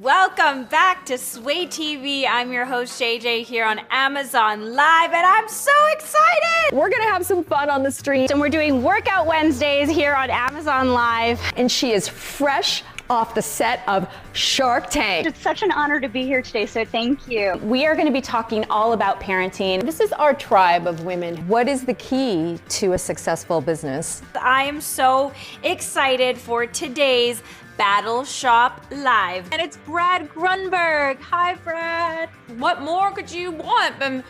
Welcome back to Sway TV. I'm your host JJ here on Amazon Live, and I'm so excited! We're gonna have some fun on the street. And we're doing Workout Wednesdays here on Amazon Live. And she is fresh off the set of Shark Tank. It's such an honor to be here today, so thank you. We are going to be talking all about parenting. This is our tribe of women. What is the key to a successful business? I am so excited for today's Battle Shop Live. And it's Brad Grunberg. Hi, Brad. What more could you want than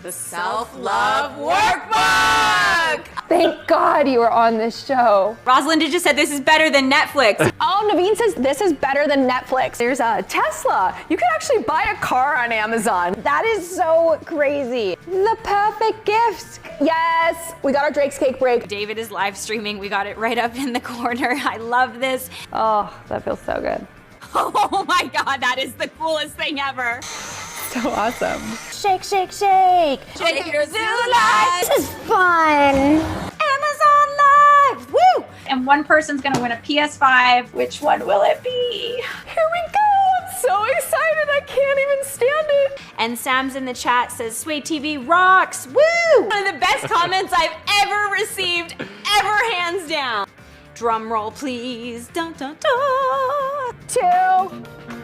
the Self-Love Workbook? Thank God you were on this show. Rosalinda just said this is better than Netflix. Oh, Naveen says this is better than Netflix. There's a Tesla. You can actually buy a car on Amazon. That is so crazy. The perfect gift. Yes, we got our Drake's Cake break. David is live streaming. We got it right up in the corner. I love this. Oh, that feels so good. Oh my God, that is the coolest thing ever. So awesome. Shake, shake, shake. Shake your zoo life. This is fun. Amazon Live. Woo! And one person's gonna win a PS5. Which one will it be? Here we go. I'm so excited. I can't even stand it. And Sam's in the chat says, Sway TV rocks. Woo! One of the best comments I've ever received, ever, hands down. Drum roll, please. Dun, dun, dun. 2,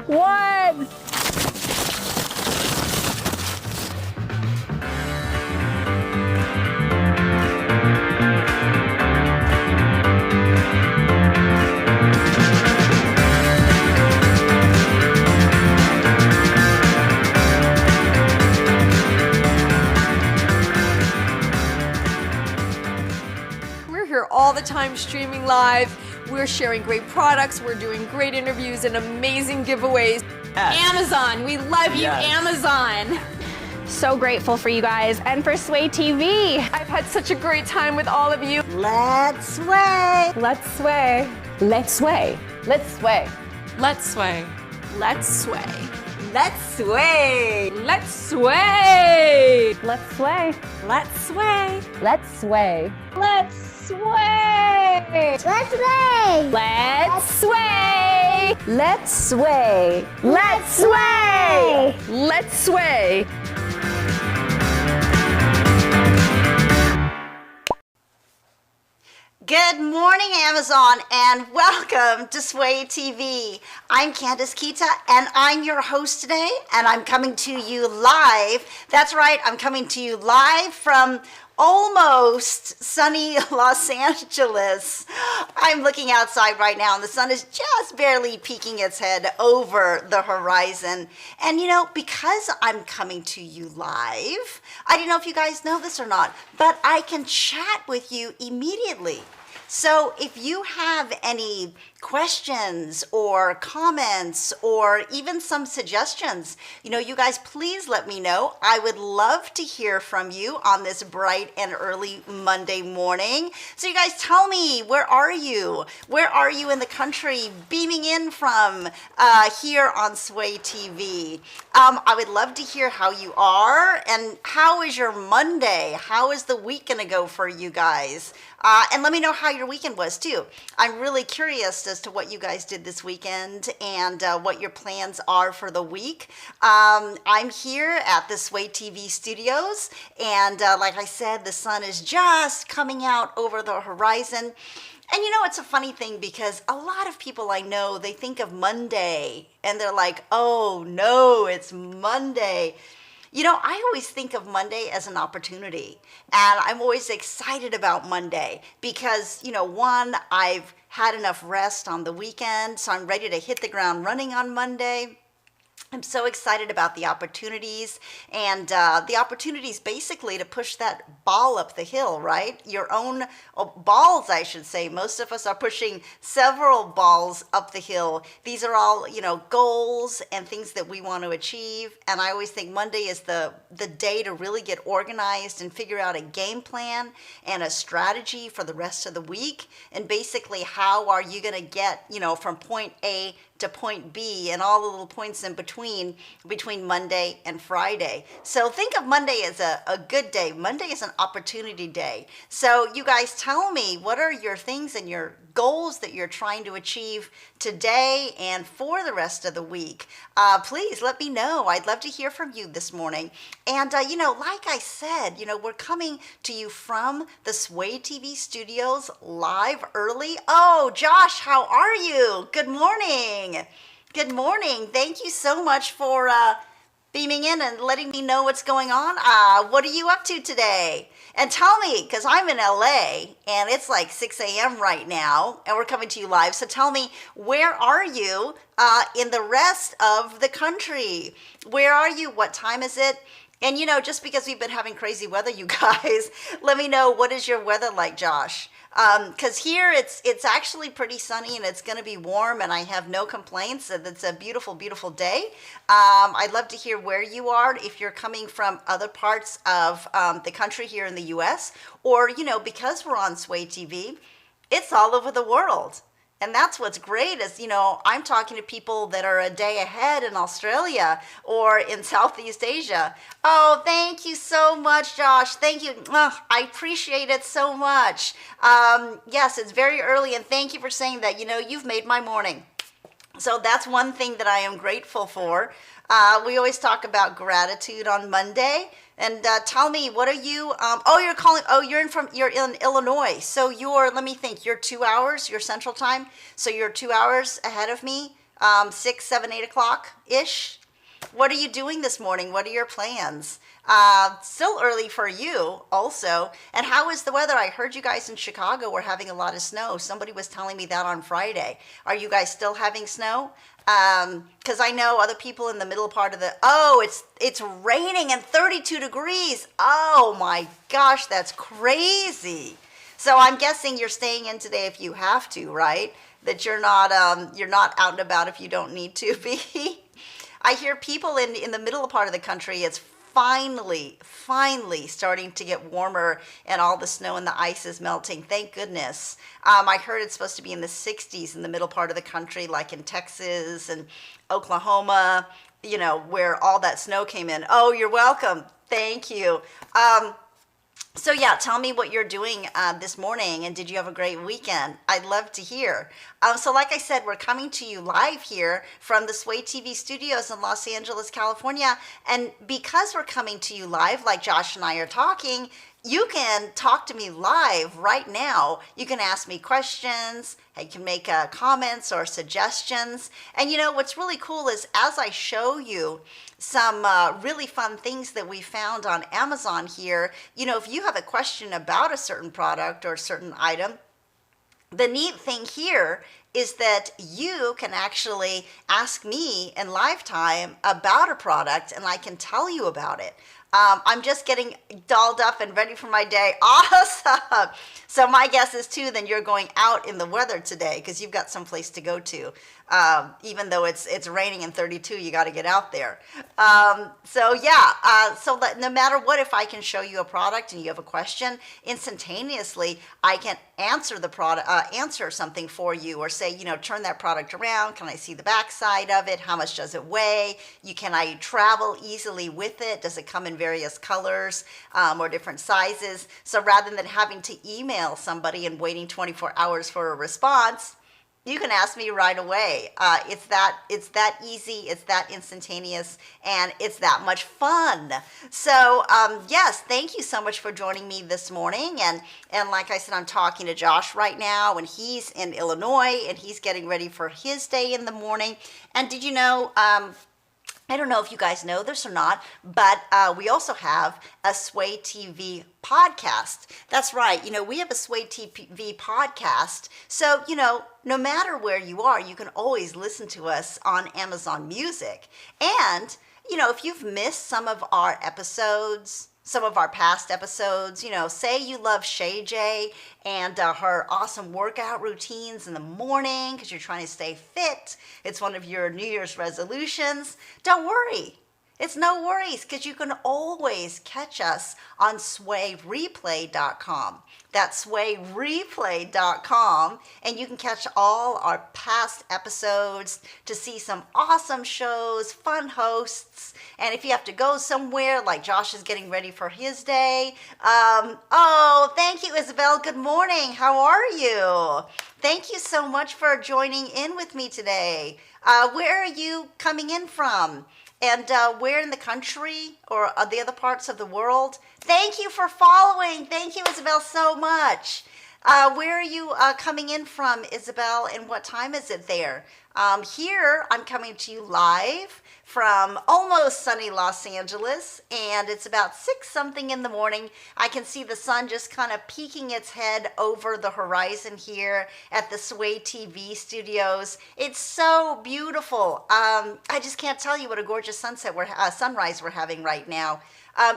1. All the time streaming live. We're sharing great products. We're doing great interviews and amazing giveaways. Amazon, we love you, Amazon. So grateful for you guys and for Sway TV. I've had such a great time with all of you. Let's sway. Let's sway. Let's sway. Let's sway. Let's sway. Let's sway. Let's sway. Let's sway. Let's sway. Let's sway. Let's sway. Let's sway. Let's sway. Let's sway. Let's sway. Let's sway. Let's sway. Good morning, Amazon, and welcome to Sway TV. I'm Candace Kita, and I'm your host today, and I'm coming to you live. That's right, I'm coming to you live from almost sunny Los Angeles. I'm looking outside right now, and the sun is just barely peeking its head over the horizon. And you know, because I'm coming to you live, I don't know if you guys know this or not, but I can chat with you immediately. So if you have any questions or comments or even some suggestions, you know, you guys please let me know. I would love to hear from you on this bright and early Monday morning. So you guys tell me, where are you? Where are you in the country beaming in from here on Sway TV? I would love to hear how you are and how is your Monday? How is the week gonna go for you guys? And let me know how your weekend was too. I'm really curious as to what you guys did this weekend and what your plans are for the week. I'm here at the Sway TV studios, and like I said, the sun is just coming out over the horizon. And you know, it's a funny thing because a lot of people I know, they think of Monday and they're like, oh no, it's Monday. You know, I always think of Monday as an opportunity, and I'm always excited about Monday because, you know, one, I've had enough rest on the weekend, so I'm ready to hit the ground running on Monday. I'm so excited about the opportunities, and the opportunities basically to push that ball up the hill, right? Your own balls, I should say. Most of us are pushing several balls up the hill. These are all, you know, goals and things that we want to achieve. And I always think Monday is the day to really get organized and figure out a game plan and a strategy for the rest of the week. And basically, how are you going to get, you know, from point A to point B and all the little points in between between Monday and Friday. So think of Monday as a good day. Monday is an opportunity day. So you guys tell me, what are your things and your goals that you're trying to achieve today and for the rest of the week? Please let me know. I'd love to hear from you this morning. And, like I said, we're coming to you from the Sway TV studios live early. Oh, Josh, how are you? Good morning. Good morning. Thank you so much for beaming in and letting me know what's going on. What are you up to today? And tell me, because I'm in LA and it's like 6 a.m. right now and we're coming to you live. So tell me, where are you in the rest of the country? Where are you? What time is it? And just because we've been having crazy weather, you guys, let me know, what is your weather like, Josh? Because here it's actually pretty sunny and it's going to be warm and I have no complaints. It's a beautiful, beautiful day. I'd love to hear where you are, if you're coming from other parts of the country here in the U.S. or, because we're on Sway TV, it's all over the world. And that's what's great is, I'm talking to people that are a day ahead in Australia or in Southeast Asia. Oh, thank you so much, Josh. Thank you. I appreciate it so much. Yes, it's very early, and thank you for saying that. You've made my morning. So that's one thing that I am grateful for. We always talk about gratitude on Monday. And tell me, what are you? You're in Illinois. So let me think. You're 2 hours. You're Central Time. So you're 2 hours ahead of me. 6, 7, 8 o'clock ish. What are you doing this morning? What are your plans? Still early for you, also. And how is the weather? I heard you guys in Chicago were having a lot of snow. Somebody was telling me that on Friday. Are you guys still having snow? Because I know other people in the middle part of it's raining and 32 degrees. Oh my gosh, that's crazy. So I'm guessing you're staying in today if you have to, right? That you're not out and about if you don't need to be. I hear people in the middle part of the country, it's finally starting to get warmer and all the snow and the ice is melting. Thank goodness. I heard it's supposed to be in the 60s in the middle part of the country, like in Texas and Oklahoma, where all that snow came in. Oh, you're welcome. Thank you. So yeah, tell me what you're doing this morning, and did you have a great weekend? I'd love to hear. So like I said, we're coming to you live here from the Sway TV studios in Los Angeles, California. And because we're coming to you live, like Josh and I are talking, you can talk to me live right now. You can ask me questions. You can make comments or suggestions. And what's really cool is as I show you some really fun things that we found on Amazon here, if you have a question about a certain product or a certain item, the neat thing here is that you can actually ask me in live time about a product and I can tell you about it. I'm just getting dolled up and ready for my day. Awesome. So my guess is too, then you're going out in the weather today because you've got some place to go to. Even though it's raining and 32, you got to get out there. So no matter what, if I can show you a product and you have a question, instantaneously I can answer the product, answer something for you, or say, turn that product around. Can I see the back side of it? How much does it weigh? Can I travel easily with it? Does it come in various colors or different sizes? So rather than having to email somebody and waiting 24 hours for a response, you can ask me right away. It's that easy, it's that instantaneous, and it's that much fun. So yes, thank you so much for joining me this morning. And like I said, I'm talking to Josh right now, and he's in Illinois, and he's getting ready for his day in the morning. And did you know, I don't know if you guys know this or not, but we also have a Sway TV podcast. That's right. We have a Sway TV podcast. So, no matter where you are, you can always listen to us on Amazon Music. And, if you've missed some of our episodes, some of our past episodes, say you love Shay J and her awesome workout routines in the morning because you're trying to stay fit. It's one of your New Year's resolutions. Don't worry. It's no worries because you can always catch us on swayreplay.com. That's swayreplay.com, and you can catch all our past episodes to see some awesome shows, fun hosts, and if you have to go somewhere, like Josh is getting ready for his day. Oh, thank you, Isabel. Good morning. How are you? Thank you so much for joining in with me today. Where are you coming in from? And where in the country or the other parts of the world? Thank you for following. Thank you, Isabel, so much. Where are you coming in from, Isabel, and what time is it there? Here, I'm coming to you live from almost sunny Los Angeles, and it's about 6-something in the morning. I can see the sun just kind of peeking its head over the horizon here at the Sway TV studios. It's so beautiful. I just can't tell you what a gorgeous sunrise we're having right now.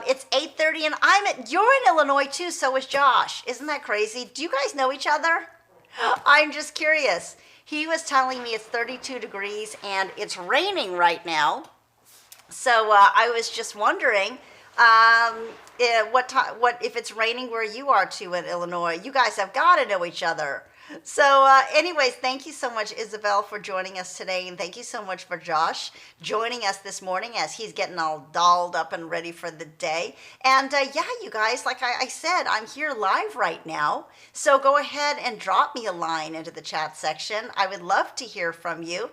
It's 8:30, and you're in Illinois too, so is Josh. Isn't that crazy? Do you guys know each other? I'm just curious. He was telling me it's 32 degrees and it's raining right now. So I was just wondering what if it's raining where you are too in Illinois. You guys have got to know each other. So anyways, thank you so much, Isabel, for joining us today. And thank you so much for Josh joining us this morning as he's getting all dolled up and ready for the day. And yeah, you guys, like I said, I'm here live right now. So go ahead and drop me a line into the chat section. I would love to hear from you.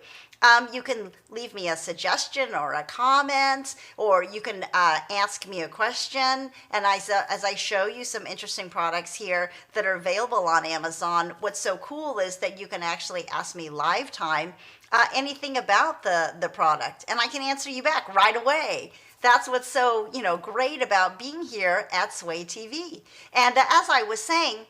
You can leave me a suggestion or a comment, or you can ask me a question. And as I show you some interesting products here that are available on Amazon, what's so cool is that you can actually ask me live time anything about the product, and I can answer you back right away. That's what's so great about being here at Sway TV. And as I was saying,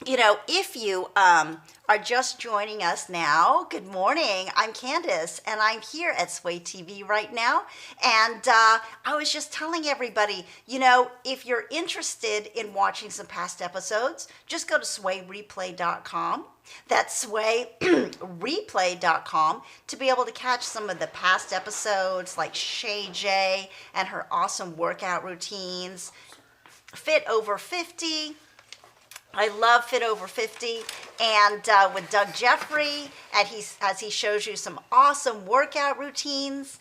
if you are just joining us now, good morning. I'm Candace, and I'm here at Sway TV right now. And I was just telling everybody, if you're interested in watching some past episodes, just go to swayreplay.com. That's swayreplay.com to be able to catch some of the past episodes, like Shay J and her awesome workout routines, Fit Over 50. I love Fit Over 50, and with Doug Jeffrey, and as he shows you some awesome workout routines.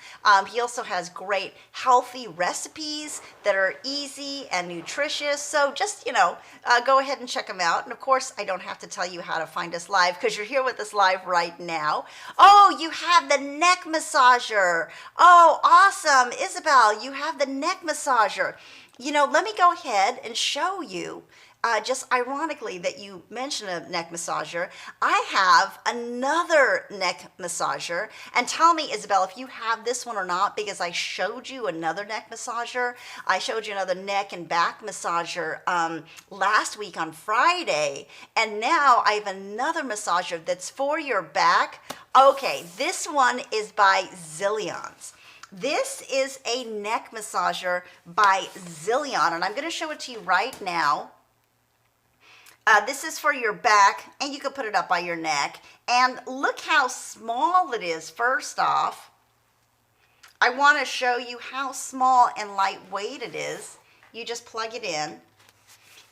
He also has great healthy recipes that are easy and nutritious. So just, go ahead and check them out. And of course, I don't have to tell you how to find us live because you're here with us live right now. Oh, you have the neck massager. Oh, awesome. Isabel, you have the neck massager. Let me go ahead and show you. Just ironically that you mentioned a neck massager, I have another neck massager. And tell me, Isabel, if you have this one or not, because I showed you another neck massager. I showed you another neck and back massager last week on Friday. And now I have another massager that's for your back. Okay, this one is by Zillions. This is a neck massager by Zillion, and I'm going to show it to you right now. This is for your back, and you can put it up by your neck. And look how small it is. First off, I want to show you how small and lightweight it is. You just plug it in.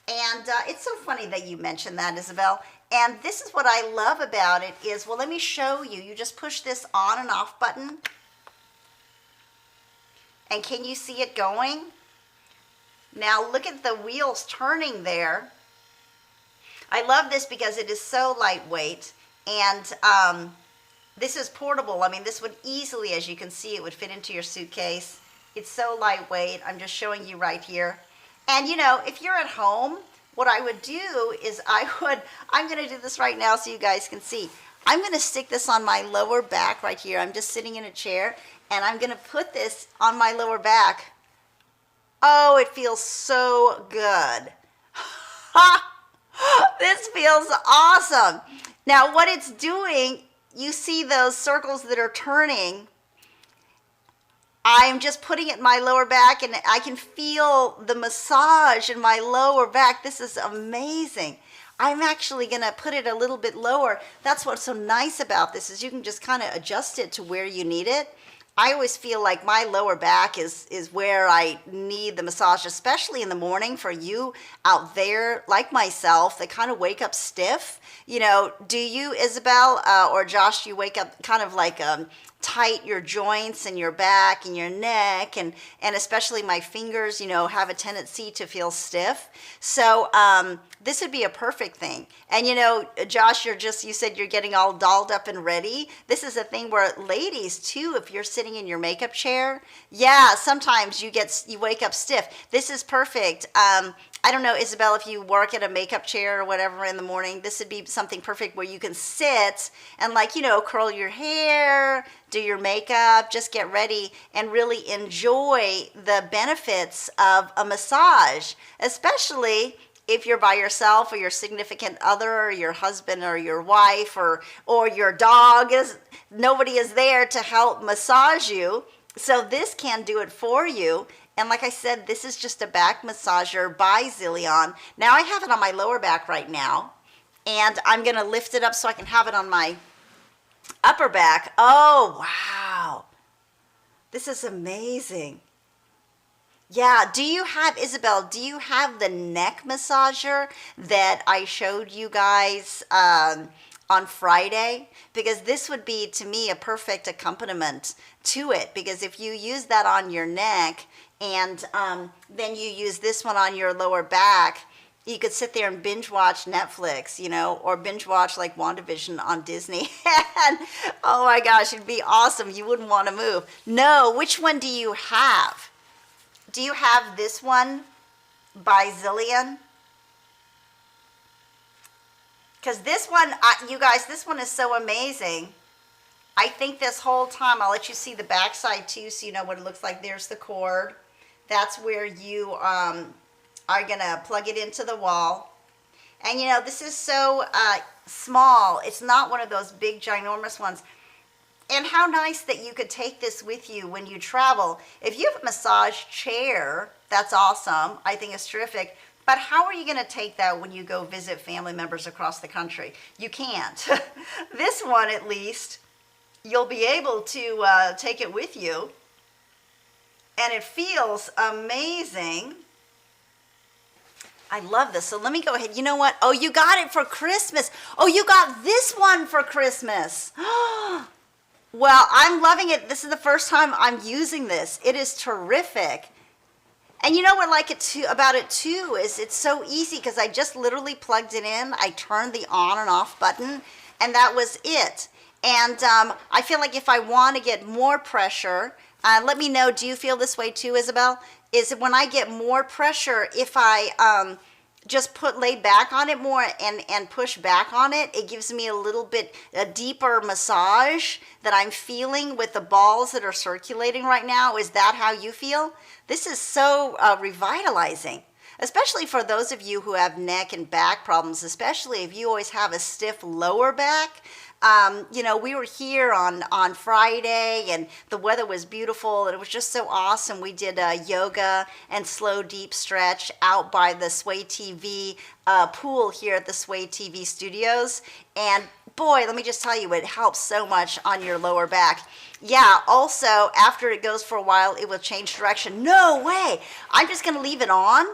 And it's so funny that you mentioned that, Isabel. And this is what I love about it is, well, let me show you. You just push this on and off button. And can you see it going? Now look at the wheels turning there. I love this because it is so lightweight, and this is portable. I mean, this would easily, as you can see, it would fit into your suitcase. It's so lightweight. I'm just showing you right here. And if you're at home, what I would do is I'm going to do this right now so you guys can see. I'm going to stick this on my lower back right here. I'm just sitting in a chair, and I'm going to put this on my lower back. Oh, it feels so good. Ha! This feels awesome. Now what it's doing, you see those circles that are turning. I'm just putting it in my lower back, and I can feel the massage in my lower back. This is amazing. I'm actually going to put it a little bit lower. That's what's so nice about this is you can just kind of adjust it to where you need it. I always feel like my lower back is where I need the massage, especially in the morning for you out there like myself that kind of wake up stiff. You know, do you, Isabel, or Josh, you wake up kind of like tight your joints and your back and your neck, and especially my fingers, you know, have a tendency to feel stiff. So this would be a perfect thing. And you know, Josh, you said you're getting all dolled up and ready. This is a thing where ladies too, if you're sitting in your makeup chair, yeah, sometimes you wake up stiff. This is perfect. I don't know, Isabel, if you work at a makeup chair or whatever in the morning, this would be something perfect where you can sit and, like, you know, curl your hair, do your makeup, just get ready and really enjoy the benefits of a massage, especially if you're by yourself or your significant other or your husband or your wife or your dog nobody is there to help massage you. So this can do it for you. And like I said, this is just a back massager by Zillion. Now I have it on my lower back right now, and I'm gonna lift it up so I can have it on my upper back. Oh, wow. This is amazing. Yeah, Isabel, do you have the neck massager that I showed you guys on Friday? Because this would be, to me, a perfect accompaniment to it. Because if you use that on your neck, and then you use this one on your lower back, you could sit there and binge watch Netflix, you know, or binge watch like WandaVision on Disney. And oh my gosh, it'd be awesome. You wouldn't want to move. No, which one do you have? Do you have this one by Zillion? Because this one, you guys, this one is so amazing. I think this whole time, I'll let you see the backside too, so you know what it looks like. There's the cord. That's where you are going to plug it into the wall. And you know, this is so small. It's not one of those big, ginormous ones. And how nice that you could take this with you when you travel. If you have a massage chair, that's awesome. I think it's terrific. But how are you going to take that when you go visit family members across the country? You can't. This one, at least, you'll be able to take it with you. And it feels amazing. I love this. So let me go ahead. You know what? Oh, you got it for Christmas. Oh, you got this one for Christmas. Well, I'm loving it. This is the first time I'm using this. It is terrific. And you know what I like about it too is it's so easy because I just literally plugged it in. I turned the on and off button, and that was it. And I feel like if I want to get more pressure, let me know, do you feel this way too, Isabel? Is when I get more pressure, if I just lay back on it more and push back on it, it gives me a deeper massage that I'm feeling with the balls that are circulating right now. Is that how you feel? This is so revitalizing, especially for those of you who have neck and back problems, especially if you always have a stiff lower back. You know, we were here on Friday and the weather was beautiful and it was just so awesome. We did yoga and slow deep stretch out by the Sway TV pool here at the Sway TV studios. And boy, let me just tell you, it helps so much on your lower back. Yeah, also, after it goes for a while, it will change direction. No way! I'm just going to leave it on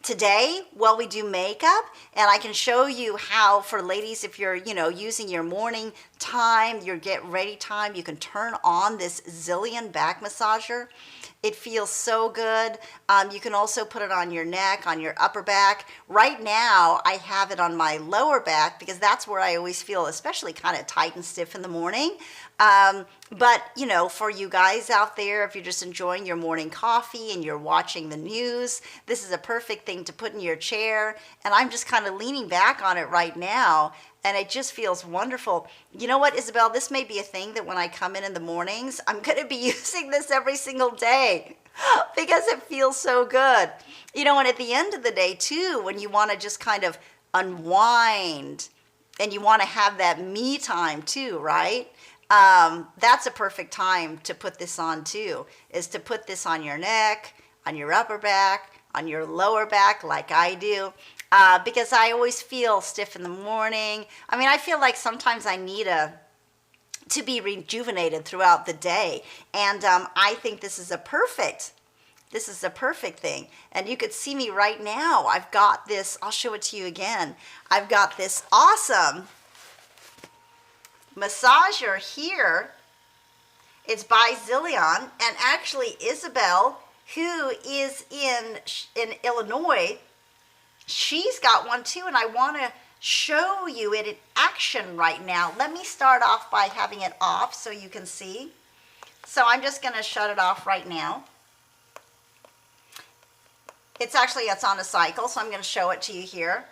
today while we do makeup, and I can show you how, for ladies, if you're, you know, using your morning time, your get ready time, you can turn on this Zillion back massager. It feels so good. You can also put it on your neck, on your upper back. Right now, I have it on my lower back because that's where I always feel especially kind of tight and stiff in the morning. But, you know, for you guys out there, if you're just enjoying your morning coffee and you're watching the news, this is a perfect thing to put in your chair. And I'm just kind of leaning back on it right now, and it just feels wonderful. You know what, Isabel? This may be a thing that when I come in the mornings, I'm going to be using this every single day because it feels so good. You know, and at the end of the day, too, when you want to just kind of unwind and you want to have that me time, too, right? That's a perfect time to put this on too, is to put this on your neck, on your upper back, on your lower back like I do, because I always feel stiff in the morning. I mean, I feel like sometimes I need a to be rejuvenated throughout the day. And I think this is a perfect thing. And you could see me right now. I've got this, I'll show it to you again. I've got this awesome massager here. It's by Zillion, and actually Isabel, who is in Illinois, she's got one too, and I want to show you it in action right now. Let me start off by having it off so you can see. So I'm just going to shut it off right now. It's on a cycle, so I'm going to show it to you here.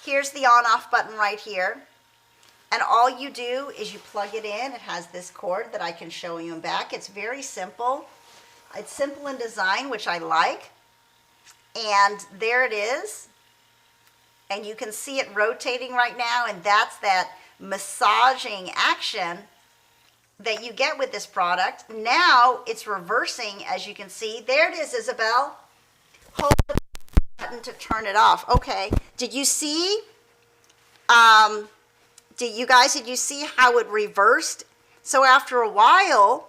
Here's the on-off button right here. And all you do is you plug it in. It has this cord that I can show you in back. It's very simple. It's simple in design, which I like. And there it is. And you can see it rotating right now, and that's that massaging action that you get with this product. Now it's reversing, as you can see. There it is, Isabel. Hold the button to turn it off. Okay, did you see, did you see how it reversed? So after a while,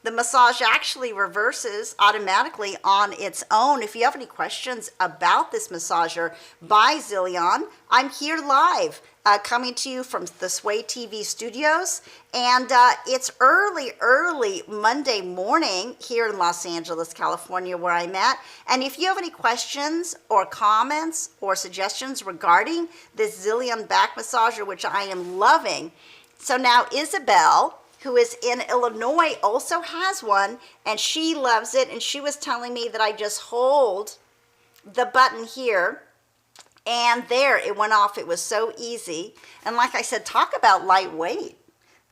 the massage actually reverses automatically on its own. If you have any questions about this massager by Zillion, I'm here live, coming to you from the Sway TV studios. And it's early Monday morning here in Los Angeles, California, where I'm at. And if you have any questions or comments or suggestions regarding this Zillion back massager, which I am loving. So now Isabel, who is in Illinois, also has one, and she loves it. And she was telling me that I just hold the button here, and there, it went off. It was so easy. And like I said, talk about lightweight.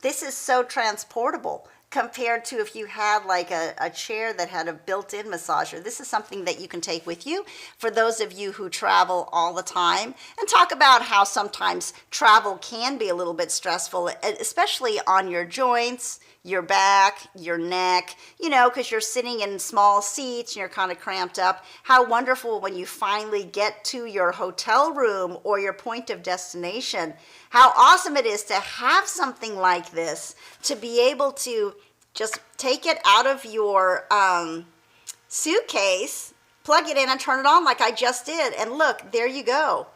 This is so transportable compared to if you had like a chair that had a built-in massager. This is something that you can take with you for those of you who travel all the time, and talk about how sometimes travel can be a little bit stressful, especially on your joints, your back, your neck, you know, because you're sitting in small seats and you're kind of cramped up. How wonderful when you finally get to your hotel room or your point of destination. How awesome it is to have something like this, to be able to just take it out of your suitcase, plug it in and turn it on like I just did. And look, there you go.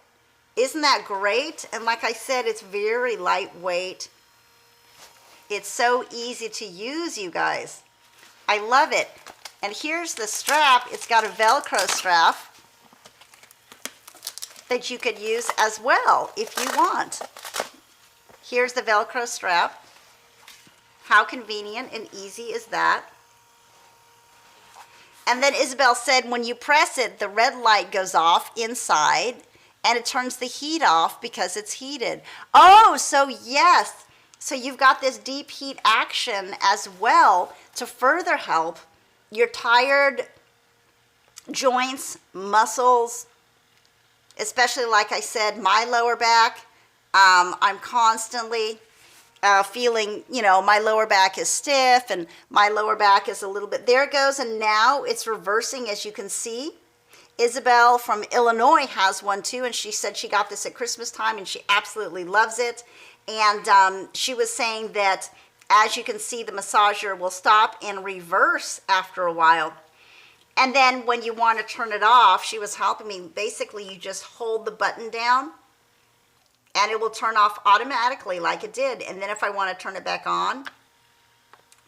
Isn't that great? And like I said, it's very lightweight. It's so easy to use, you guys. I love it. And here's the strap. It's got a Velcro strap that you could use as well if you want. Here's the Velcro strap. How convenient and easy is that? And then Isabel said when you press it, the red light goes off inside and it turns the heat off because it's heated. Oh, so yes. So you've got this deep heat action as well to further help your tired joints, muscles, especially like I said, my lower back. I'm constantly feeling, you know, my lower back is stiff and my lower back is a little bit, there it goes. And now it's reversing, as you can see. Isabel from Illinois has one too, and she said she got this at Christmas time and she absolutely loves it. And she was saying that, as you can see, the massager will stop and reverse after a while. And then when you want to turn it off, she was helping me. Basically, you just hold the button down and it will turn off automatically like it did. And then if I want to turn it back on,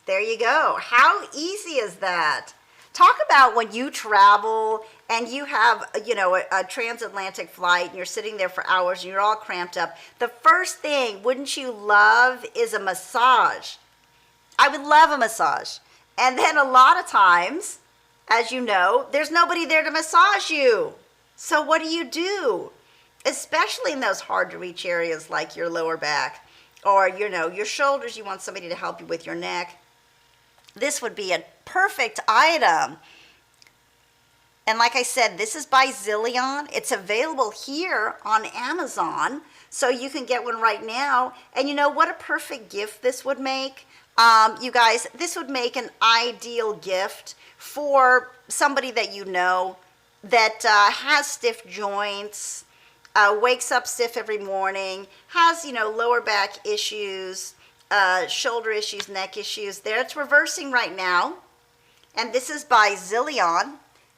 there you go. How easy is that? Talk about when you travel and you have, you know, a transatlantic flight and you're sitting there for hours and you're all cramped up. The first thing, wouldn't you love, is a massage. I would love a massage. And then a lot of times, as you know, there's nobody there to massage you. So what do? Especially in those hard to reach areas like your lower back or, you know, your shoulders. You want somebody to help you with your neck. This would be a perfect item. And like I said, this is by Zillion. It's available here on Amazon, so you can get one right now. And you know what a perfect gift this would make? You guys, this would make an ideal gift for somebody that you know that has stiff joints, wakes up stiff every morning, has, you know, lower back issues, shoulder issues, neck issues. There, it's reversing right now. And this is by Zillion.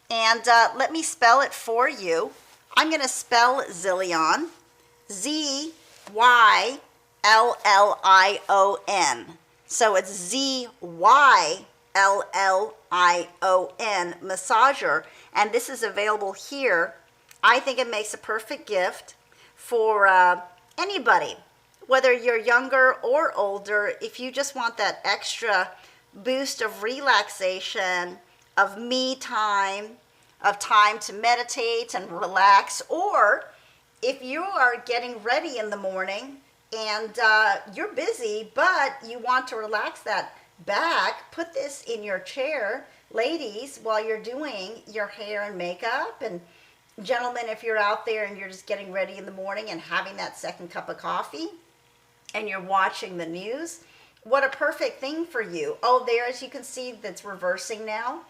And let me spell it for you. I'm going to spell Zillion. Z-Y-L-L-I-O-N. So it's Z-Y-L-L-I-O-N massager. And this is available here. I think it makes a perfect gift for anybody, whether you're younger or older. If you just want that extra boost of relaxation, of me time, of time to meditate and relax, or if you are getting ready in the morning and you're busy, but you want to relax that back, put this in your chair, ladies, while you're doing your hair and makeup. And gentlemen, if you're out there and you're just getting ready in the morning and having that second cup of coffee and you're watching the news, what a perfect thing for you. Oh, there, as you can see, that's reversing now.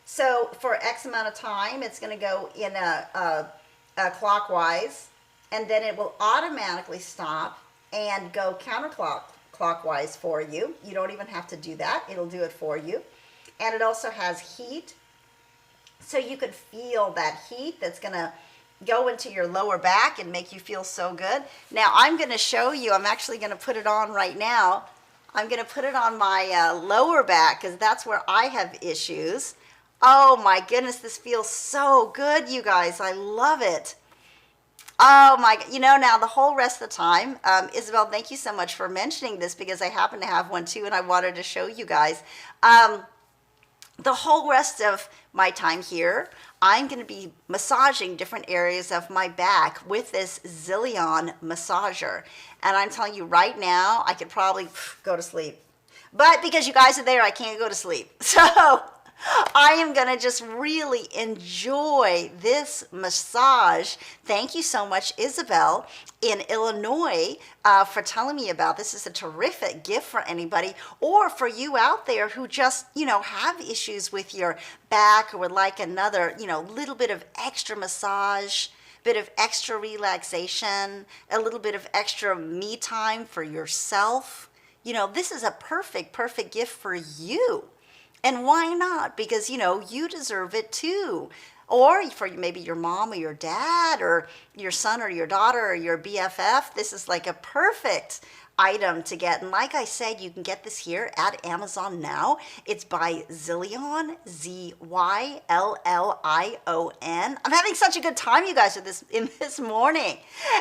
So for X amount of time, it's going to go in a clockwise, and then it will automatically stop and go counterclockwise for you. You don't even have to do that. It'll do it for you. And it also has heat, so you can feel that heat that's going to go into your lower back and make you feel so good. Now I'm going to show you. I'm actually going to put it on right now. I'm going to put it on my lower back because that's where I have issues. Oh my goodness, this feels so good, you guys. I love it. Oh my, now the whole rest of the time, Isabel, thank you so much for mentioning this because I happen to have one too and I wanted to show you guys. The whole rest of my time here, I'm going to be massaging different areas of my back with this Zillion massager. And I'm telling you right now, I could probably go to sleep. But because you guys are there, I can't go to sleep. So I am going to just really enjoy this massage. Thank you so much, Isabel, in Illinois, for telling me about this. It's a terrific gift for anybody, or for you out there who just, have issues with your back or would like another, little bit of extra massage, bit of extra relaxation, a little bit of extra me time for yourself. This is a perfect gift for you. And why not? Because, you deserve it too. Or for maybe your mom or your dad or your son or your daughter or your BFF. This is like a perfect item to get. And like I said, you can get this here at Amazon now. It's by Zillion, Z-Y-L-L-I-O-N. I'm having such a good time, you guys, with this morning.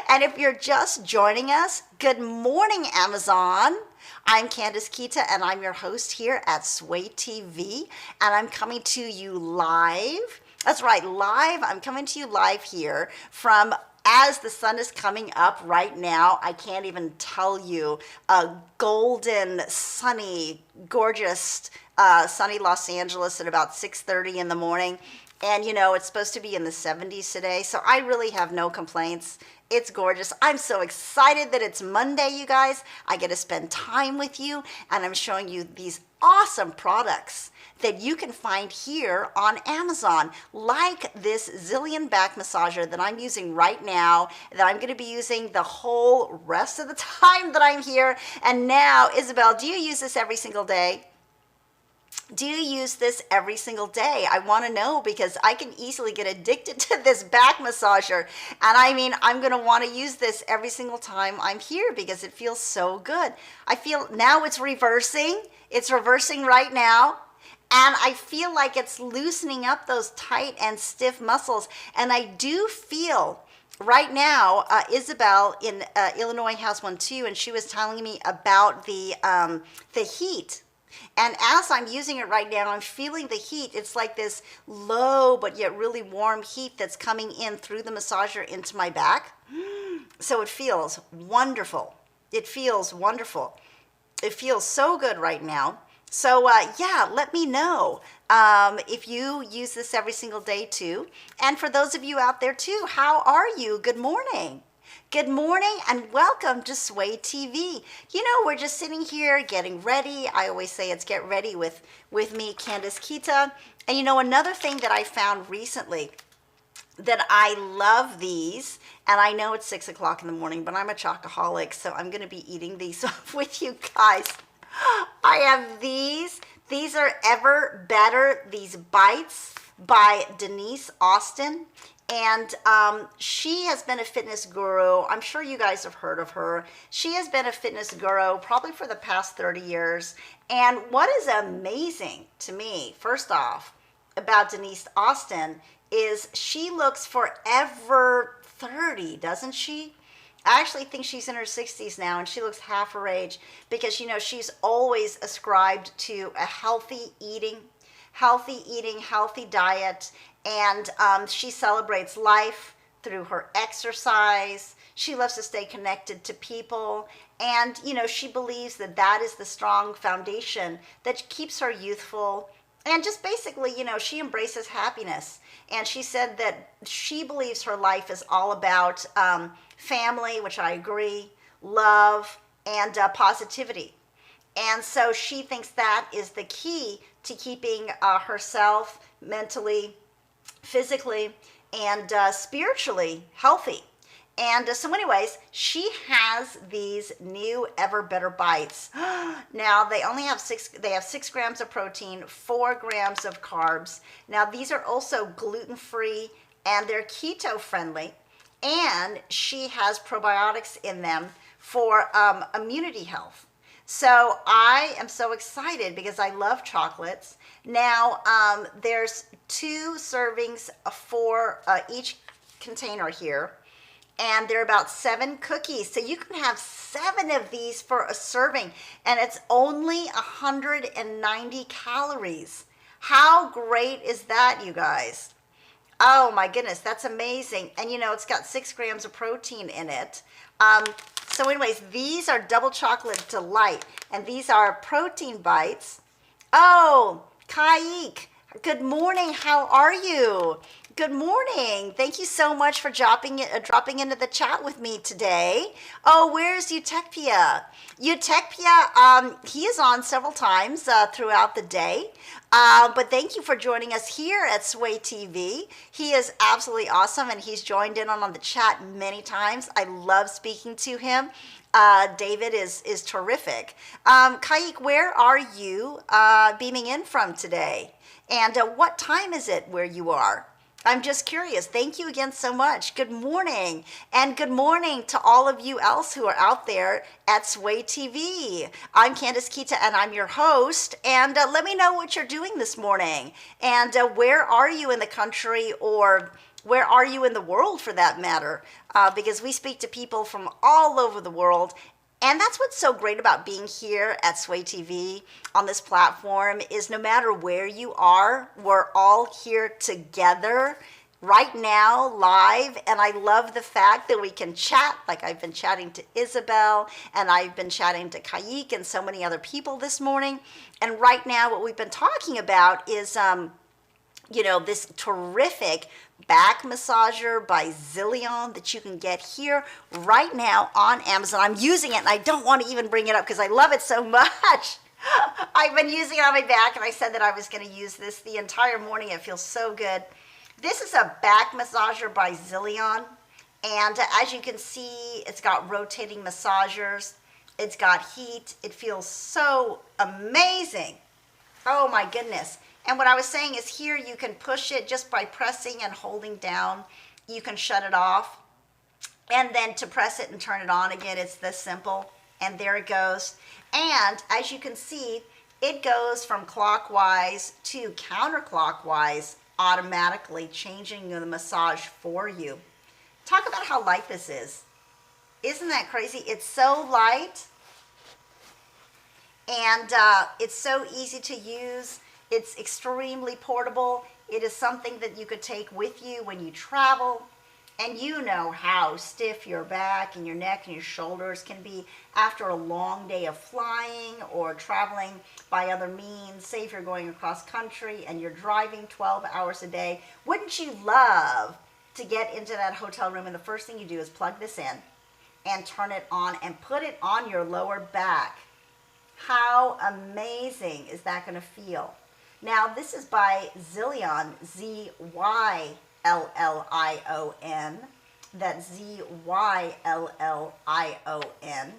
And if you're just joining us, good morning, Amazon. I'm Candace Kita, and I'm your host here at Sway TV, and I'm coming to you live. That's right, live. I'm coming to you live here from, as the sun is coming up right now, I can't even tell you, a golden, sunny, gorgeous, sunny Los Angeles at about 6:30 in the morning. And it's supposed to be in the 70s today, so I really have no complaints. It's gorgeous. I'm so excited that it's Monday, you guys. I get to spend time with you, and I'm showing you these awesome products that you can find here on Amazon, like this Zillion back massager that I'm using right now, that I'm going to be using the whole rest of the time that I'm here. And now, Isabel, do you use this every single day? Do you use this every single day? I want to know, because I can easily get addicted to this back massager. And I mean, I'm going to want to use this every single time I'm here because it feels so good. I feel now it's reversing. It's reversing right now. And I feel like it's loosening up those tight and stiff muscles. And I do feel right now, Isabel in Illinois has one too, and she was telling me about the heat. And as I'm using it right now, I'm feeling the heat. It's like this low but yet really warm heat that's coming in through the massager into my back. So it feels wonderful. It feels wonderful. It feels so good right now. So yeah, let me know if you use this every single day too. And for those of you out there too, how are you? Good morning. Good morning and welcome to Sway TV. We're just sitting here getting ready. I always say it's get ready with me, Candace Kita. And another thing that I found recently, that I love these, and I know it's 6 o'clock in the morning, but I'm a chocoholic, so I'm gonna be eating these with you guys. I have these. These are Ever Better, these bites by Denise Austin. And she has been a fitness guru. I'm sure you guys have heard of her. She has been a fitness guru probably for the past 30 years. And what is amazing to me, first off, about Denise Austin is she looks forever 30, doesn't she? I actually think she's in her 60s now, and she looks half her age because, you know, she's always ascribed to a healthy eating, healthy diet, and she celebrates life through her exercise. She loves to stay connected to people, and, you know, she believes that that is the strong foundation that keeps her youthful. And just basically, you know, she embraces happiness. And she said that she believes her life is all about family, which I agree, love, and positivity. And so she thinks that is the key to keeping herself mentally, physically, and spiritually healthy. And so anyways, she has these new Ever Better bites. Now they only have 6 grams of protein, 4 grams of carbs. Now these are also gluten-free and they're keto friendly. And she has probiotics in them for immunity health. So I am so excited because I love chocolates. Now there's 2 servings for each container here. And they're about 7 cookies. So you can have 7 of these for a serving. And it's only 190 calories. How great is that, you guys? Oh my goodness, that's amazing. And you know, it's got 6 grams of protein in it. So anyways, these are Double Chocolate Delight. And these are protein bites. Oh, Kaik, good morning. How are you? Good morning. Thank you so much for dropping into the chat with me today. Oh, where's Utechpia? Utechpia, he is on several times throughout the day. But thank you for joining us here at Sway TV. He is absolutely awesome, and he's joined in on the chat many times. I love speaking to him. David is terrific. Kaik, where are you beaming in from today? And what time is it where you are? I'm just curious. Thank you again so much. Good morning. And good morning to all of you else who are out there at Sway TV. I'm Candace Kita and I'm your host. And let me know what you're doing this morning. And where are you in the country, or where are you in the world for that matter? Because we speak to people from all over the world. And that's what's so great about being here at Sway TV on this platform is no matter where you are, we're all here together right now, live. And I love the fact that we can chat, like I've been chatting to Isabel and I've been chatting to Kaik and so many other people this morning. And right now what we've been talking about is, you know, this terrific back massager by Zillion that you can get here right now on Amazon. I'm using it and I don't want to even bring it up because I love it so much. I've been using it on my back and I said that I was going to use this the entire morning. It feels so good. This is a back massager by Zillion. And as you can see, it's got rotating massagers. It's got heat. It feels so amazing. Oh my goodness. And what I was saying is here you can push it just by pressing and holding down. You can shut it off. And then to press it and turn it on again, it's this simple. And there it goes. And as you can see, it goes from clockwise to counterclockwise, automatically changing the massage for you. Talk about how light this is. Isn't that crazy? It's so light. And it's so easy to use. It's extremely portable. It is something that you could take with you when you travel. And you know how stiff your back and your neck and your shoulders can be after a long day of flying or traveling by other means. Say if you're going across country and you're driving 12 hours a day. Wouldn't you love to get into that hotel room and the first thing you do is plug this in and turn it on and put it on your lower back? How amazing is that going to feel? Now, this is by Zillion, Z-Y-L-L-I-O-N. That's Zylllion.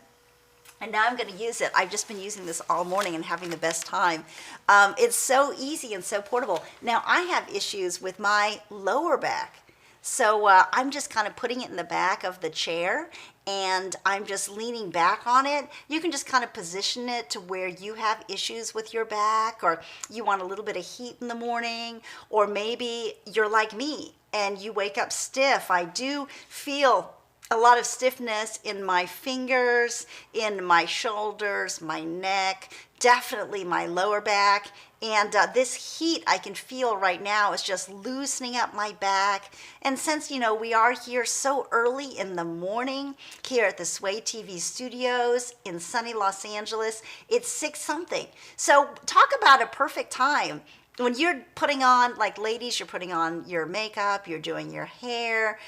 And now I'm going to use it. I've just been using this all morning and having the best time. It's so easy and so portable. Now, I have issues with my lower back. So I'm just kind of putting it in the back of the chair and I'm just leaning back on it. You can just kind of position it to where you have issues with your back, or you want a little bit of heat in the morning, or maybe you're like me and you wake up stiff. I do feel a lot of stiffness in my fingers, in my shoulders, my neck, definitely my lower back. And this heat I can feel right now is just loosening up my back. And since, you know, we are here so early in the morning here at the Sway TV studios in sunny Los Angeles, it's 6 something. So talk about a perfect time. When you're putting on, like ladies, you're putting on your makeup, you're doing your hair.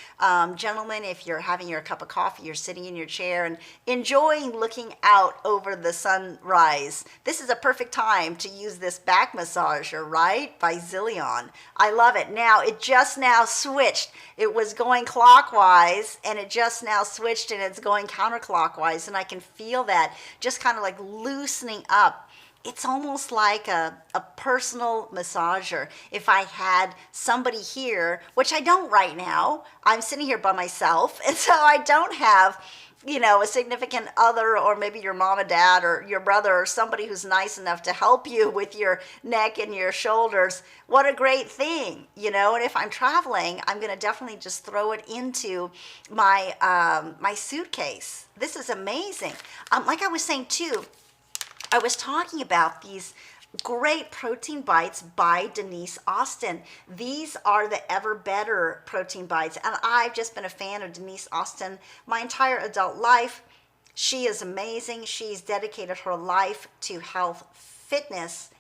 Gentlemen, if you're having your cup of coffee, you're sitting in your chair and enjoying looking out over the sunrise. This is a perfect time to use this back massager, right? By Zylllion. I love it. Now, it just now switched. It was going clockwise and it just now switched and it's going counterclockwise. And I can feel that just kind of like loosening up. It's almost like a personal massager. If I had somebody here, which I don't right now, I'm sitting here by myself, and so I don't have, you know, a significant other, or maybe your mom and dad or your brother or somebody who's nice enough to help you with your neck and your shoulders. What a great thing, you know. And if I'm traveling, I'm going to definitely just throw it into my my suitcase. This is amazing. Like I was saying too, I was talking about these great protein bites by Denise Austin. These are the Ever Better protein bites, and I've just been a fan of Denise Austin my entire adult life. She is amazing. She's dedicated her life to health, fitness,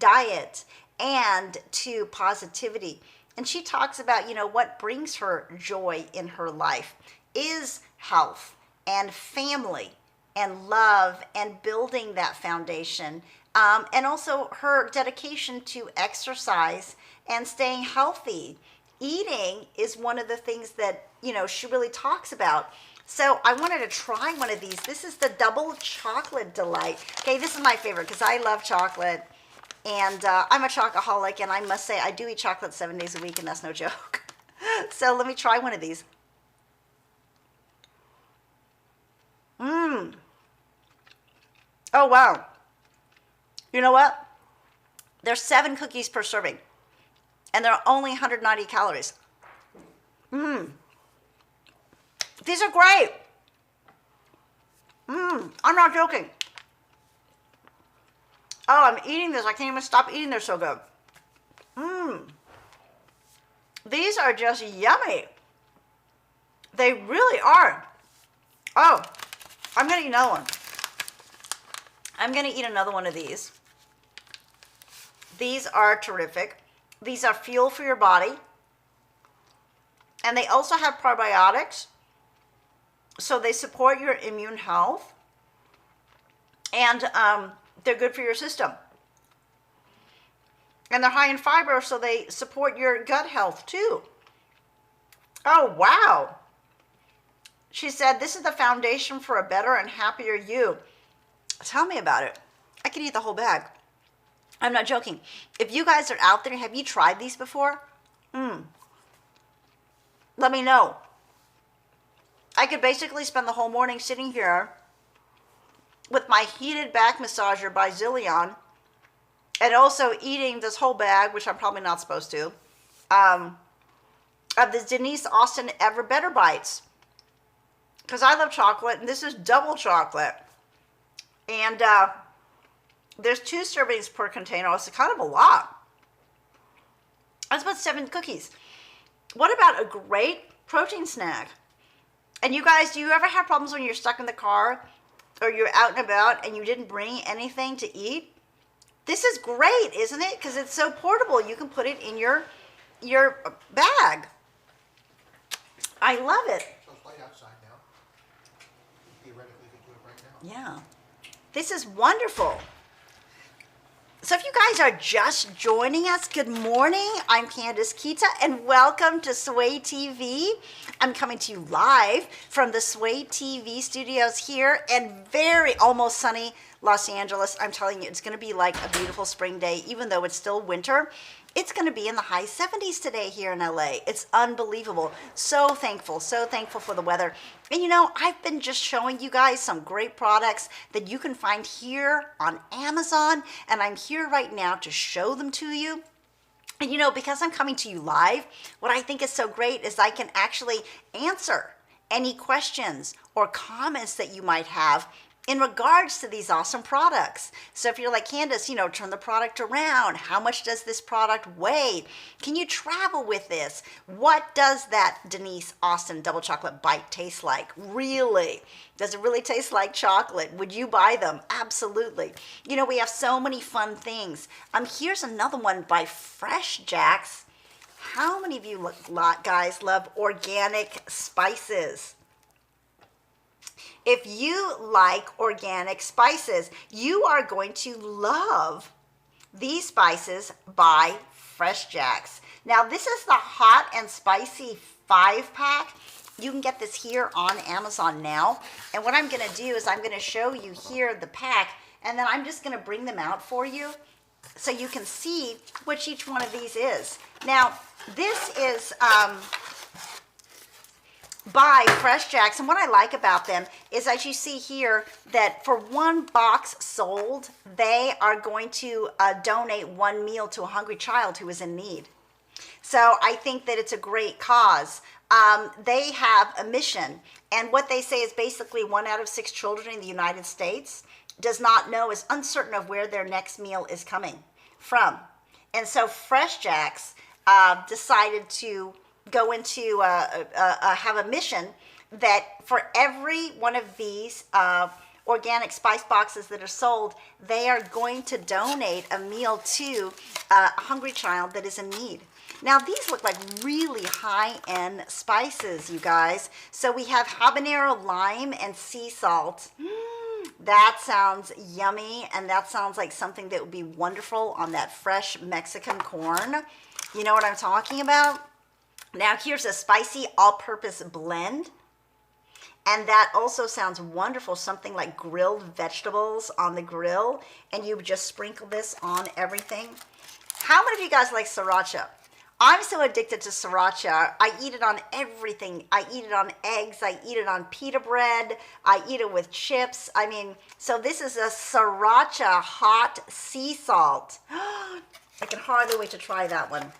diet, and to positivity. And she talks about, you know, what brings her joy in her life is health and family and love and building that foundation, and also her dedication to exercise and staying healthy. Eating is one of the things that, you know, she really talks about. So I wanted to try one of these. This is the Double Chocolate Delight. Okay, this is my favorite because I love chocolate, and I'm a chocoholic, and I must say I do eat chocolate 7 days a week, and that's no joke. So let me try one of these. Oh, wow. You know what? There's 7 cookies per serving, and they're only 190 calories. These are great. I'm not joking. Oh, I'm eating this. I can't even stop eating. They're so good. These are just yummy. They really are. Oh, I'm going to eat another one. I'm going to eat another one of these. These are terrific. These are fuel for your body. And they also have probiotics. So they support your immune health. And they're good for your system. And they're high in fiber, so they support your gut health too. Oh, wow. She said, this is the foundation for a better and happier you. Tell me about it. I could eat the whole bag. I'm not joking. If you guys are out there, have you tried these before? Let me know. I could basically spend the whole morning sitting here with my heated back massager by Zylllion, and also eating this whole bag, which I'm probably not supposed to, of the Denise Austin Ever Better Bites. Because I love chocolate, and this is double chocolate. And there's 2 servings per container. It's kind of a lot. That's about 7 cookies. What about a great protein snack? And you guys, do you ever have problems when you're stuck in the car or you're out and about and you didn't bring anything to eat? This is great, isn't it? Because it's so portable. You can put it in your bag. I love it. So it's light outside now. Theoretically, you could do it right now. Yeah. This is wonderful. So if you guys are just joining us, good morning. I'm Candace Kita and welcome to Sway TV. I'm coming to you live from the Sway TV studios here in very almost sunny Los Angeles. I'm telling you, it's going to be like a beautiful spring day, even though it's still winter. It's going to be in the high 70s today here in LA. It's unbelievable. So thankful for the weather. And you know, I've been just showing you guys some great products that you can find here on Amazon, and I'm here right now to show them to you. And you know, because I'm coming to you live, what I think is so great is I can actually answer any questions or comments that you might have in regards to these awesome products. So if you're like, Candace, you know, turn the product around. How much does this product weigh? Can you travel with this? What does that Denise Austin double chocolate bite taste like? Really? Does it really taste like chocolate? Would you buy them? Absolutely. You know, we have so many fun things. Here's another one by Fresh Jacks. How many of you guys love organic spices? If you like organic spices, you are going to love these spices by Fresh Jacks. Now, this is the hot and spicy 5-pack. You can get this here on Amazon now. And what I'm going to do is I'm going to show you here the pack, and then I'm just going to bring them out for you so you can see which each one of these is. Now, this is by Fresh Jacks, and what I like about them is, as you see here, that for one box sold, they are going to donate one meal to a hungry child who is in need. So I think that it's a great cause. They have a mission, and what they say is basically 1 out of 6 children in the United States does not know, is uncertain of where their next meal is coming from. And so Fresh Jacks decided to go into have a mission that for every one of these organic spice boxes that are sold, they are going to donate a meal to a hungry child that is in need. Now, these look like really high-end spices, you guys. So we have habanero, lime, and sea salt. That sounds yummy, and that sounds like something that would be wonderful on that fresh Mexican corn. You know what I'm talking about? Now, here's a spicy all-purpose blend. And that also sounds wonderful, something like grilled vegetables on the grill. And you just sprinkle this on everything. How many of you guys like sriracha? I'm so addicted to sriracha. I eat it on everything. I eat it on eggs. I eat it on pita bread. I eat it with chips. I mean, so this is a sriracha hot sea salt. I can hardly wait to try that one.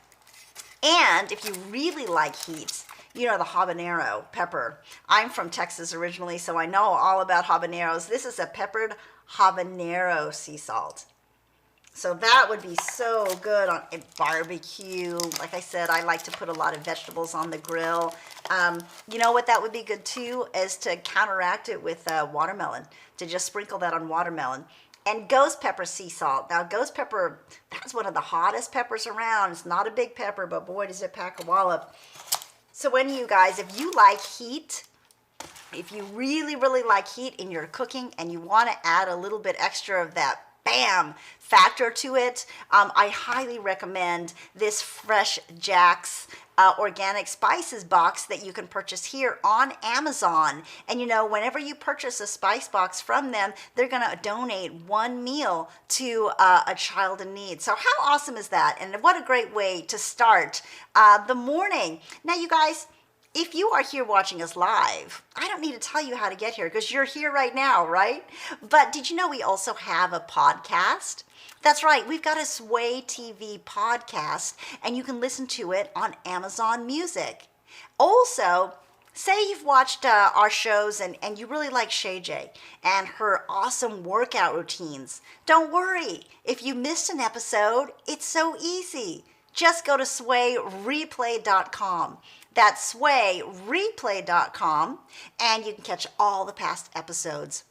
And if you really like heat, you know, the habanero pepper. I'm from Texas originally, so I know all about habaneros. This is a peppered habanero sea salt. So that would be so good on a barbecue. Like I said, I like to put a lot of vegetables on the grill. You know what that would be good too, is to counteract it with watermelon, to just sprinkle that on watermelon. And ghost pepper sea salt. Now, ghost pepper, that's one of the hottest peppers around. It's not a big pepper, but boy, does it pack a wallop. So when you guys, if you like heat, if you really, really like heat in your cooking and you want to add a little bit extra of that bam factor to it, I highly recommend this Fresh Jacks organic spices box that you can purchase here on Amazon. And you know, whenever you purchase a spice box from them, they're going to donate one meal to a child in need. So how awesome is that? And what a great way to start the morning. Now, you guys, if you are here watching us live, I don't need to tell you how to get here because you're here right now, right? But did you know we also have a podcast? That's right, we've got a Sway TV podcast, and you can listen to it on Amazon Music. Also, say you've watched our shows and you really like Shay J and her awesome workout routines. Don't worry, if you missed an episode, it's so easy. Just go to swayreplay.com. That's swayreplay.com, and you can catch all the past episodes.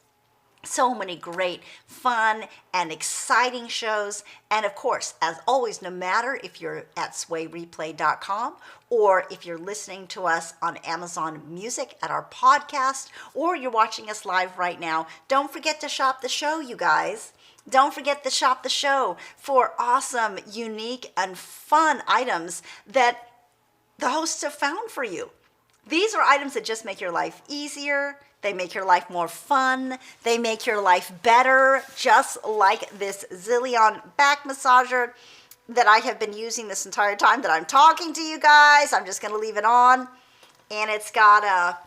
So many great, fun, and exciting shows. And of course, as always, no matter if you're at swayreplay.com or if you're listening to us on Amazon Music at our podcast, or you're watching us live right now, don't forget to shop the show, you guys. Don't forget to shop the show for awesome, unique, and fun items that the hosts have found for you. These are items that just make your life easier. They make your life more fun. They make your life better, just like this Zillion back massager that I have been using this entire time that I'm talking to you guys. I'm just going to leave it on. And it's got a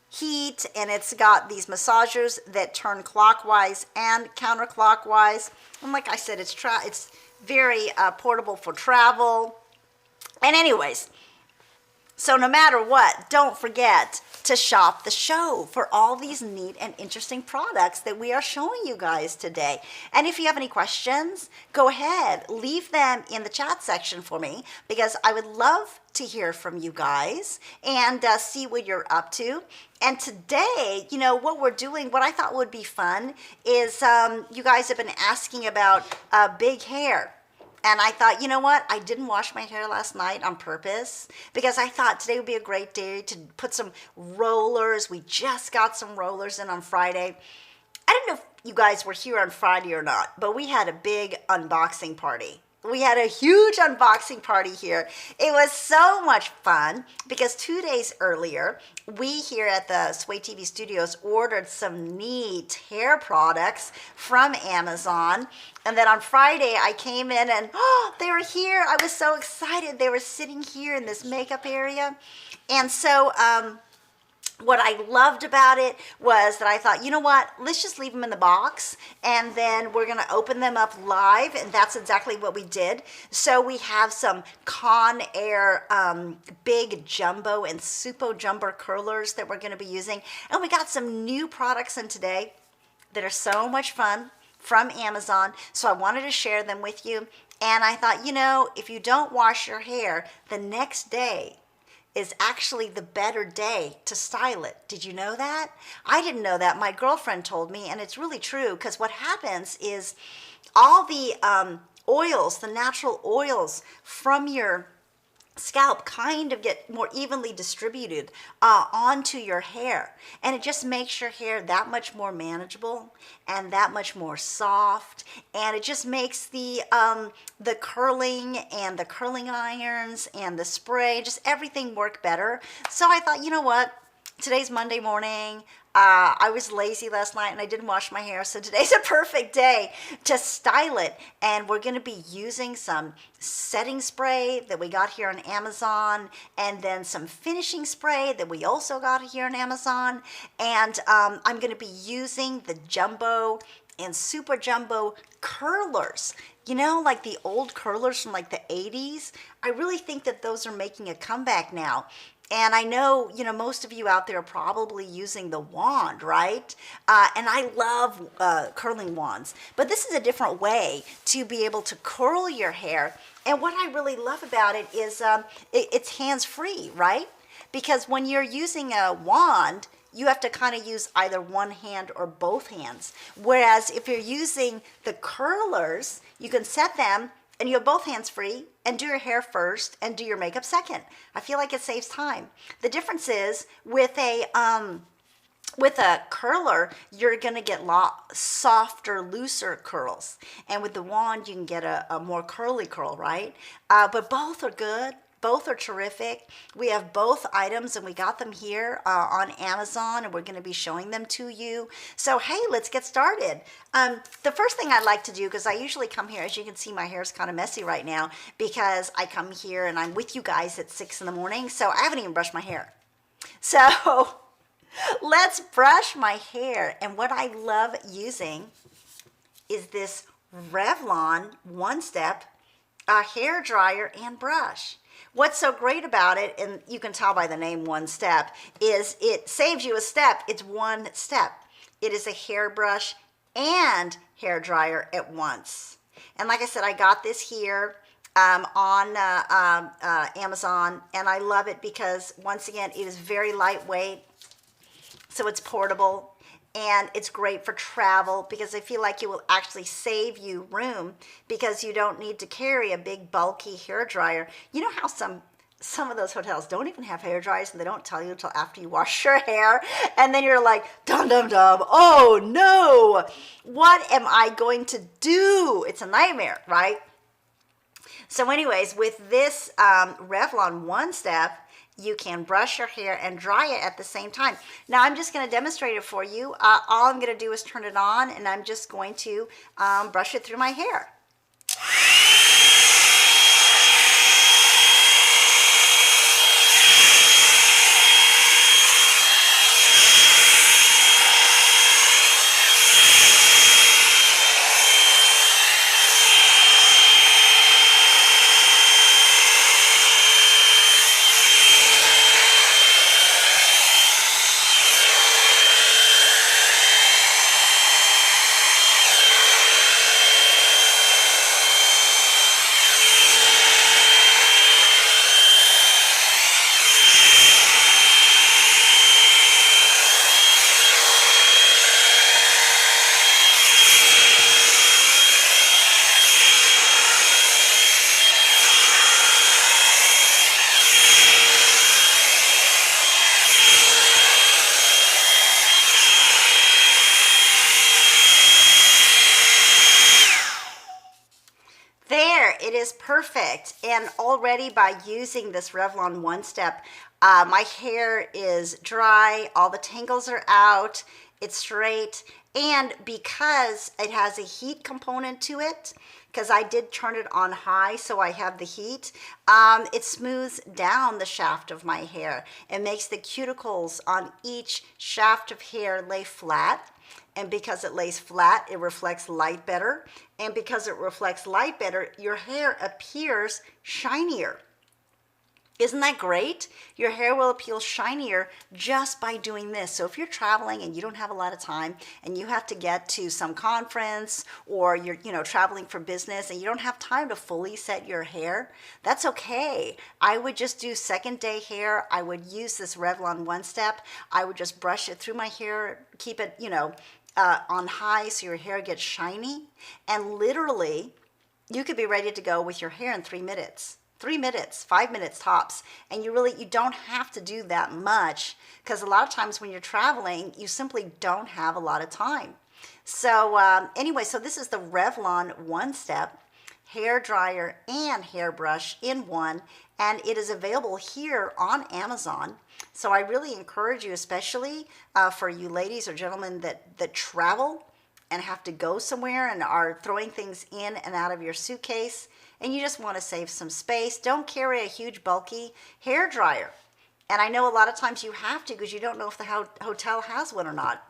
heat, and it's got these massagers that turn clockwise and counterclockwise. And like I said, it's very portable for travel. And anyways, so no matter what, don't forget to shop the show for all these neat and interesting products that we are showing you guys today. And if you have any questions, go ahead, leave them in the chat section for me, because I would love to hear from you guys and see what you're up to. And today, you know, what we're doing, what I thought would be fun is you guys have been asking about big hair. And I thought, you know what? I didn't wash my hair last night on purpose because I thought today would be a great day to put some rollers. We just got some rollers in on Friday. I don't know if you guys were here on Friday or not, but we had a big unboxing party. We had a huge unboxing party here. It was so much fun because 2 days earlier, we here at the Sway TV studios ordered some neat hair products from Amazon. And then on Friday, I came in and they were here. I was so excited. They were sitting here in this makeup area. And so, what I loved about it was that I thought, you know what, let's just leave them in the box and then we're going to open them up live, and that's exactly what we did. So we have some Conair big jumbo and super jumbo curlers that we're going to be using, and we got some new products in today that are so much fun from Amazon, so I wanted to share them with you. And I thought, you know, if you don't wash your hair, the next day is actually the better day to style it. Did you know that? I didn't know that. My girlfriend told me, and it's really true, because what happens is all the oils, the natural oils from your scalp kind of get more evenly distributed onto your hair, and it just makes your hair that much more manageable and that much more soft, and it just makes the curling and the curling irons and the spray, just everything work better. So I thought, you know what, today's Monday morning. I was lazy last night and I didn't wash my hair, so today's a perfect day to style it. And we're going to be using some setting spray that we got here on Amazon, and then some finishing spray that we also got here on Amazon. And I'm going to be using the jumbo and super jumbo curlers. You know, like the old curlers from like the 80s. I really think that those are making a comeback now. And I know, you know, most of you out there are probably using the wand, right? And I love curling wands. But this is a different way to be able to curl your hair. And what I really love about it is it's hands-free, right? Because when you're using a wand, you have to kind of use either one hand or both hands. Whereas if you're using the curlers, you can set them and you have both hands free and do your hair first and do your makeup second. I feel like it saves time. The difference is with a curler, you're gonna get softer, looser curls. And with the wand, you can get a more curly curl, right? But both are good. Both are terrific. We have both items, and we got them here on Amazon, and we're going to be showing them to you. So, hey, let's get started. The first thing I'd like to do, because I usually come here, as you can see, my hair is kind of messy right now because I come here and I'm with you guys at 6 in the morning, so I haven't even brushed my hair. So, let's brush my hair. And what I love using is this Revlon One Step hair dryer and brush. What's so great about it, and you can tell by the name One Step, is it saves you a step. It's one step. It is a hairbrush and hair dryer at once. And like I said, I got this here on Amazon, and I love it because, once again, it is very lightweight, so it's portable. And it's great for travel because I feel like it will actually save you room because you don't need to carry a big bulky hair dryer. You know how some some of those hotels don't even have hair dryers, and they don't tell you until after you wash your hair. And then you're like, dum, dum, dum. Oh no, what am I going to do? It's a nightmare, right? So anyways, with this Revlon One Step, you can brush your hair and dry it at the same time. Now I'm just going to demonstrate it for you. All I'm going to do is turn it on, and I'm just going to brush it through my hair. There, it is perfect. And already by using this Revlon One Step, my hair is dry, all the tangles are out, it's straight. And because it has a heat component to it, because I did turn it on high so I have the heat, it smooths down the shaft of my hair. It makes the cuticles on each shaft of hair lay flat. And because it lays flat, it reflects light better. And because it reflects light better, your hair appears shinier. Isn't that great? Your hair will appear shinier just by doing this. So if you're traveling and you don't have a lot of time and you have to get to some conference, or you're traveling for business and you don't have time to fully set your hair, that's okay. I would just do second day hair. I would use this Revlon One Step. I would just brush it through my hair, keep it, on high so your hair gets shiny. And literally, you could be ready to go with your hair in 3 minutes. 3 minutes, 5 minutes tops. And you don't have to do that much, because a lot of times when you're traveling, you simply don't have a lot of time. So anyway, so this is the Revlon One Step hair dryer and hairbrush in one, and it is available here on Amazon. So I really encourage you, especially for you ladies or gentlemen that travel and have to go somewhere and are throwing things in and out of your suitcase, and you just want to save some space. Don't carry a huge bulky hair dryer. And I know a lot of times you have to, because you don't know if the hotel has one or not.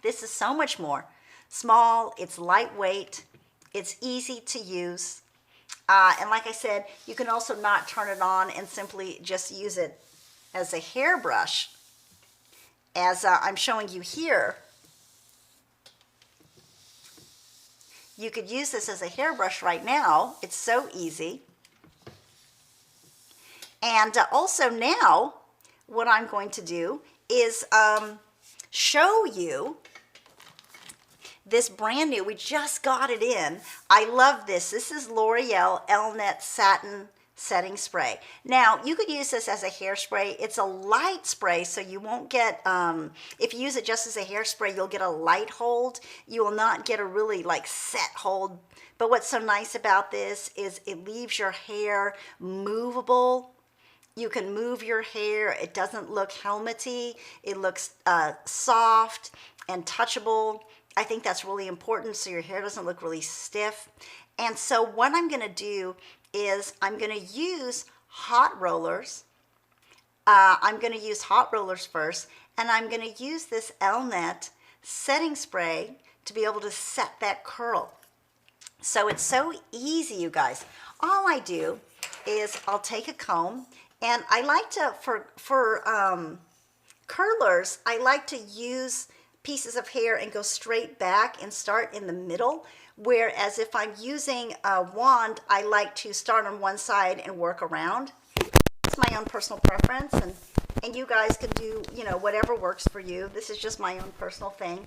This is so much more small. It's lightweight. It's easy to use. And like I said, you can also not turn it on and simply just use it as a hairbrush, as I'm showing you here. You could use this as a hairbrush right now. It's so easy. And also now, what I'm going to do is show you this brand new. We just got it in. I love this. This is L'Oreal Elnet Satin Setting Spray. Now, you could use this as a hairspray. It's a light spray, so you won't get, if you use it just as a hairspray, you'll get a light hold. You will not get a really set hold. But what's so nice about this is it leaves your hair movable. You can move your hair. It doesn't look helmety. It looks soft and touchable. I think that's really important, so your hair doesn't look really stiff. And so what I'm going to do is I'm going to use hot rollers. I'm going to use hot rollers first, and I'm going to use this Elnet setting spray to be able to set that curl. So it's so easy, you guys. All I do is I'll take a comb, and I like to, for curlers, I like to use pieces of hair and go straight back and start in the middle. Whereas if I'm using a wand, I like to start on one side and work around. It's my own personal preference, and you guys can do, whatever works for you. This is just my own personal thing.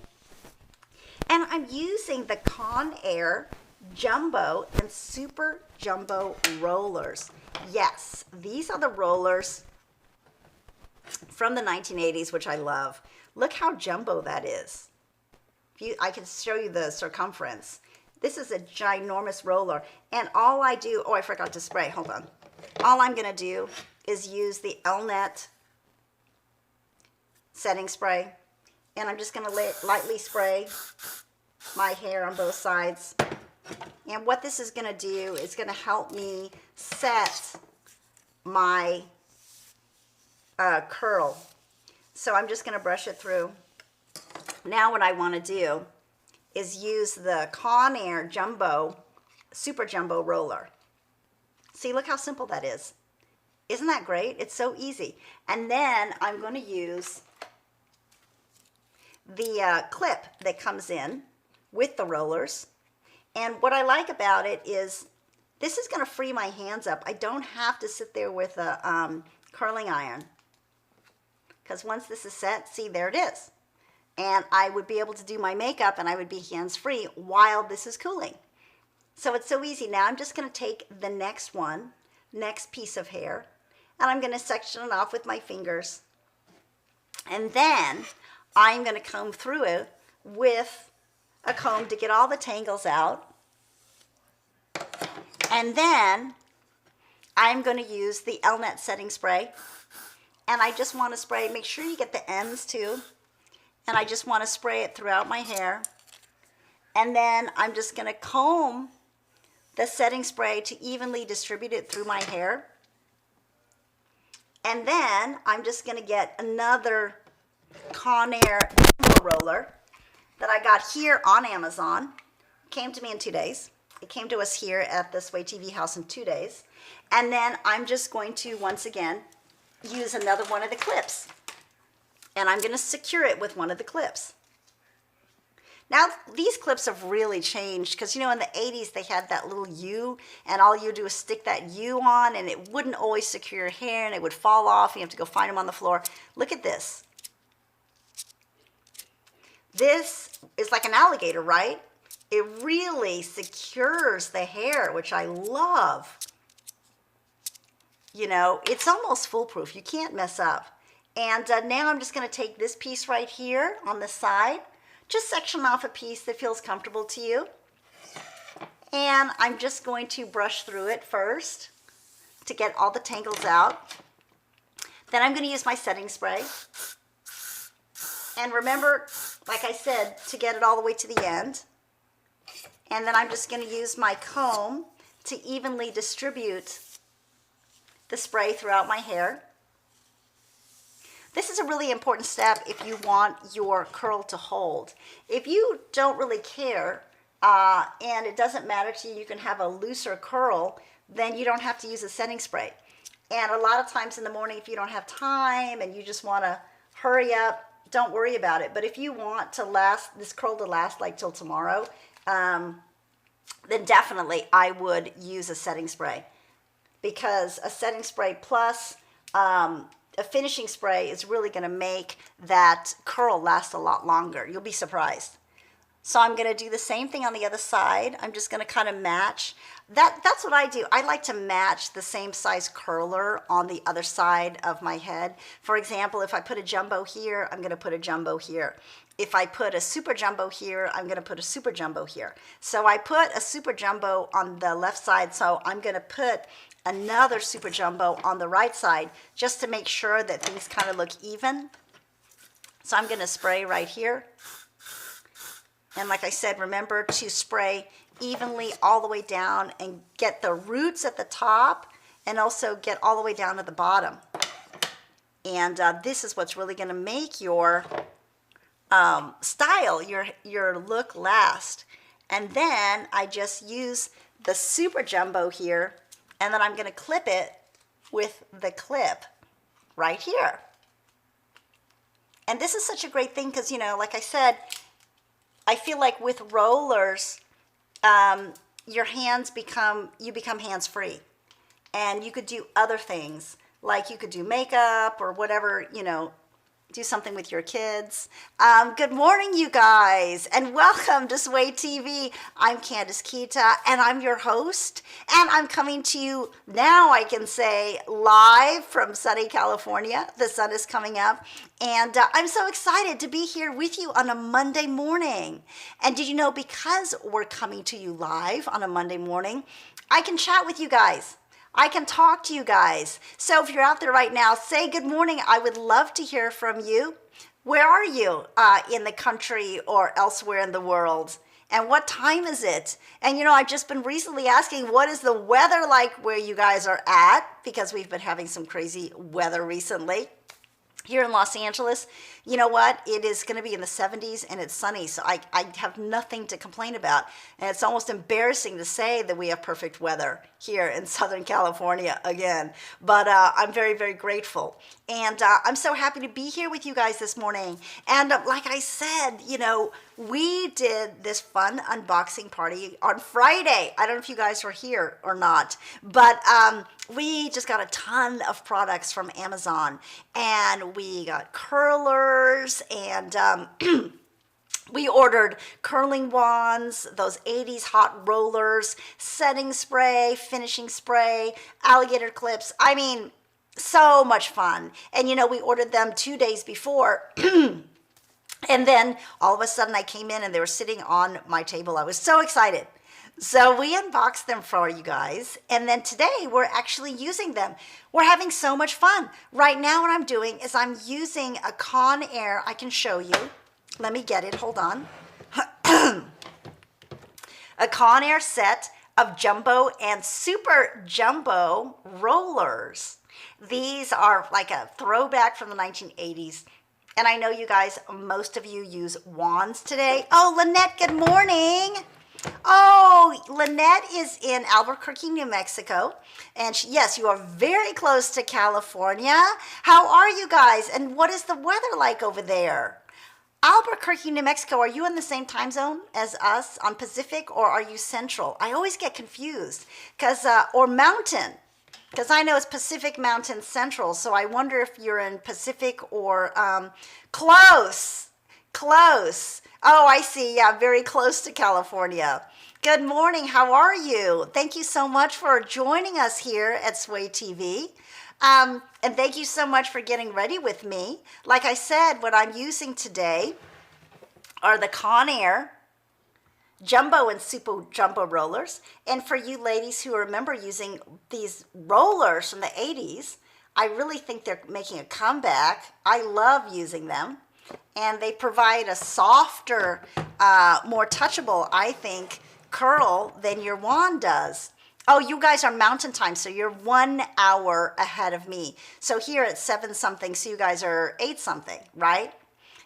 And I'm using the Conair Jumbo and Super Jumbo rollers. Yes, these are the rollers from the 1980s, which I love. Look how jumbo that is. I can show you the circumference. This is a ginormous roller. And all I do, oh, I forgot to spray. Hold on. All I'm going to do is use the Elnet setting spray. And I'm just going to lightly spray my hair on both sides. And what this is going to do is going to help me set my curl. So I'm just going to brush it through. Now what I want to do is use the Conair Jumbo, Super Jumbo Roller. See, look how simple that is. Isn't that great? It's so easy. And then I'm going to use the clip that comes in with the rollers. And what I like about it is this is going to free my hands up. I don't have to sit there with a curling iron. Because once this is set, see, there it is. And I would be able to do my makeup and I would be hands-free while this is cooling. So it's so easy. Now I'm just going to take the next piece of hair, and I'm going to section it off with my fingers. And then I'm going to comb through it with a comb to get all the tangles out. And then I'm going to use the Elnet setting spray. And I just want to spray, make sure you get the ends too. And I just want to spray it throughout my hair. And then I'm just going to comb the setting spray to evenly distribute it through my hair. And then I'm just going to get another Conair roller that I got here on Amazon. It came to me in 2 days. It came to us here at the Sway TV house in 2 days. And then I'm just going to, once again, use another one of the clips. And I'm going to secure it with one of the clips. Now, these clips have really changed because, you know, in the 80s, they had that little U, and all you do is stick that U on, and it wouldn't always secure your hair, and it would fall off, and you have to go find them on the floor. Look at this. This is like an alligator, right? It really secures the hair, which I love. You know, it's almost foolproof. You can't mess up. And now I'm just going to take this piece right here on the side. Just section off a piece that feels comfortable to you. And I'm just going to brush through it first to get all the tangles out. Then I'm going to use my setting spray. And remember, like I said, to get it all the way to the end. And then I'm just going to use my comb to evenly distribute the spray throughout my hair. This is a really important step if you want your curl to hold. If you don't really care and it doesn't matter to you, you can have a looser curl, then you don't have to use a setting spray. And a lot of times in the morning, if you don't have time and you just want to hurry up, don't worry about it. But if you want to last, this curl to last like till tomorrow, then definitely I would use a setting spray. Because a setting spray plus a finishing spray is really going to make that curl last a lot longer. You'll be surprised. So I'm going to do the same thing on the other side. I'm just going to kind of match. That's what I do. I like to match the same size curler on the other side of my head. For example, if I put a jumbo here, I'm going to put a jumbo here. If I put a super jumbo here, I'm going to put a super jumbo here. So I put a super jumbo on the left side, so I'm going to put another super jumbo on the right side just to make sure that things kind of look even. So I'm going to spray right here. And like I said, remember to spray evenly all the way down and get the roots at the top and also get all the way down to the bottom. And this is what's really going to make your style, your look last. And then I just use the super jumbo here, and then I'm going to clip it with the clip right here. And this is such a great thing because, you know, like I said, I feel like with rollers, your hands you become hands-free. And you could do other things, like you could do makeup or whatever, you know, do something with your kids. Good morning, you guys, and welcome to Sway TV. I'm Candace Kita, and I'm your host, and I'm coming to you now, I can say, live from sunny California. The sun is coming up, and I'm so excited to be here with you on a Monday morning. And did you know, because we're coming to you live on a Monday morning, I can chat with you guys. I can talk to you guys. So if you're out there right now, say good morning. I would love to hear from you. Where are you in the country or elsewhere in the world? And what time is it? And I've just been recently asking, what is the weather like where you guys are at? Because we've been having some crazy weather recently. Here in Los Angeles, you know what? It is going to be in the 70s and it's sunny, so I have nothing to complain about. And it's almost embarrassing to say that we have perfect weather here in Southern California again. But I'm very, very grateful. And I'm so happy to be here with you guys this morning. And like I said, we did this fun unboxing party on Friday. I don't know if you guys were here or not, but we just got a ton of products from Amazon, and we got curlers, and we ordered curling wands, those 80s hot rollers, setting spray, finishing spray, alligator clips. I mean, so much fun. And we ordered them 2 days before. And then all of a sudden I came in and they were sitting on my table. I was so excited. So we unboxed them for you guys. And then today we're actually using them. We're having so much fun. Right now what I'm doing is I'm using a Conair. I can show you. Let me get it. Hold on. A Conair set of jumbo and super jumbo rollers. These are like a throwback from the 1980s. And I know you guys, most of you use wands today. Oh, Lynette, good morning. Oh, Lynette is in Albuquerque, New Mexico. And yes, you are very close to California. How are you guys? And what is the weather like over there? Albuquerque, New Mexico, are you in the same time zone as us on Pacific, or are you Central? I always get confused, or Mountain. Because I know it's Pacific, Mountain, Central, so I wonder if you're in Pacific or close. Oh, I see. Yeah, very close to California. Good morning. How are you? Thank you so much for joining us here at Sway TV. And thank you so much for getting ready with me. Like I said, what I'm using today are the Conair jumbo and super jumbo rollers. And for you ladies who remember using these rollers from the 80s, I really think they're making a comeback. I love using them. And they provide a softer, more touchable, I think, curl than your wand does. Oh, you guys are mountain time, so you're 1 hour ahead of me. So here it's 7 something, so you guys are 8 something, right?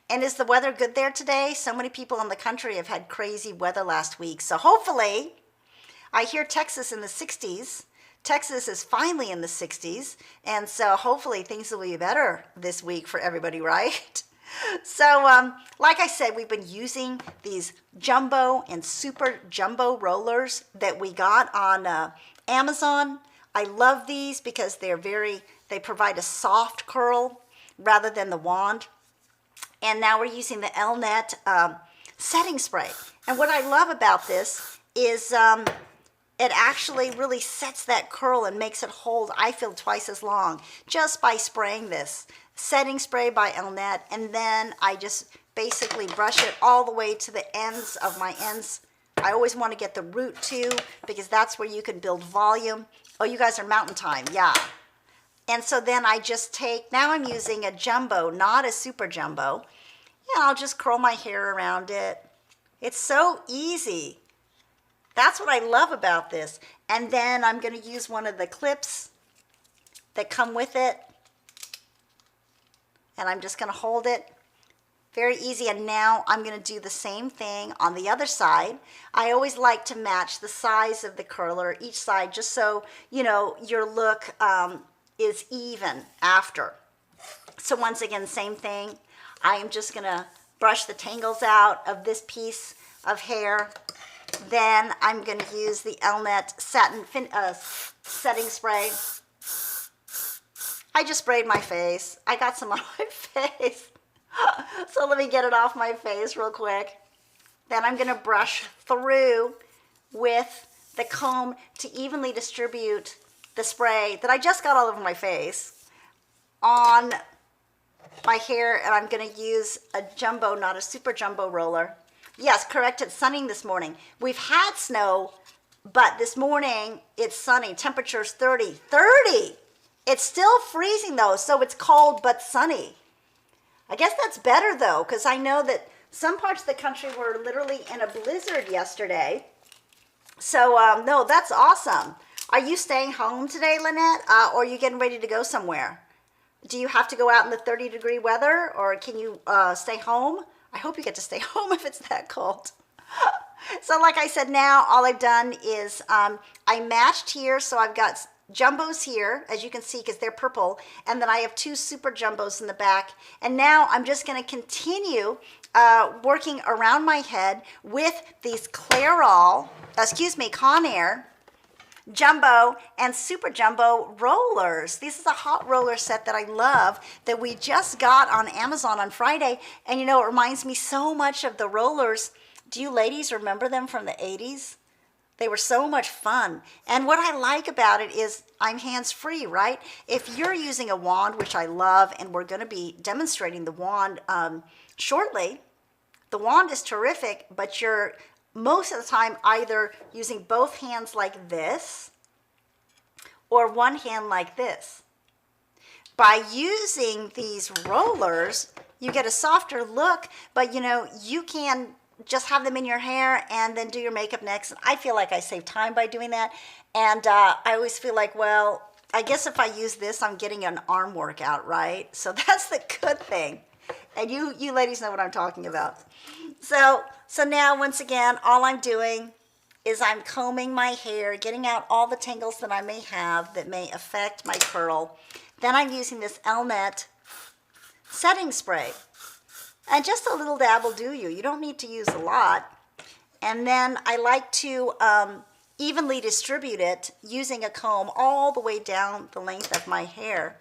And is the weather good there today? So many people in the country have had crazy weather last week. So hopefully, I hear Texas in the 60s. Texas is finally in the 60s. And so hopefully things will be better this week for everybody, right? So like I said, we've been using these jumbo and super jumbo rollers that we got on Amazon. I love these because they provide a soft curl rather than the wand. And now we're using the Elnet setting spray. And what I love about this is it actually really sets that curl and makes it hold, I feel, twice as long just by spraying this. Setting spray by Elnet, and then I just basically brush it all the way to the ends of my ends. I always want to get the root too, because that's where you can build volume. Oh, you guys are mountain time, yeah. And so then I just now I'm using a jumbo, not a super jumbo. Yeah, I'll just curl my hair around it. It's so easy. That's what I love about this. And then I'm going to use one of the clips that come with it. And I'm just going to hold it. Very easy. And now I'm going to do the same thing on the other side. I always like to match the size of the curler each side, just so your look is even after. So once again, same thing. I am just going to brush the tangles out of this piece of hair. Then I'm going to use the Elnet satin setting spray. I just sprayed my face. I got some on my face. So let me get it off my face real quick. Then I'm gonna brush through with the comb to evenly distribute the spray that I just got all over my face on my hair, and I'm gonna use a jumbo, not a super jumbo roller. Yes, correct, it's sunning this morning. We've had snow, but this morning it's sunny. Temperature's 30. 30! It's still freezing though, so it's cold but sunny. I guess that's better though, because I know that some parts of the country were literally in a blizzard yesterday. So no, that's awesome. Are you staying home today, Lynette, or are you getting ready to go somewhere? Do you have to go out in the 30-degree weather, or can you stay home? I hope you get to stay home if it's that cold. So like I said, now all I've done is I matched here, so I've got jumbos here, as you can see, because they're purple, and then I have 2 super jumbos in the back. And now I'm just going to continue working around my head with these Conair jumbo and super jumbo rollers. This is a hot roller set that I love that we just got on Amazon on Friday. And you know, it reminds me so much of the rollers. Do you ladies remember them from the 80s? They were so much fun. And what I like about it is I'm hands-free, right? If you're using a wand, which I love, and we're going to be demonstrating the wand shortly, the wand is terrific, but you're most of the time either using both hands like this or one hand like this. By using these rollers, you get a softer look, but you know, you can just have them in your hair and then do your makeup next. I feel like I save time by doing that. And I always feel like, well, I guess if I use this, I'm getting an arm workout, right? So that's the good thing. And you ladies know what I'm talking about. So now, once again, all I'm doing is I'm combing my hair, getting out all the tangles that I may have that may affect my curl. Then I'm using this Elnet setting spray. And just a little dab will do you. You don't need to use a lot. And then I like to evenly distribute it using a comb all the way down the length of my hair.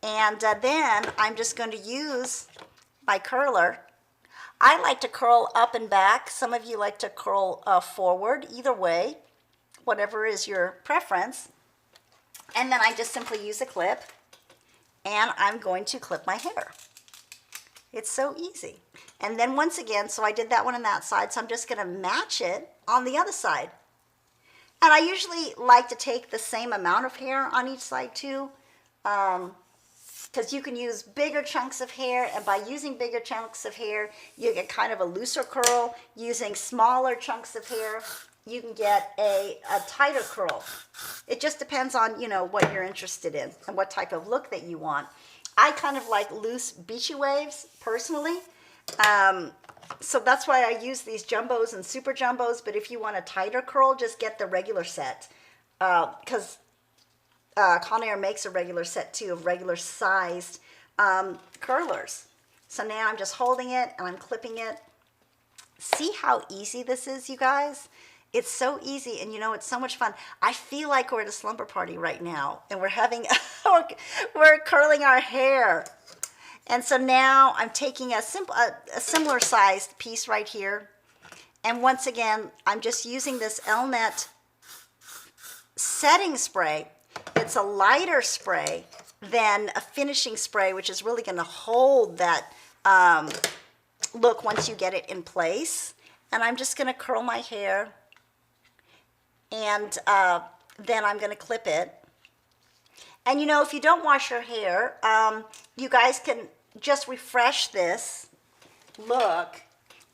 And then I'm just going to use my curler. I like to curl up and back. Some of you like to curl forward. Either way, whatever is your preference. And then I just simply use a clip, and I'm going to clip my hair. It's so easy. And then once again, so I did that one on that side, so I'm just going to match it on the other side. And I usually like to take the same amount of hair on each side too, because you can use bigger chunks of hair, and by using bigger chunks of hair, you get kind of a looser curl. Using smaller chunks of hair, you can get a tighter curl. It just depends on, you know, what you're interested in and what type of look that you want. I kind of like loose beachy waves personally. So that's why I use these jumbos and super jumbos, but if you want a tighter curl, just get the regular set. Because Conair makes a regular set too of regular sized curlers. So now I'm just holding it and I'm clipping it. See how easy this is, you guys? It's so easy, and you know, it's so much fun. I feel like we're at a slumber party right now, and we're having, we're curling our hair. And so now I'm taking a similar sized piece right here. And once again, I'm just using this Elnet setting spray. It's a lighter spray than a finishing spray, which is really going to hold that look once you get it in place. And I'm just going to curl my hair. And then I'm going to clip it. And you know, if you don't wash your hair, you guys can just refresh this look,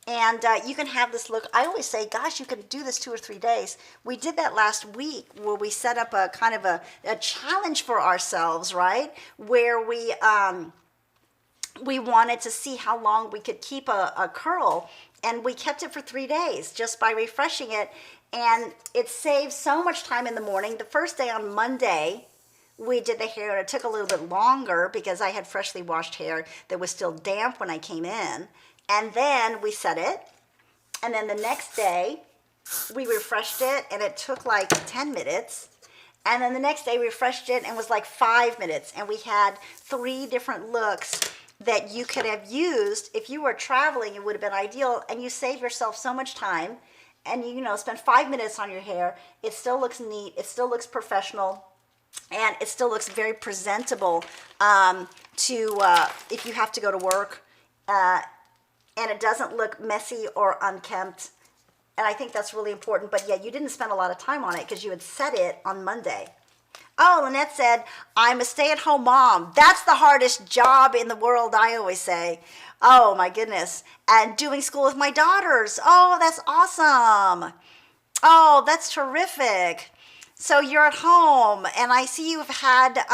and you can have this look. I always say, gosh, you can do this 2 or 3 days. We did that last week where we set up a kind of a challenge for ourselves, right? Where we wanted to see how long we could keep a curl, and we kept it for 3 days just by refreshing it. And it saves so much time in the morning. The first day on Monday, we did the hair. It took a little bit longer because I had freshly washed hair that was still damp when I came in. And then we set it. And then the next day, we refreshed it, and it took like 10 minutes. And then the next day we refreshed it and it was like 5 minutes. And we had 3 different looks that you could have used. If you were traveling, it would have been ideal. And you save yourself so much time. And you know, spend 5 minutes on your hair. It still looks neat. It still looks professional. And it still looks very presentable if you have to go to work. And it doesn't look messy or unkempt. And I think that's really important. But yeah, you didn't spend a lot of time on it because you had set it on Monday. Oh, Lynette said, I'm a stay-at-home mom. That's the hardest job in the world, I always say. Oh, my goodness. And doing school with my daughters. Oh, that's awesome. Oh, that's terrific. So you're at home, and I see you've had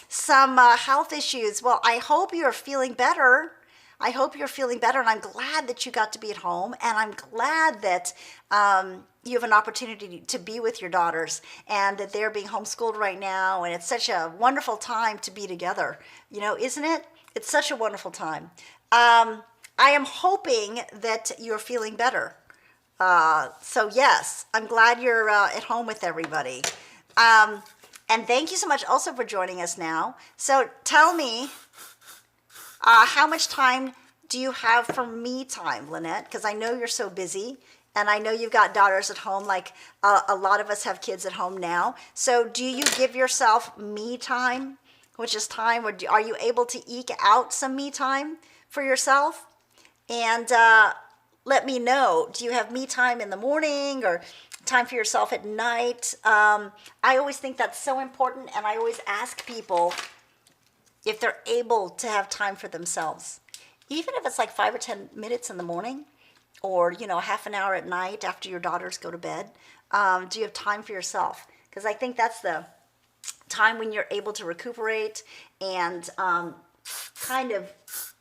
some health issues. Well, I hope you're feeling better. I hope you're feeling better, and I'm glad that you got to be at home, and I'm glad that you have an opportunity to be with your daughters and that they're being homeschooled right now, and it's such a wonderful time to be together. You know, isn't it? It's such a wonderful time. I am hoping that you're feeling better. So yes, I'm glad you're at home with everybody. And thank you so much also for joining us now. So tell me, how much time do you have for me time, Lynette? Because I know you're so busy, and I know you've got daughters at home, like a lot of us have kids at home now. So do you give yourself me time, which is time, or are you able to eke out some me time for yourself? And let me know, do you have me time in the morning or time for yourself at night? I always think that's so important, and I always ask people if they're able to have time for themselves, even if it's like 5 or 10 minutes in the morning, or you know, half an hour at night after your daughters go to bed. Do you have time for yourself? Because I think that's the time when you're able to recuperate and kind of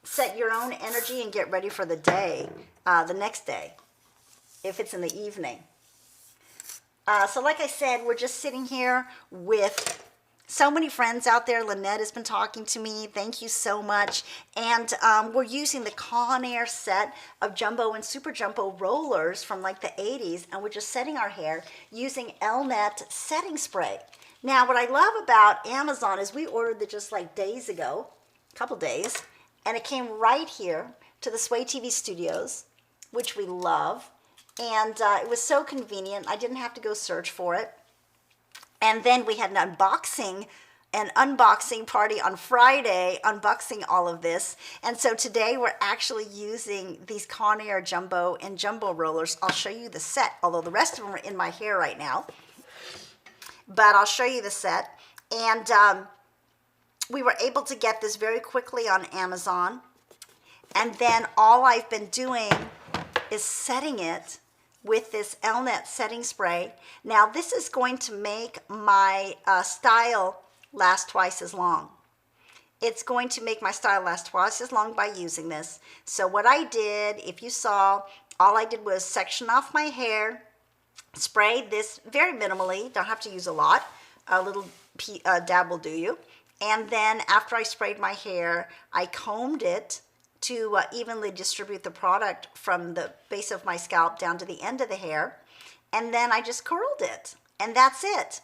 set your own energy and get ready for the day, the next day, if it's in the evening. So like I said, we're just sitting here with so many friends out there. Lynette has been talking to me. Thank you so much. And we're using the Conair set of jumbo and super jumbo rollers from like the 80s. And we're just setting our hair using Elnet setting spray. Now, what I love about Amazon is we ordered it just like days ago, a couple days. And it came right here to the Sway TV studios, which we love. And it was so convenient. I didn't have to go search for it. And then we had an unboxing party on Friday, unboxing all of this. And so today we're actually using these Conair jumbo and jumbo rollers. I'll show you the set, although the rest of them are in my hair right now. But I'll show you the set. And we were able to get this very quickly on Amazon. And then all I've been doing is setting it with this Elnet setting spray. Now this is going to make my style last twice as long. It's going to make my style last twice as long by using this. So what I did, if you saw, all I did was section off my hair, sprayed this very minimally, don't have to use a lot, a little dab will do you. And then after I sprayed my hair, I combed it to evenly distribute the product from the base of my scalp down to the end of the hair. And then I just curled it. And that's it.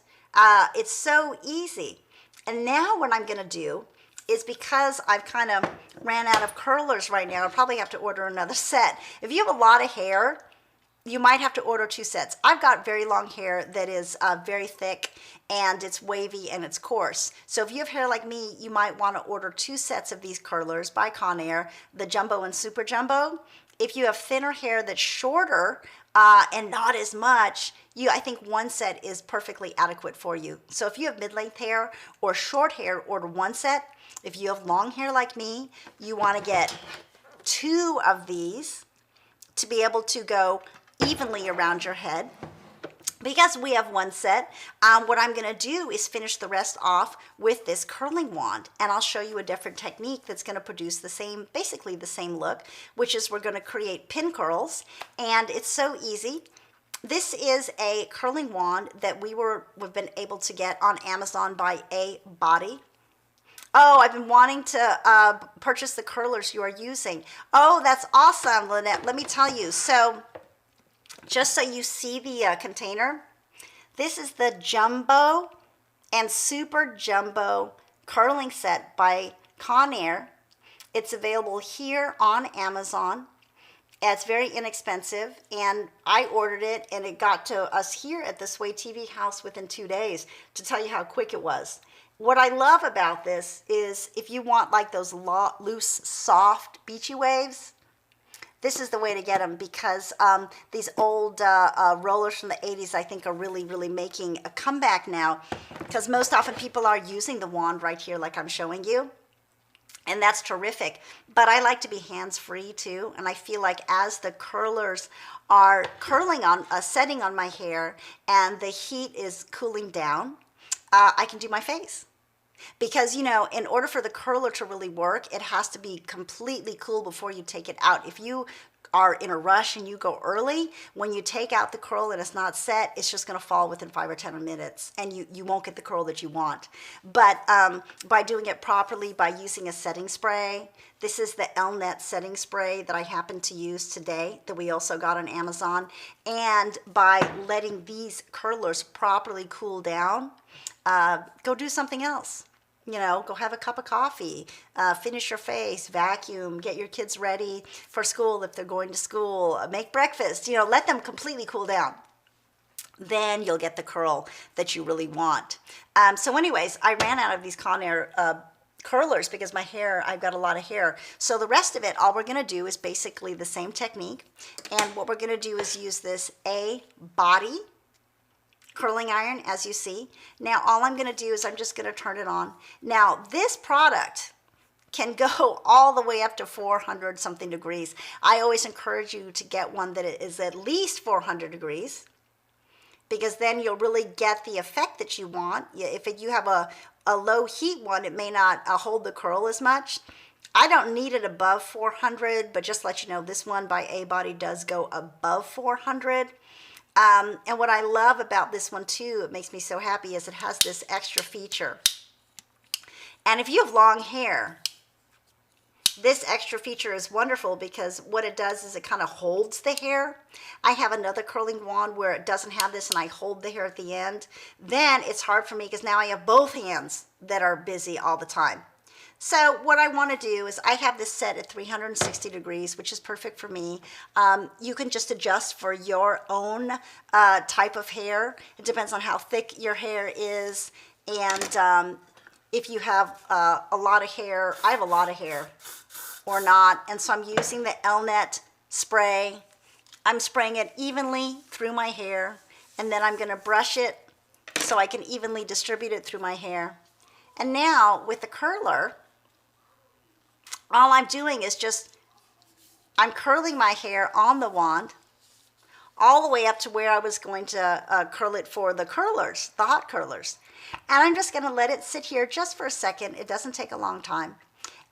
It's so easy. And now what I'm going to do is, because I've kind of ran out of curlers right now, I'll probably have to order another set. If you have a lot of hair, you might have to order 2 sets. I've got very long hair that is very thick, and it's wavy and it's coarse. So if you have hair like me, you might want to order 2 sets of these curlers by Conair, the jumbo and super jumbo. If you have thinner hair that's shorter and not as much, I think 1 set is perfectly adequate for you. So if you have mid-length hair or short hair, order 1 set. If you have long hair like me, you want to get 2 of these to be able to go evenly around your head. Because we have 1 set, what I'm going to do is finish the rest off with this curling wand, and I'll show you a different technique that's going to produce the same, basically the same look, which is we're going to create pin curls, and it's so easy. This is a curling wand that we've been able to get on Amazon by A Body. Oh, I've been wanting to purchase the curlers you are using. Oh, that's awesome, Lynette. Let me tell you. So just so you see the container, this is the jumbo and Super Jumbo Curling Set by Conair. It's available here on Amazon. It's very inexpensive, and I ordered it, and it got to us here at the Sway TV house within 2 days, to tell you how quick it was. What I love about this is if you want like those loose, soft, beachy waves, this is the way to get them, because these old rollers from the 80s, I think, are really, really making a comeback now, because most often people are using the wand right here like I'm showing you. And that's terrific. But I like to be hands-free too. And I feel like as the curlers are curling on, setting on my hair, and the heat is cooling down, I can do my face. Because, you know, in order for the curler to really work, it has to be completely cool before you take it out. If you are in a rush and you go early, when you take out the curl and it's not set, it's just going to fall within 5 or 10 minutes, and you won't get the curl that you want. But by doing it properly, by using a setting spray, this is the Elnet setting spray that I happen to use today, that we also got on Amazon, and by letting these curlers properly cool down, go do something else. You know, go have a cup of coffee, finish your face, vacuum, get your kids ready for school if they're going to school, make breakfast, you know, let them completely cool down. Then you'll get the curl that you really want. So anyways, I ran out of these Conair curlers because my hair, I've got a lot of hair. So the rest of it, all we're going to do is basically the same technique. And what we're going to do is use this A-body curling iron, as you see. Now all I'm going to do is I'm just going to turn it on. Now this product can go all the way up to 400 something degrees. I always encourage you to get one that is at least 400 degrees, because then you'll really get the effect that you want. If you have a low heat one, it may not hold the curl as much. I don't need it above 400, but just let you know, this one by A-body does go above 400. And what I love about this one too, it makes me so happy, is it has this extra feature. And if you have long hair, this extra feature is wonderful, because what it does is it kind of holds the hair. I have another curling wand where it doesn't have this, and I hold the hair at the end. Then it's hard for me, because now I have both hands that are busy all the time. So what I want to do is, I have this set at 360 degrees, which is perfect for me. You can just adjust for your own type of hair. It depends on how thick your hair is, and if you have a lot of hair, I have a lot of hair, or not, and so I'm using the Elnet spray. I'm spraying it evenly through my hair, and then I'm going to brush it so I can evenly distribute it through my hair. And now with the curler, all I'm doing is I'm curling my hair on the wand all the way up to where I was going to curl it for the curlers, the hot curlers. And I'm just going to let it sit here just for a second. It doesn't take a long time.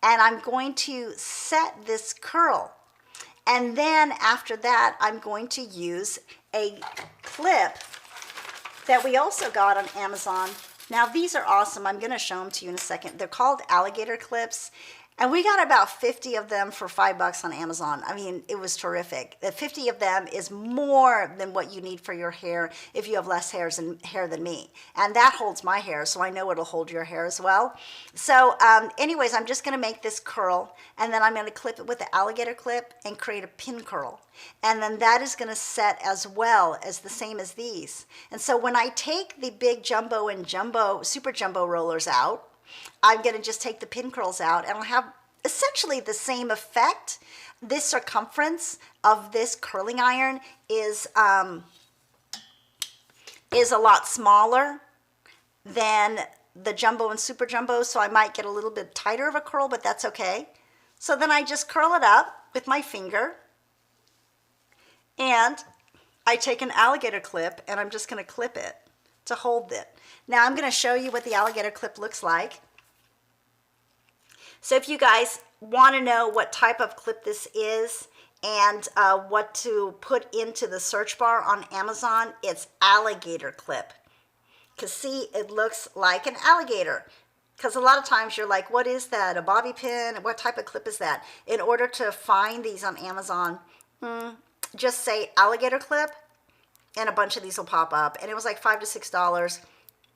And I'm going to set this curl. And then after that, I'm going to use a clip that we also got on Amazon. Now these are awesome. I'm going to show them to you in a second. They're called alligator clips. And we got about 50 of them for $5 on Amazon. I mean, it was terrific. The 50 of them is more than what you need for your hair if you have less hair than me. And that holds my hair, so I know it'll hold your hair as well. So anyways, I'm just going to make this curl, and then I'm going to clip it with the alligator clip and create a pin curl. And then that is going to set as well as the same as these. And so when I take the big jumbo and super jumbo rollers out, I'm going to just take the pin curls out, and I'll have essentially the same effect. This circumference of this curling iron is a lot smaller than the jumbo and super jumbo, so I might get a little bit tighter of a curl, but that's okay. So then I just curl it up with my finger, and I take an alligator clip, and I'm just going to clip it to hold it. Now I'm going to show you what the alligator clip looks like. So if you guys want to know what type of clip this is and what to put into the search bar on Amazon, it's alligator clip. Because see, it looks like an alligator. Because a lot of times you're like, what is that? A bobby pin? What type of clip is that? In order to find these on Amazon, just say alligator clip, and a bunch of these will pop up. And it was like $5 to $6.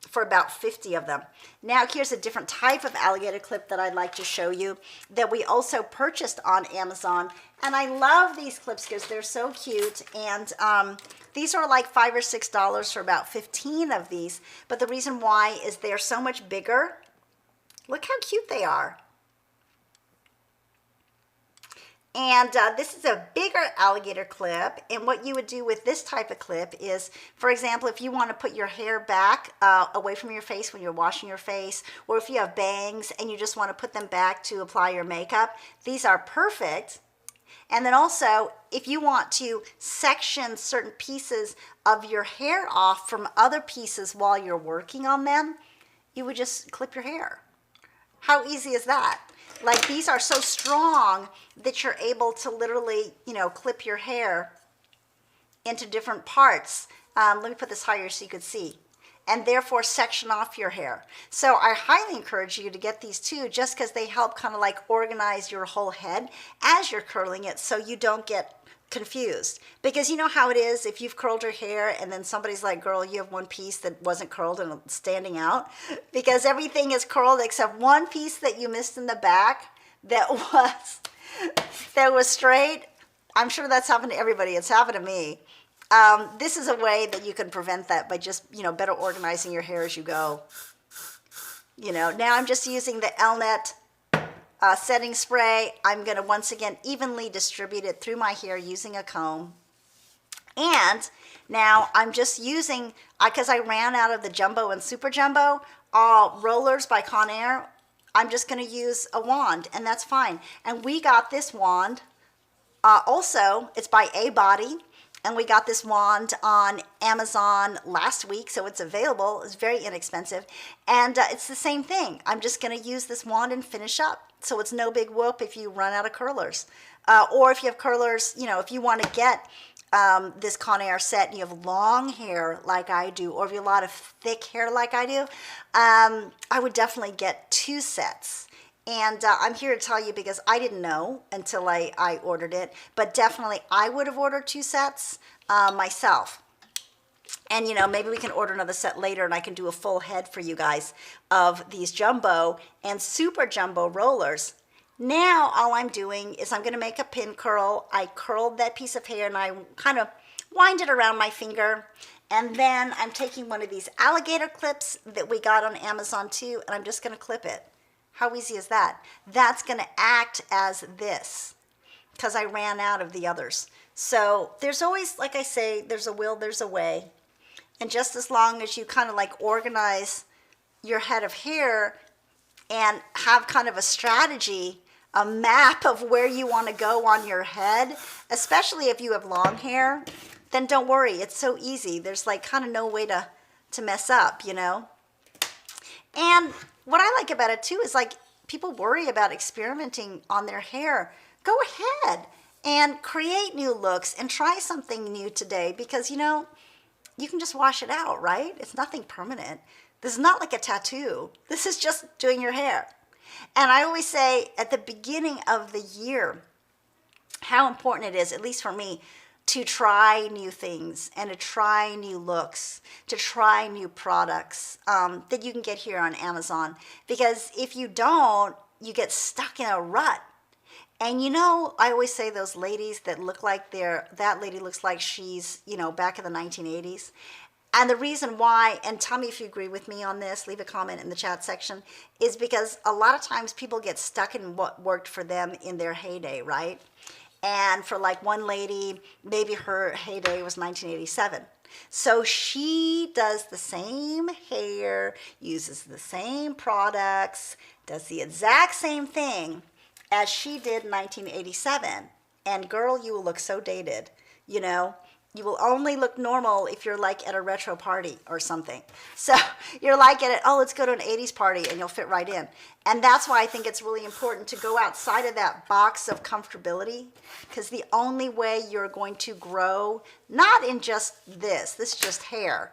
for about 50 of them. Now here's a different type of alligator clip that I'd like to show you that we also purchased on Amazon. And I love these clips because they're so cute. And these are like $5 or $6 for about 15 of these. But the reason why is they're so much bigger. Look how cute they are. And this is a bigger alligator clip. And what you would do with this type of clip is, for example, if you want to put your hair back away from your face when you're washing your face, or if you have bangs and you just want to put them back to apply your makeup, these are perfect. And then also, if you want to section certain pieces of your hair off from other pieces while you're working on them, you would just clip your hair. How easy is that? Like, these are so strong that you're able to literally, you know, clip your hair into different parts. Let me put this higher so you could see. And therefore section off your hair. So I highly encourage you to get these too, just because they help kind of like organize your whole head as you're curling it so you don't get confused. Because you know how it is if you've curled your hair and then somebody's like, girl, you have one piece that wasn't curled and it's standing out, because everything is curled except one piece that you missed in the back that was straight. I'm sure that's happened to everybody. It's happened to me. This is a way that you can prevent that by just, you know, better organizing your hair as you go. You know, now I'm just using the Elnet setting spray. I'm going to once again evenly distribute it through my hair using a comb. And now I'm just using, because I ran out of the Jumbo and Super Jumbo rollers by Conair, I'm just going to use a wand, and that's fine. And we got this wand, also, it's by A-Body, and we got this wand on Amazon last week, so it's available. It's very inexpensive. And it's the same thing. I'm just going to use this wand and finish up. So it's no big whoop if you run out of curlers. Or if you have curlers, you know, if you want to get this Conair set and you have long hair like I do, or if you have a lot of thick hair like I do, I would definitely get 2 sets. And I'm here to tell you because I didn't know until I ordered it, but definitely I would have ordered 2 sets myself. And, you know, maybe we can order another set later and I can do a full head for you guys of these Jumbo and Super Jumbo rollers. Now all I'm doing is I'm going to make a pin curl. I curled that piece of hair and I kind of wind it around my finger. And then I'm taking one of these alligator clips that we got on Amazon too, and I'm just going to clip it. How easy is that? That's going to act as this because I ran out of the others. So there's always, like I say, there's a will, there's a way. And just as long as you kind of like organize your head of hair and have kind of a strategy, a map of where you want to go on your head, especially if you have long hair, then don't worry. It's so easy. There's like kind of no way to mess up, you know? And what I like about it too is like people worry about experimenting on their hair. Go ahead and create new looks and try something new today because, you know, you can just wash it out, right? It's nothing permanent. This is not like a tattoo. This is just doing your hair. And I always say at the beginning of the year how important it is, at least for me, to try new things and to try new looks, to try new products that you can get here on Amazon. Because if you don't, you get stuck in a rut. And you know, I always say those ladies that look like that lady looks like she's, you know, back in the 1980s. And the reason why, and tell me if you agree with me on this, leave a comment in the chat section, is because a lot of times people get stuck in what worked for them in their heyday, right? And for like one lady, maybe her heyday was 1987. So she does the same hair, uses the same products, does the exact same thing as she did in 1987. And girl, you will look so dated, you know? You will only look normal if you're like at a retro party or something. So you're like oh, let's go to an 80s party and you'll fit right in. And that's why I think it's really important to go outside of that box of comfortability, because the only way you're going to grow, not in just this is just hair.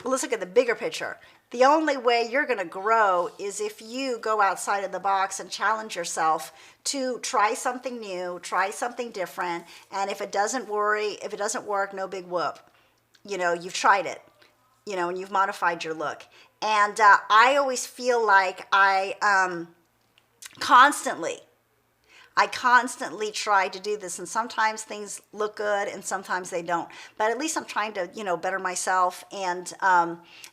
Well, let's look at the bigger picture. The only way you're going to grow is if you go outside of the box and challenge yourself to try something new, try something different, and if it doesn't work, no big whoop. You know, you've tried it, you know, and you've modified your look. And I always feel like I constantly try to do this, and sometimes things look good and sometimes they don't. But at least I'm trying to, better myself and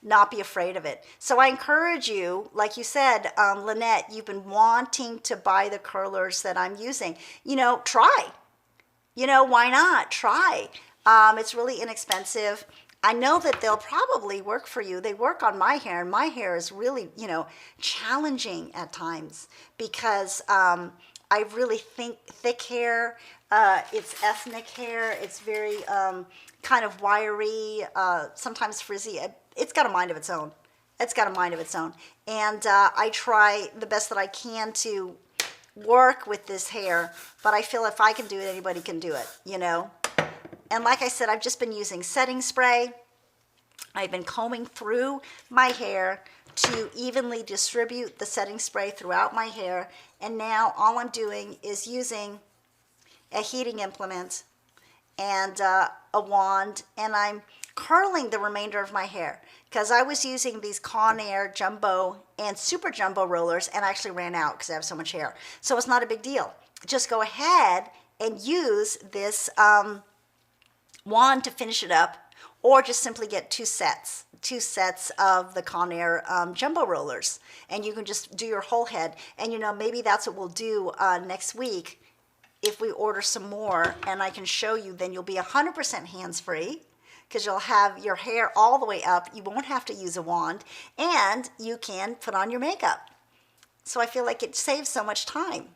not be afraid of it. So I encourage you, like you said, Lynette, you've been wanting to buy the curlers that I'm using. Try. Why not? Try. It's really inexpensive. I know that they'll probably work for you. They work on my hair, and my hair is really, challenging at times because I really think thick hair. It's ethnic hair. It's very kind of wiry, sometimes frizzy. It's got a mind of its own. And I try the best that I can to work with this hair, but I feel if I can do it, anybody can do it, And like I said, I've just been using setting spray. I've been combing through my hair to evenly distribute the setting spray throughout my hair. And now all I'm doing is using a heating implement and a wand, and I'm curling the remainder of my hair because I was using these Conair Jumbo and Super Jumbo rollers and I actually ran out because I have so much hair. So it's not a big deal. Just go ahead and use this wand to finish it up, or just simply get two sets of the Conair Jumbo rollers, and you can just do your whole head. And maybe that's what we'll do next week if we order some more, and I can show you. Then you'll be 100% hands-free because you'll have your hair all the way up. You won't have to use a wand, and you can put on your makeup. So I feel like it saves so much time.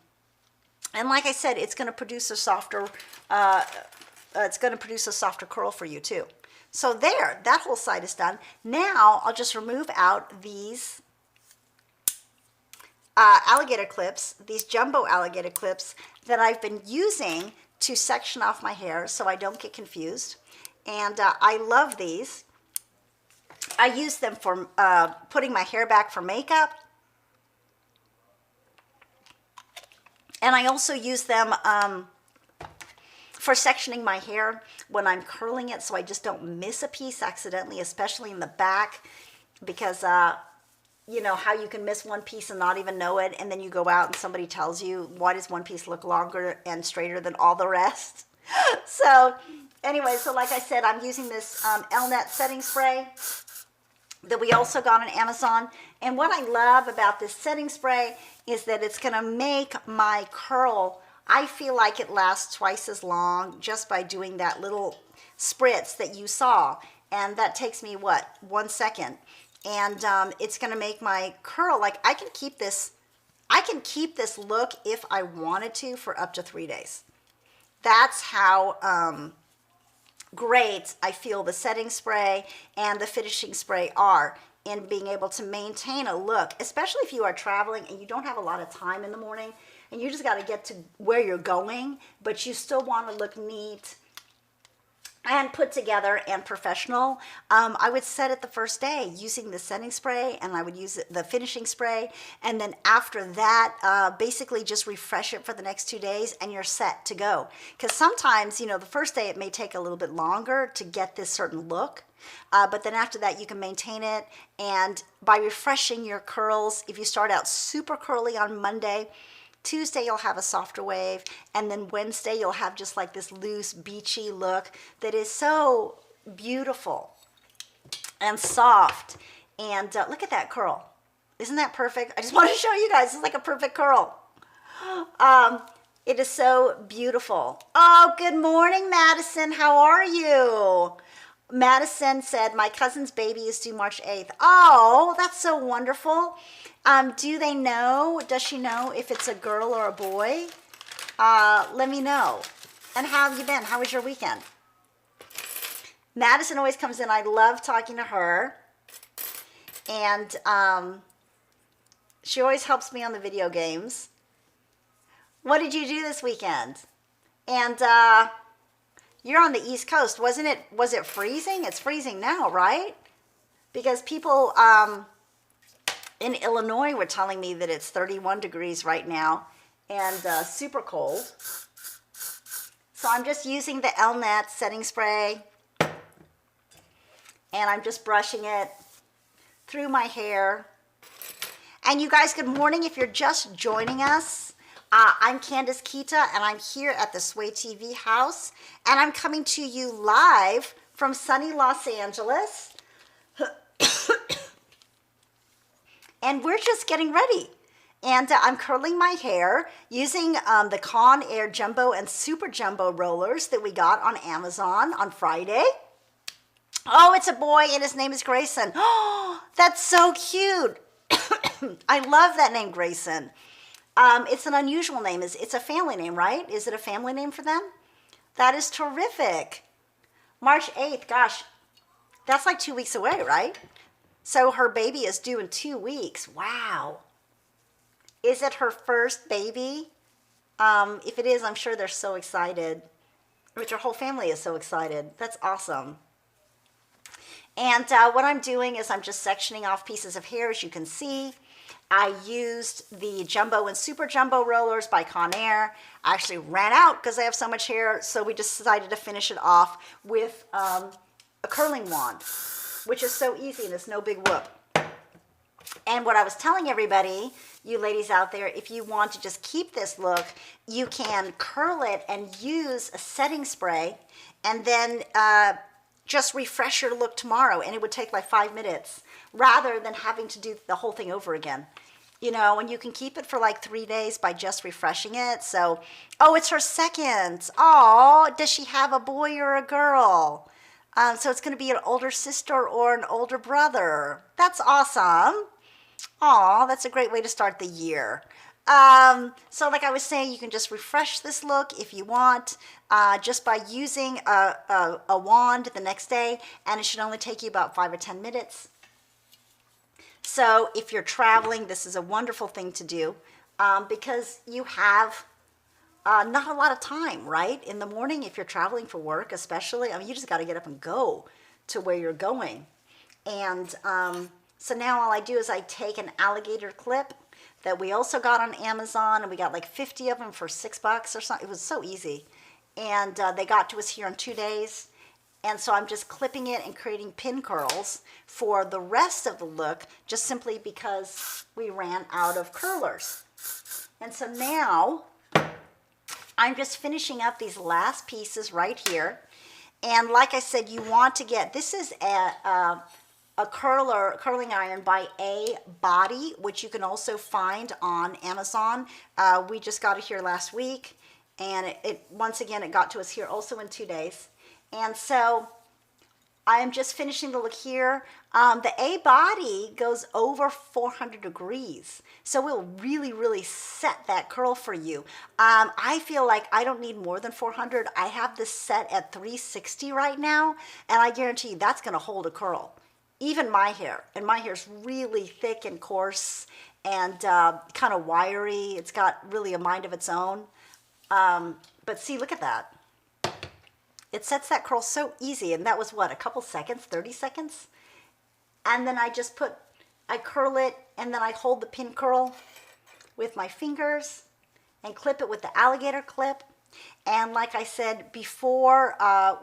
And like I said, it's going to produce a softer curl for you too. So there, that whole side is done. Now I'll just remove out these alligator clips, these jumbo alligator clips that I've been using to section off my hair so I don't get confused. And I love these. I use them for putting my hair back for makeup. And I also use them for sectioning my hair when I'm curling it so I just don't miss a piece accidentally, especially in the back, because you know how you can miss one piece and not even know it, and then you go out and somebody tells you, why does one piece look longer and straighter than all the rest? So anyway, so like I said, I'm using this Elnet setting spray that we also got on Amazon. And what I love about this setting spray is that it's going to make my curl, I feel like it lasts twice as long just by doing that little spritz that you saw. And that takes me, what, 1 second. And it's going to make my curl, like I can keep this look if I wanted to for up to 3 days. That's how great I feel the setting spray and the finishing spray are in being able to maintain a look, especially if you are traveling and you don't have a lot of time in the morning and you just got to get to where you're going, but you still want to look neat and put together and professional. I would set it the first day using the setting spray, and I would use the finishing spray, and then after that, basically just refresh it for the next 2 days, and you're set to go. Because sometimes, you know, the first day it may take a little bit longer to get this certain look, but then after that you can maintain it, and by refreshing your curls, if you start out super curly on Monday, Tuesday you'll have a softer wave, and then Wednesday you'll have just like this loose beachy look that is so beautiful and soft. And look at that curl. Isn't that perfect? I just want to show you guys. It's like a perfect curl. It is so beautiful. Oh, good morning, Madison. How are you? Madison said, my cousin's baby is due March 8th. Oh, that's so wonderful. Do they know, does she know if it's a girl or a boy? Let me know. And how have you been? How was your weekend? Madison always comes in. I love talking to her. And she always helps me on the video games. What did you do this weekend? And you're on the East Coast. Was it freezing? It's freezing now, right? Because people in Illinois were telling me that it's 31 degrees right now and super cold. So I'm just using the Elnet setting spray, and I'm just brushing it through my hair. And you guys, good morning. If you're just joining us, I'm Candace Kita, and I'm here at the Sway TV house, and I'm coming to you live from sunny Los Angeles. And we're just getting ready. And I'm curling my hair using the Conair Jumbo and Super Jumbo rollers that we got on Amazon on Friday. Oh, it's a boy, and his name is Grayson. Oh, that's so cute. I love that name, Grayson. It's an unusual name. It's a family name, right? Is it a family name for them? That is terrific. March 8th, gosh, that's like 2 weeks away, right? So her baby is due in 2 weeks. Wow. Is it her first baby? If it is, I'm sure they're so excited. But your whole family is so excited. That's awesome. And what I'm doing is I'm just sectioning off pieces of hair, as you can see. I used the Jumbo and Super Jumbo rollers by Conair. I actually ran out because I have so much hair, so we decided to finish it off with a curling wand, which is so easy and it's no big whoop. And what I was telling everybody, you ladies out there, if you want to just keep this look, you can curl it and use a setting spray and then just refresh your look tomorrow, and it would take like 5 minutes rather than having to do the whole thing over again. You know, and you can keep it for like 3 days by just refreshing it. So, oh, it's her second. Oh, does she have a boy or a girl? So it's going to be an older sister or an older brother. That's awesome. Oh, that's a great way to start the year. So like I was saying, you can just refresh this look if you want, just by using a wand the next day, and it should only take you about 5 or 10 minutes. So if you're traveling, this is a wonderful thing to do, because you have not a lot of time, right? In the morning, if you're traveling for work, especially, I mean, you just got to get up and go to where you're going. And so now all I do is I take an alligator clip that we also got on Amazon, and we got like 50 of them for $6 or something. It was so easy. And they got to us here in 2 days. And so I'm just clipping it and creating pin curls for the rest of the look, just simply because we ran out of curlers. And so now I'm just finishing up these last pieces right here. And like I said, you want to get, this is a curling iron by A Body, which you can also find on Amazon. We just got it here last week, and it once again, it got to us here also in 2 days. And so I am just finishing the look here. The A Body goes over 400 degrees, so it will really, really set that curl for you. I feel like I don't need more than 400. I have this set at 360 right now, and I guarantee you that's going to hold a curl. Even my hair, and my hair is really thick and coarse and kind of wiry. It's got really a mind of its own. But see, look at that. It sets that curl so easy, and that was what, a couple seconds, 30 seconds? And then I curl it, and then I hold the pin curl with my fingers and clip it with the alligator clip. And like I said before,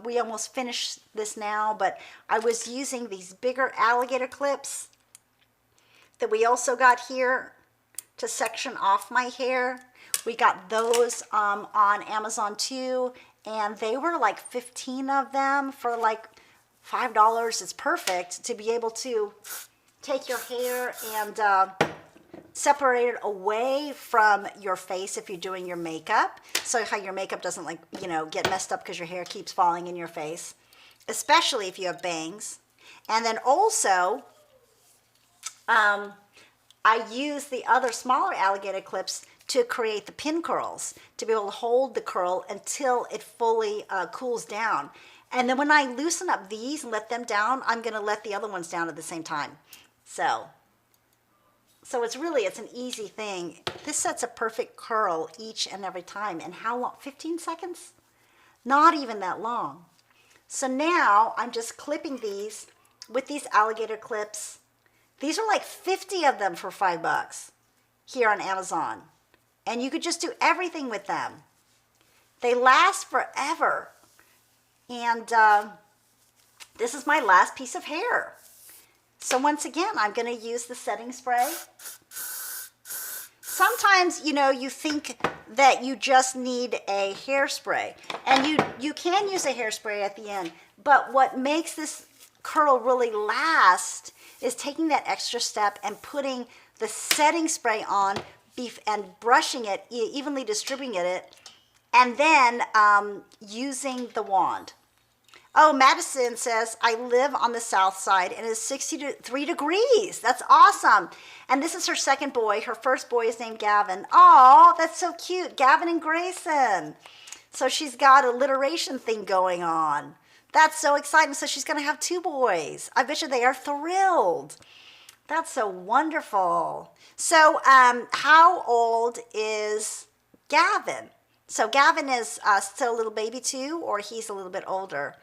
we almost finished this now, but I was using these bigger alligator clips that we also got here to section off my hair. We got those on Amazon too, and they were like 15 of them for like $5. It's perfect to be able to take your hair and separate it away from your face if you're doing your makeup, so how your makeup doesn't, like, you know, get messed up because your hair keeps falling in your face, especially if you have bangs. And then also I use the other smaller alligator clips to create the pin curls, to be able to hold the curl until it fully cools down. And then when I loosen up these and let them down, I'm going to let the other ones down at the same time. So it's an easy thing. This sets a perfect curl each and every time. And how long? 15 seconds? Not even that long. So now I'm just clipping these with these alligator clips. These are like 50 of them for $5 here on Amazon. And you could just do everything with them. They last forever. And this is my last piece of hair. So once again, I'm going to use the setting spray. Sometimes, you know, you think that you just need a hairspray, and you can use a hairspray at the end, but what makes this curl really last is taking that extra step and putting the setting spray on and brushing it, evenly distributing it, and then using the wand. Oh, Madison says, I live on the south side and it's 63 degrees. That's awesome. And this is her second boy. Her first boy is named Gavin. Oh, that's so cute. Gavin and Grayson. So she's got a alliteration thing going on. That's so exciting. So she's going to have 2 boys. I bet you they are thrilled. That's so wonderful. So how old is Gavin? So Gavin is still a little baby too, or he's a little bit older?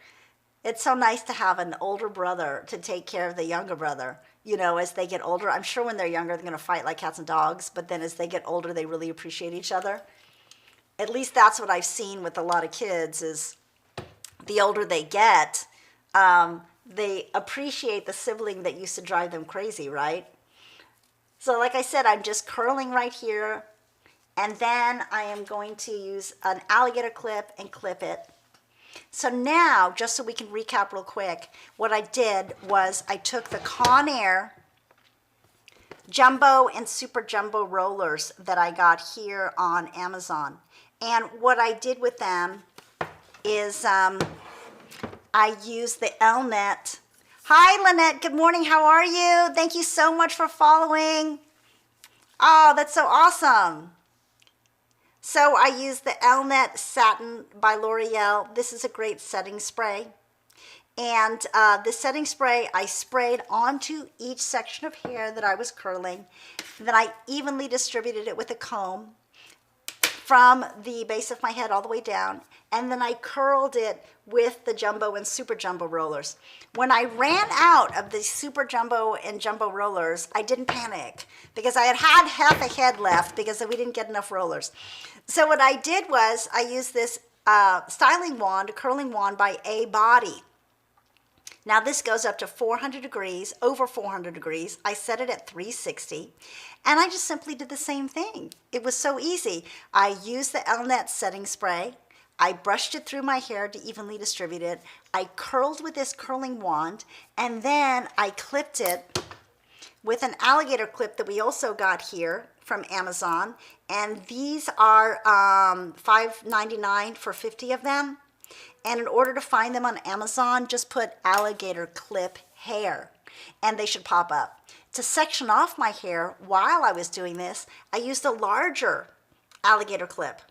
It's so nice to have an older brother to take care of the younger brother, you know, as they get older. I'm sure when they're younger, they're going to fight like cats and dogs, but then as they get older, they really appreciate each other. At least that's what I've seen with a lot of kids is the older they get, they appreciate the sibling that used to drive them crazy, right? So like I said, I'm just curling right here, and then I am going to use an alligator clip and clip it. So now, just so we can recap real quick, what I did was I took the Conair Jumbo and Super Jumbo rollers that I got here on Amazon. And what I did with them is I used the Elnet. Hi, Lynette. Good morning. How are you? Thank you so much for following. Oh, that's so awesome. So I used the Elnet Satin by L'Oreal. This is a great setting spray. And the setting spray I sprayed onto each section of hair that I was curling. Then I evenly distributed it with a comb from the base of my head all the way down. And then I curled it with the Jumbo and Super Jumbo rollers. When I ran out of the Super Jumbo and Jumbo rollers, I didn't panic because I had half a head left because we didn't get enough rollers. So what I did was I used this styling wand, a curling wand by A Body. Now this goes up to 400 degrees, over 400 degrees. I set it at 360, and I just simply did the same thing. It was so easy. I used the Elnet setting spray. I brushed it through my hair to evenly distribute it. I curled with this curling wand, and then I clipped it with an alligator clip that we also got here from Amazon. And these are $5.99 for 50 of them. And in order to find them on Amazon, just put alligator clip hair, and they should pop up. To section off my hair while I was doing this, I used a larger alligator clip.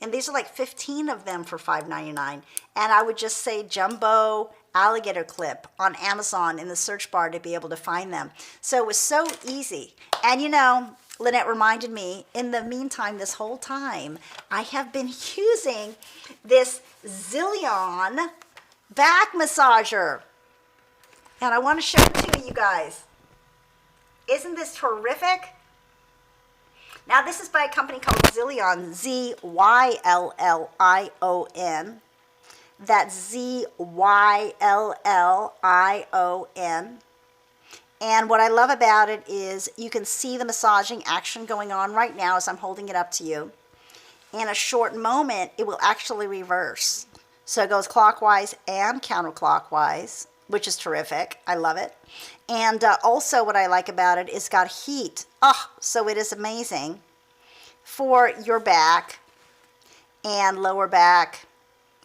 And these are like 15 of them for $5.99. And I would just say Jumbo alligator clip on Amazon in the search bar to be able to find them. So it was so easy. And you know, Lynette reminded me, in the meantime, this whole time, I have been using this Zillion back massager. And I want to show it to you guys. Isn't this terrific? Now, this is by a company called Zillion, Z-Y-L-L-I-O-N. That's Z-Y-L-L-I-O-N. And what I love about it is you can see the massaging action going on right now as I'm holding it up to you. In a short moment, it will actually reverse. So it goes clockwise and counterclockwise, which is terrific. I love it. And also what I like about it is got heat. Oh, so it is amazing for your back and lower back,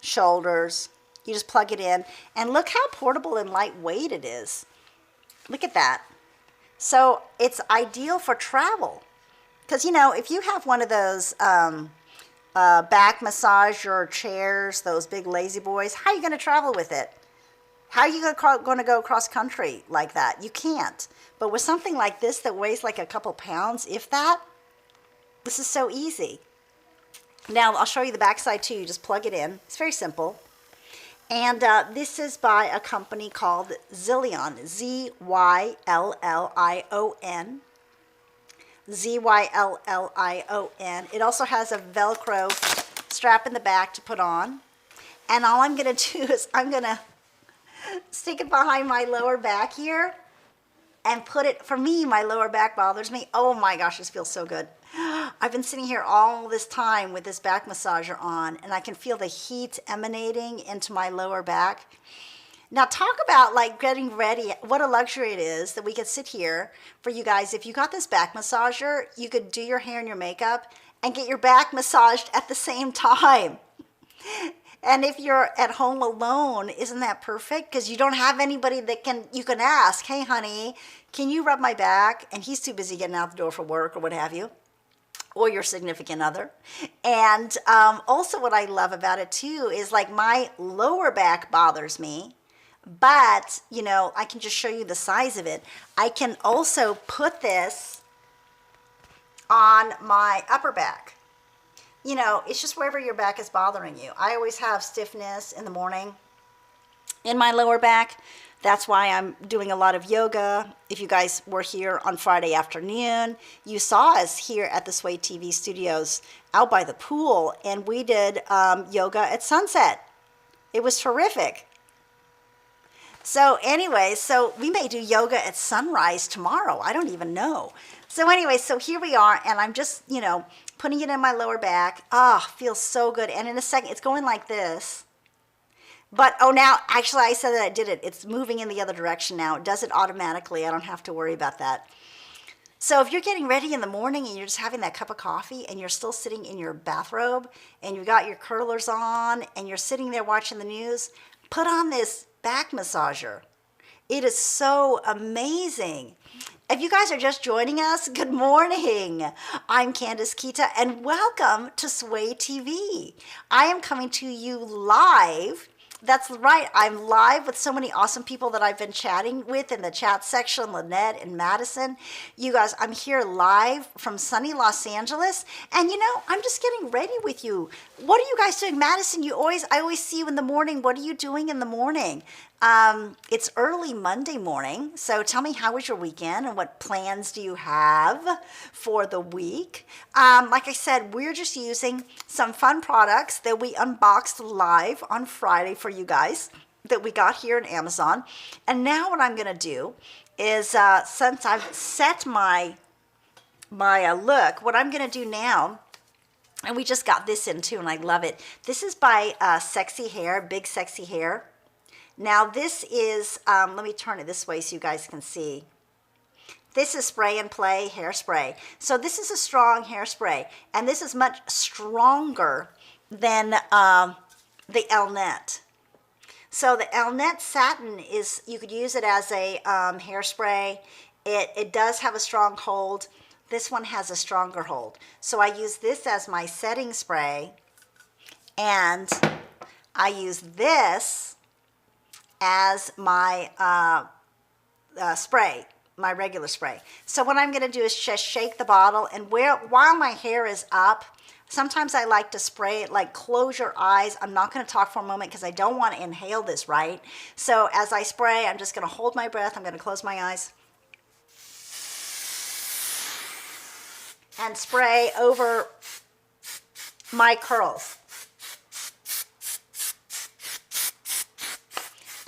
shoulders. You just plug it in. And look how portable and lightweight it is. Look at that. So it's ideal for travel. Because, you know, if you have one of those back massager chairs, those big lazy boys, how are you going to travel with it? How are you going to go cross country like that? You can't. But with something like this that weighs like a couple pounds, if that, this is so easy. Now, I'll show you the back side too. You just plug it in. It's very simple. And this is by a company called Zillion, Z-Y-L-L-I-O-N. Z-Y-L-L-I-O-N. It also has a Velcro strap in the back to put on. And all I'm going to do is I'm going to stick it behind my lower back here. and put it, for me, my lower back bothers me. Oh my gosh, this feels so good. I've been sitting here all this time with this back massager on, and I can feel the heat emanating into my lower back. Now talk about like getting ready. What a luxury it is that we could sit here for you guys. If you got this back massager, you could do your hair and your makeup and get your back massaged at the same time. And if you're at home alone, isn't that perfect? Because you don't have anybody that you can ask, hey honey, can you rub my back? And he's too busy getting out the door for work or what have you, or your significant other. And also what I love about it too is like my lower back bothers me, but you know, I can just show you the size of it. I can also put this on my upper back. You know, it's just wherever your back is bothering you. I always have stiffness in the morning in my lower back. That's why I'm doing a lot of yoga. If you guys were here on Friday afternoon, you saw us here at the Sway TV studios out by the pool, and we did yoga at sunset. It was terrific. So anyway, so we may do yoga at sunrise tomorrow. I don't even know. So anyway, so here we are, and I'm just, you know, putting it in my lower back. Ah, feels so good. And in a second, it's going like this. But, oh, now, actually, I said that I did it. It's moving in the other direction now. It does it automatically. I don't have to worry about that. So if you're getting ready in the morning and you're just having that cup of coffee and you're still sitting in your bathrobe and you got your curlers on and you're sitting there watching the news, put on this back massager. It is so amazing. If you guys are just joining us, good morning. I'm Candace Kita, and welcome to Sway TV. I am coming to you live. That's right, I'm live with so many awesome people that I've been chatting with in the chat section, Lynette and Madison. You guys, I'm here live from sunny Los Angeles, and you know, I'm just getting ready with you. What are you guys doing? Madison, I always see you in the morning. What are you doing in the morning? It's early Monday morning, so tell me, how was your weekend and what plans do you have for the week? Like I said, we're just using some fun products that we unboxed live on Friday for you guys that we got here on Amazon. And now what I'm going to do is, since I've set my look, what I'm going to do now, and we just got this in too, and I love it. This is by Sexy Hair, Big Sexy Hair. Now this is, let me turn it this way so you guys can see. This is Spray and Play hairspray. So this is a strong hairspray, and this is much stronger than the Elnett. So the Elnett Satin is, you could use it as a hairspray. It does have a strong hold. This one has a stronger hold. So I use this as my setting spray, and I use this as my spray, my regular spray. So what I'm going to do is just shake the bottle, and while my hair is up, sometimes I like to spray it like close your eyes. I'm not going to talk for a moment because I don't want to inhale this, right? So as I spray, I'm just going to hold my breath. I'm going to close my eyes and spray over my curls.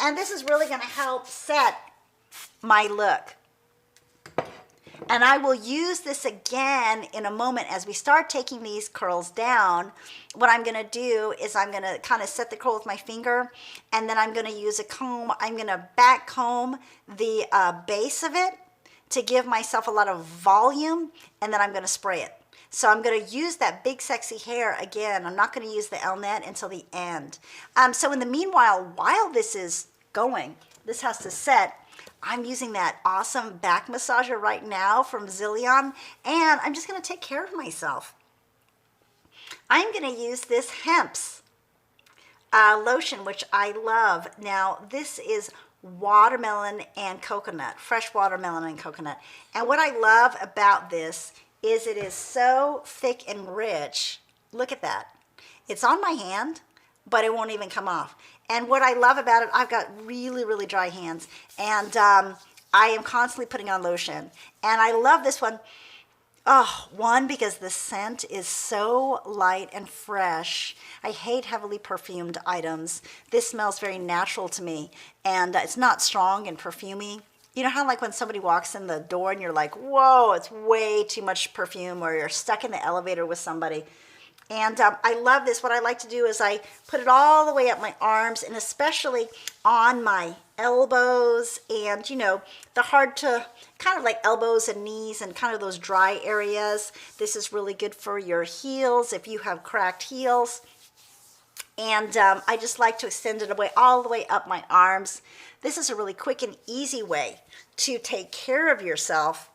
And this is really going to help set my look. And I will use this again in a moment as we start taking these curls down. What I'm going to do is I'm going to kind of set the curl with my finger, and then I'm going to use a comb. I'm going to back comb the base of it to give myself a lot of volume, and then I'm going to spray it. So I'm going to use that Big Sexy Hair again. I'm not going to use the Elnett until the end. So in the meanwhile, while this is going, this has to set, I'm using that awesome back massager right now from Zillion, and I'm just going to take care of myself. I'm going to use this Hemp's lotion, which I love. Now, this is watermelon and coconut, fresh watermelon and coconut. And what I love about this is it is so thick and rich. Look at that. It's on my hand, but it won't even come off. And what I love about it, I've got really, really dry hands, and I am constantly putting on lotion. And I love this one. Oh, one, because the scent is so light and fresh. I hate heavily perfumed items. This smells very natural to me, and it's not strong and perfumey. You know how like when somebody walks in the door and you're like, whoa, it's way too much perfume, or you're stuck in the elevator with somebody. And I love this. What I like to do is I put it all the way up my arms, and especially on my elbows and, you know, the hard to kind of like elbows and knees and kind of those dry areas. This is really good for your heels if you have cracked heels. And I just like to extend it away all the way up my arms. This is a really quick and easy way to take care of yourself.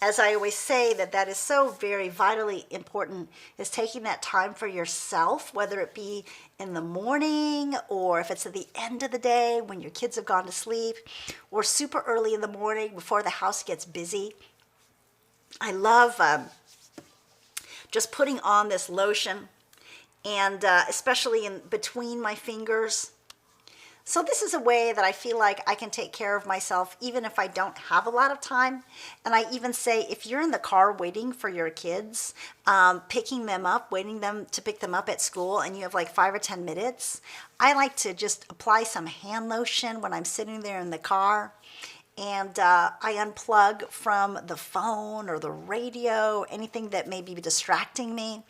As I always say, that is so very vitally important, is taking that time for yourself, whether it be in the morning or if it's at the end of the day when your kids have gone to sleep, or super early in the morning before the house gets busy. I love just putting on this lotion, and especially in between my fingers. So this is a way that I feel like I can take care of myself even if I don't have a lot of time. And I even say, if you're in the car waiting for your kids, picking them up, waiting them to pick them up at school, and you have like 5 or 10 minutes, I like to just apply some hand lotion when I'm sitting there in the car. And I unplug from the phone or the radio, anything that may be distracting me.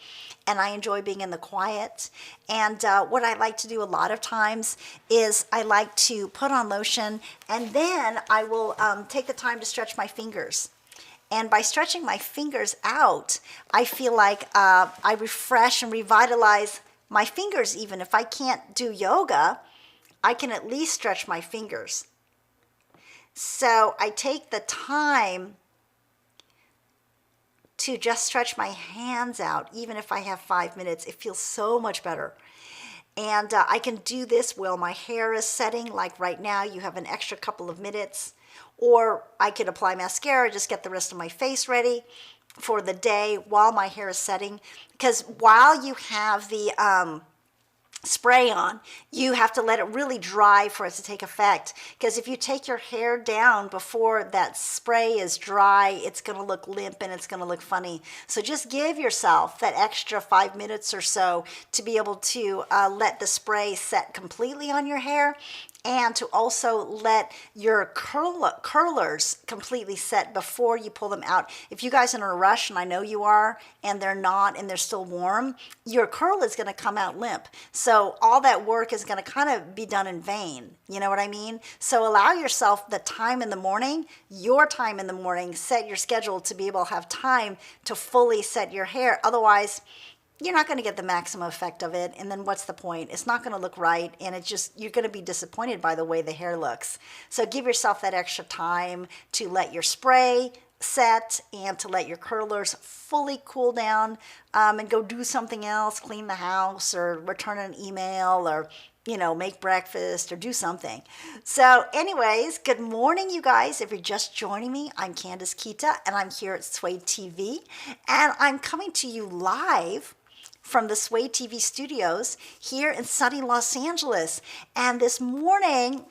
And I enjoy being in the quiet. And what I like to do a lot of times is I like to put on lotion, and then I will take the time to stretch my fingers. And by stretching my fingers out, I feel like I refresh and revitalize my fingers. Even if I can't do yoga, I can at least stretch my fingers. So I take the time to just stretch my hands out. Even if I have 5 minutes, it feels so much better. And I can do this while my hair is setting, like right now you have an extra couple of minutes. Or I could apply mascara, just get the rest of my face ready for the day while my hair is setting. Because while you have the spray on, you have to let it really dry for it to take effect, because if you take your hair down before that spray is dry, it's going to look limp and it's going to look funny. So just give yourself that extra 5 minutes or so to be able to let the spray set completely on your hair, and to also let your curlers completely set before you pull them out. If you guys are in a rush, and I know you are, and they're not, and they're still warm, your curl is going to come out limp. So all that work is going to kind of be done in vain. You know what I mean? So allow yourself the time in the morning, your time in the morning, set your schedule to be able to have time to fully set your hair. Otherwise, you're not going to get the maximum effect of it, and then what's the point? It's not going to look right, and you're going to be disappointed by the way the hair looks. So give yourself that extra time to let your spray set and to let your curlers fully cool down, and go do something else, clean the house or return an email, or make breakfast or do something. So anyways, good morning, you guys. If you're just joining me, I'm Candace Kita, and I'm here at Sway TV, and I'm coming to you live from the Sway TV studios here in sunny Los Angeles. And this morning,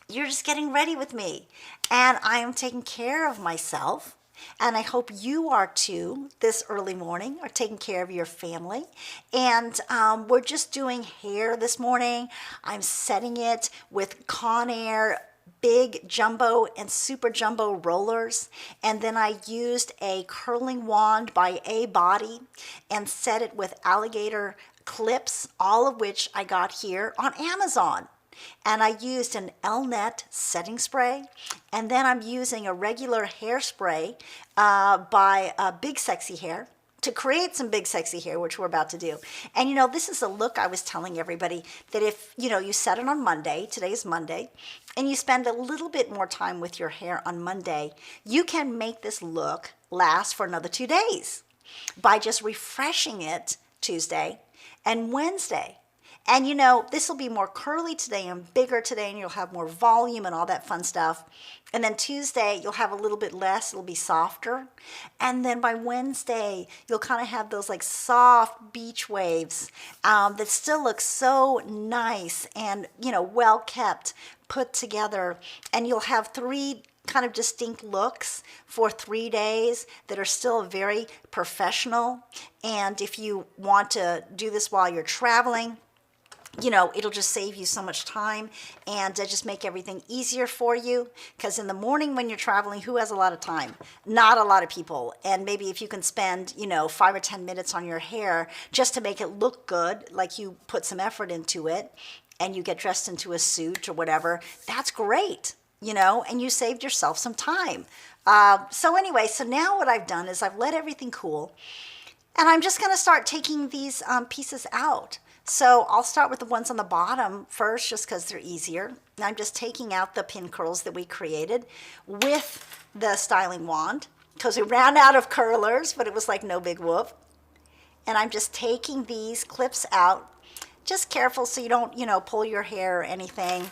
you're just getting ready with me. And I am taking care of myself. And I hope you are too this early morning, or taking care of your family. And we're just doing hair this morning. I'm setting it with Conair big jumbo and super jumbo rollers, and then I used a curling wand by A Body and set it with alligator clips, all of which I got here on Amazon. And I used an Elnet setting spray, and then I'm using a regular hairspray by Big Sexy Hair to create some big sexy hair, which we're about to do. And this is a look I was telling everybody, that if you set it on Monday, today's Monday, and you spend a little bit more time with your hair on Monday, you can make this look last for another 2 days by just refreshing it Tuesday and Wednesday. And this will be more curly today and bigger today, and you'll have more volume and all that fun stuff. And then Tuesday, you'll have a little bit less, it'll be softer. And then by Wednesday, you'll kind of have those like soft beach waves that still look so nice and, well kept, put together. And you'll have 3 kind of distinct looks for 3 days that are still very professional. And if you want to do this while you're traveling, you know, it'll just save you so much time and just make everything easier for you. Because in the morning when you're traveling, who has a lot of time? Not a lot of people. And maybe if you can spend, you know, 5 or 10 minutes on your hair just to make it look good, like you put some effort into it and you get dressed into a suit or whatever, that's great, you know, and you saved yourself some time. So anyway, so now what I've done is I've let everything cool and I'm just going to start taking these pieces out. So I'll start with the ones on the bottom first, just because they're easier. And I'm just taking out the pin curls that we created with the styling wand, because we ran out of curlers, but it was like no big whoop. And I'm just taking these clips out. Just careful so you don't, you know, pull your hair or anything.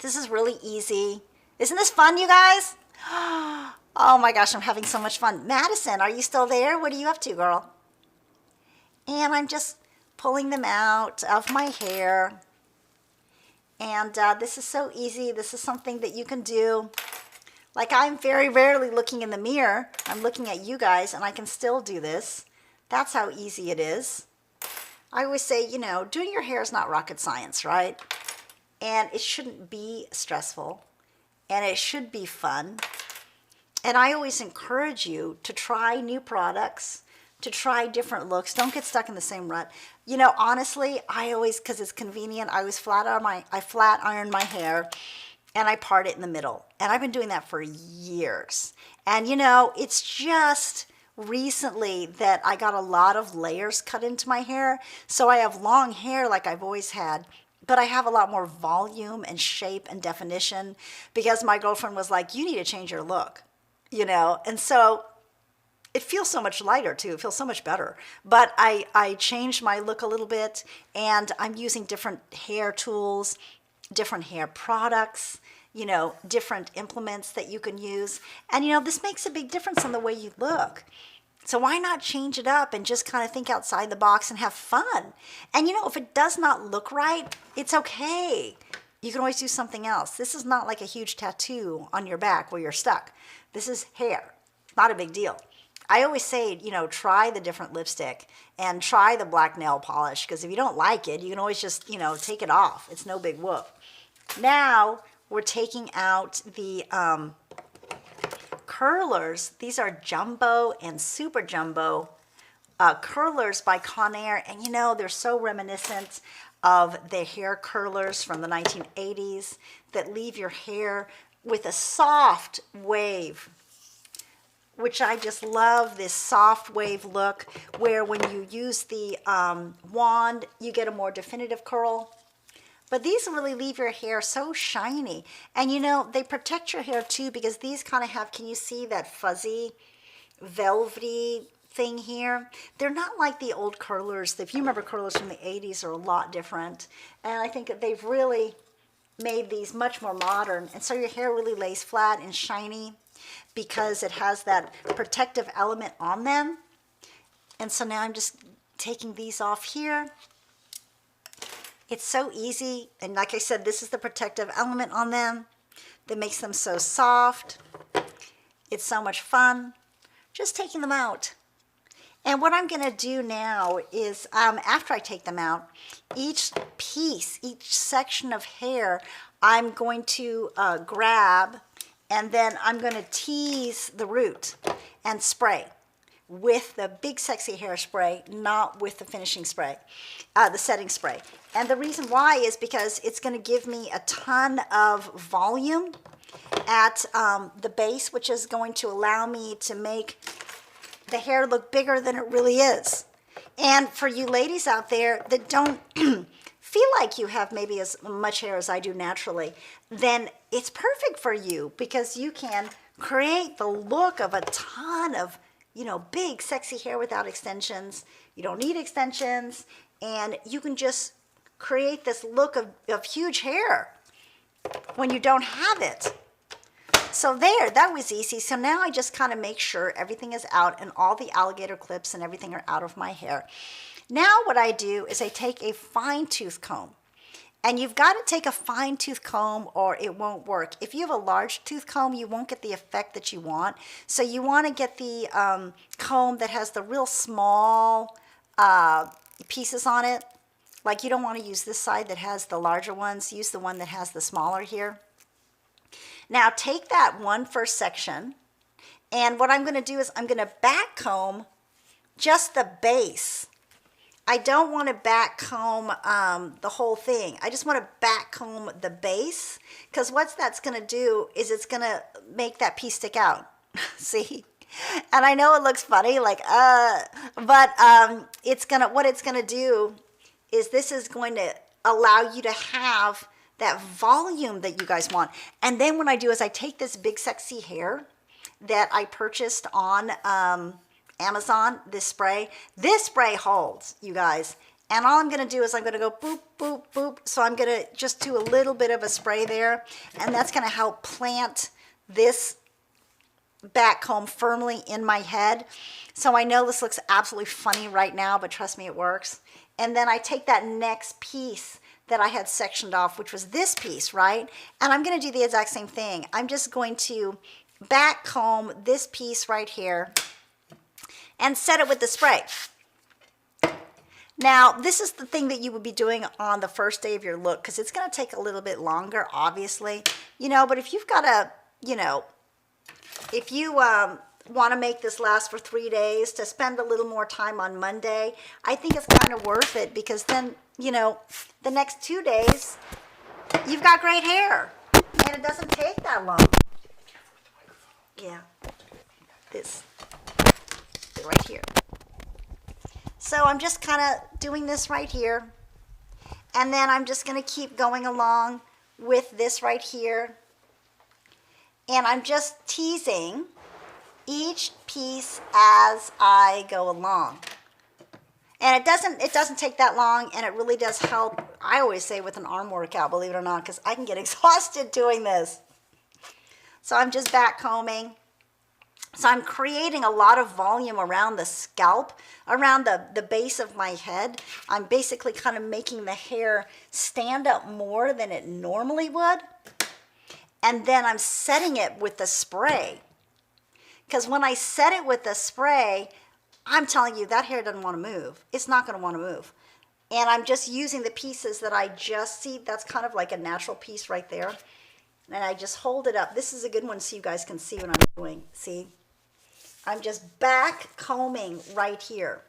This is really easy. Isn't this fun, you guys? Oh my gosh, I'm having so much fun. Madison, are you still there? What are you up to, girl? And I'm just pulling them out of my hair. And this is so easy. This is something that you can do. Like, I'm very rarely looking in the mirror. I'm looking at you guys and I can still do this. That's how easy it is. I always say, you know, doing your hair is not rocket science, right? And it shouldn't be stressful and it should be fun. And I always encourage you to try new products, to try different looks. Don't get stuck in the same rut. You know, honestly, I always, because it's convenient, I always flat iron my hair and I part it in the middle. And I've been doing that for years. And you know, it's just recently that I got a lot of layers cut into my hair. So I have long hair like I've always had, but I have a lot more volume and shape and definition because my girlfriend was like, you need to change your look, you know? And so it feels so much lighter too. It feels so much better. But I changed my look a little bit and I'm using different hair tools, different hair products, you know, different implements that you can use. And you know, this makes a big difference in the way you look. So why not change it up and just kind of think outside the box and have fun? And you know, if it does not look right, it's okay. You can always do something else. This is not like a huge tattoo on your back where you're stuck. This is hair. Not a big deal. I always say, you know, try the different lipstick and try the black nail polish, because if you don't like it, you can always just, you know, take it off. It's no big whoop. Now we're taking out the curlers. These are jumbo and super jumbo curlers by Conair. And you know, they're so reminiscent of the hair curlers from the 1980s that leave your hair with a soft wave, which I just love, this soft wave look where when you use the wand, you get a more definitive curl. But these really leave your hair so shiny. And you know, they protect your hair too, because these kind of have, can you see that fuzzy, velvety thing here? They're not like the old curlers. If you remember, curlers from the 80s are a lot different. And I think that they've really made these much more modern. And so your hair really lays flat and shiny because it has that protective element on them. And so now I'm just taking these off here. It's so easy. And like I said, this is the protective element on them that makes them so soft. It's so much fun just taking them out. And what I'm going to do now is, after I take them out, each piece, each section of hair, I'm going to grab, and then I'm going to tease the root and spray with the big sexy hairspray, not with the finishing spray, the setting spray. And the reason why is because it's going to give me a ton of volume at the base, which is going to allow me to make the hair look bigger than it really is. And for you ladies out there that don't feel like you have maybe as much hair as I do naturally, then it's perfect for you, because you can create the look of a ton of, you know, big sexy hair without extensions. You don't need extensions, and you can just create this look of huge hair when you don't have it. So there, that was easy. So now I just kind of make sure everything is out and all the alligator clips and everything are out of my hair. Now what I do is I take a fine tooth comb. And you've got to take a fine tooth comb or it won't work. If you have a large tooth comb, you won't get the effect that you want. So you want to get the comb that has the real small pieces on it. Like you don't want to use this side that has the larger ones. Use the one that has the smaller here. Now take that one first section, and what I'm going to do is I'm going to back comb just the base. I don't want to back comb the whole thing. I just want to back comb the base, because what that's going to do is it's going to make that piece stick out. See? And I know it looks funny, like, but what it's gonna do is this is going to allow you to have that volume that you guys want. And then what I do is I take this Big Sexy Hair that I purchased on Amazon, this spray. This spray holds, you guys. And all I'm gonna do is I'm gonna go boop, boop, boop. So I'm gonna just do a little bit of a spray there, and that's gonna help plant this back comb firmly in my head. So I know this looks absolutely funny right now, but trust me, it works. And then I take that next piece that I had sectioned off, which was this piece, right? And I'm going to do the exact same thing. I'm just going to back comb this piece right here and set it with the spray. Now, this is the thing that you would be doing on the first day of your look, because it's going to take a little bit longer, obviously, but if you've got a, if you want to make this last for 3 days, to spend a little more time on Monday, I think it's kind of worth it, because then, the next 2 days, you've got great hair, and it doesn't take that long. Yeah, this right here. So I'm just kind of doing this right here, and then I'm just going to keep going along with this right here. And I'm just teasing each piece as I go along. And it doesn't take that long, and it really does help, I always say, with an arm workout, believe it or not, because I can get exhausted doing this. So I'm just back combing. So I'm creating a lot of volume around the scalp, around the base of my head. I'm basically kind of making the hair stand up more than it normally would. And then I'm setting it with the spray. Because when I set it with the spray, I'm telling you, that hair doesn't want to move. It's not going to want to move. And I'm just using the pieces that I just see. That's kind of like a natural piece right there. And I just hold it up. This is a good one so you guys can see what I'm doing. See? I'm just back combing right here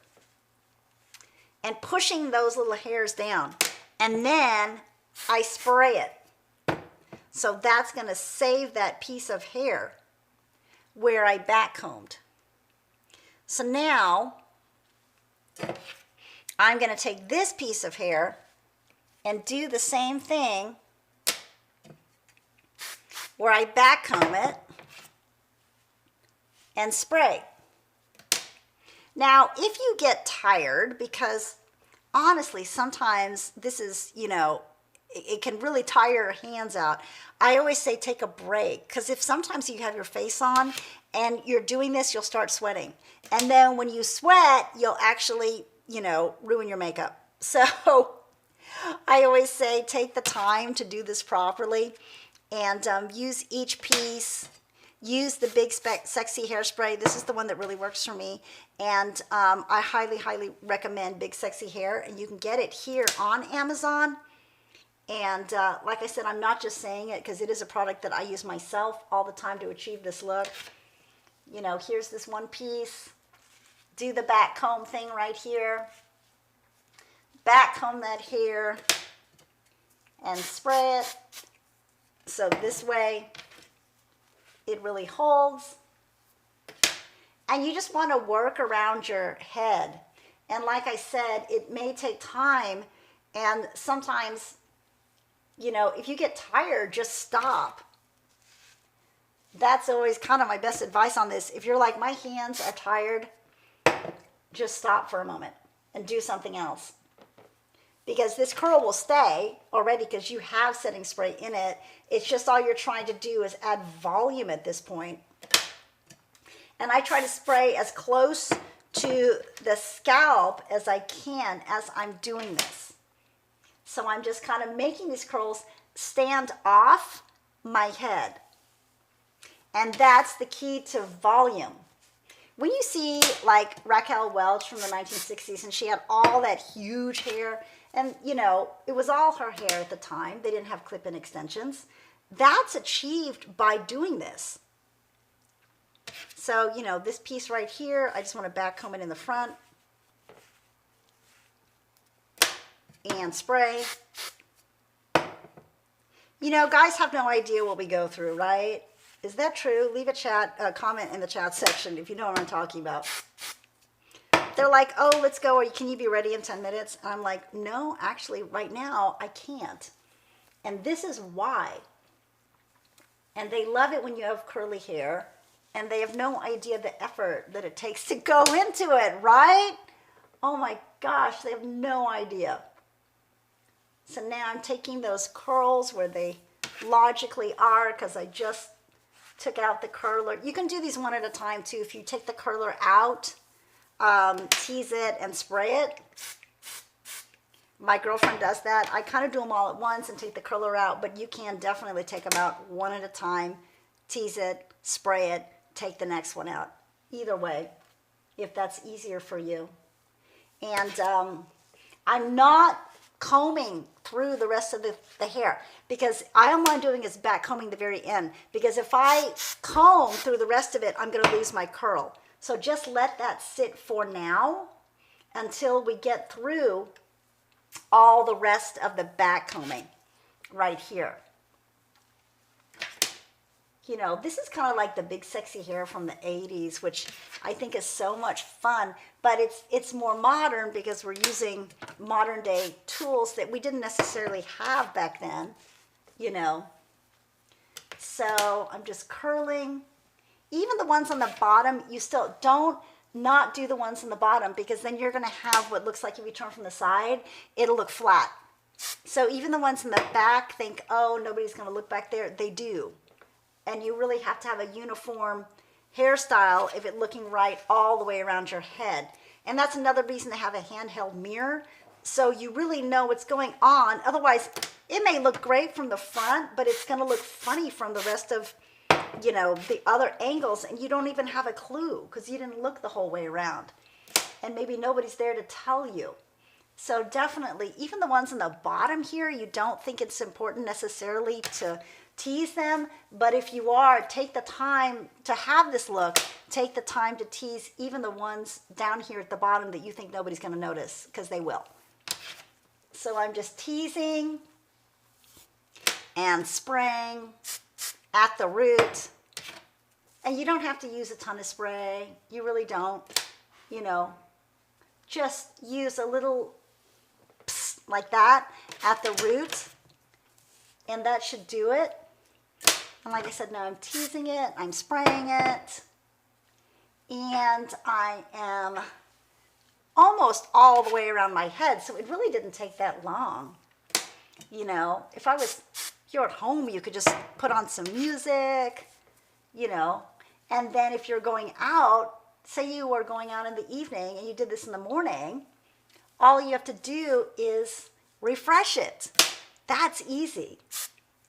and pushing those little hairs down. And then I spray it. So that's going to save that piece of hair where I back combed. So now I'm going to take this piece of hair and do the same thing where I back comb it and spray. Now, if you get tired, because honestly, sometimes this is, it can really tire your hands out. I always say take a break, because if sometimes you have your face on and you're doing this, you'll start sweating. And then when you sweat, you'll actually, ruin your makeup. So I always say take the time to do this properly, and use each piece. Use the Big Sexy Hairspray. This is the one that really works for me. And I highly, highly recommend Big Sexy Hair. And you can get it here on Amazon. And like I said, I'm not just saying it, because it is a product that I use myself all the time to achieve this look. Here's this one piece. Do the back comb thing right here. Back comb that hair and spray it. So this way it really holds. And you just want to work around your head. And like I said, it may take time, and sometimes, if you get tired, just stop. That's always kind of my best advice on this. If you're like, my hands are tired, just stop for a moment and do something else. Because this curl will stay already, because you have setting spray in it. It's just all you're trying to do is add volume at this point. And I try to spray as close to the scalp as I can as I'm doing this. So I'm just kind of making these curls stand off my head. And that's the key to volume. when you see like Raquel Welch from the 1960s, and she had all that huge hair, and you know, it was all her hair at the time. They didn't have clip-in extensions. That's achieved by doing this. So, you know, this piece right here, I just want to back comb it in the front and spray. You know, guys have no idea what we go through, right? Is that true? Leave a comment in the chat section if you know what I'm talking about. They're like, oh, let's go, or can you be ready in 10 minutes? And I'm like, no, actually, right now, I can't. And this is why. And they love it when you have curly hair, and they have no idea the effort that it takes to go into it, right? Oh my gosh, they have no idea. So now I'm taking those curls where they logically are, because I just took out the curler. You can do these one at a time too. If you take the curler out, tease it and spray it. My girlfriend does that. I kind of do them all at once and take the curler out, but you can definitely take them out one at a time, tease it, spray it, take the next one out. Either way, if that's easier for you. And I'm not combing through the rest of the hair, because all I'm doing is back combing the very end, because if I comb through the rest of it, I'm going to lose my curl. So just let that sit for now until we get through all the rest of the back combing right here. You know, this is kind of like the big sexy hair from the 80s, which I think is so much fun, but it's more modern because we're using modern day tools that we didn't necessarily have back then, you know. So I'm just curling. Even the ones on the bottom, you still don't not do the ones on the bottom, because then you're going to have what looks like, if you turn from the side, it'll look flat. So even the ones in the back think, oh, nobody's going to look back there. They do. And you really have to have a uniform hairstyle if it's looking right all the way around your head. And that's another reason to have a handheld mirror, so you really know what's going on. Otherwise, it may look great from the front, but it's going to look funny from the rest of, you know, the other angles, and you don't even have a clue because you didn't look the whole way around. And maybe nobody's there to tell you. So definitely, even the ones on the bottom here, you don't think it's important necessarily to tease them, but if you are, take the time to have this look, take the time to tease even the ones down here at the bottom that you think nobody's going to notice, because they will. So I'm just teasing and spraying at the root, and you don't have to use a ton of spray. You really don't, you know, just use a little psst, like that at the root, and that should do it. And like I said, now I'm teasing it, I'm spraying it, and I am almost all the way around my head, so it really didn't take that long. You know, if I was here at home, you could just put on some music, you know, and then if you're going out, say you were going out in the evening and you did this in the morning, all you have to do is refresh it. That's easy.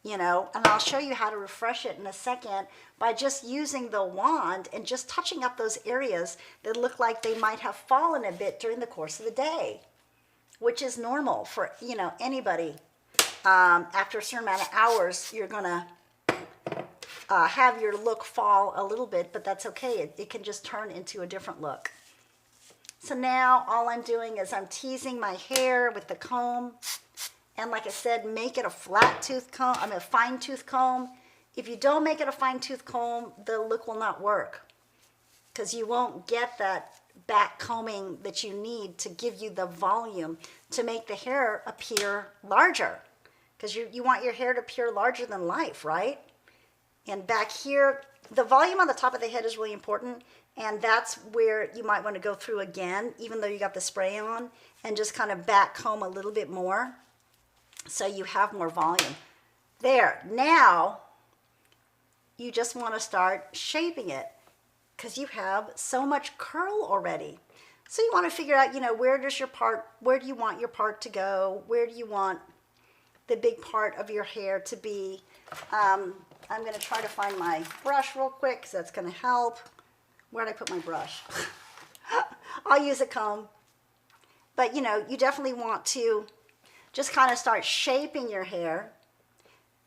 You know, and I'll show you how to refresh it in a second by just using the wand and just touching up those areas that look like they might have fallen a bit during the course of the day, which is normal for, you know, anybody. After a certain amount of hours, you're going to have your look fall a little bit, but that's okay. It can just turn into a different look. So now all I'm doing is I'm teasing my hair with the comb. And like I said, make it a flat tooth comb, I mean a fine tooth comb. If you don't make it a fine tooth comb, the look will not work, because you won't get that back combing that you need to give you the volume to make the hair appear larger, because you want your hair to appear larger than life, right? And back here, the volume on the top of the head is really important, and that's where you might want to go through again, even though you got the spray on, and just kind of back comb a little bit more, so you have more volume. There, now you just want to start shaping it, because you have so much curl already. So you want to figure out, you know, where do you want your part to go? Where do you want the big part of your hair to be? I'm going to try to find my brush real quick, because that's going to help Where'd I put my brush? I'll use a comb. But you know, you definitely want to just kind of start shaping your hair.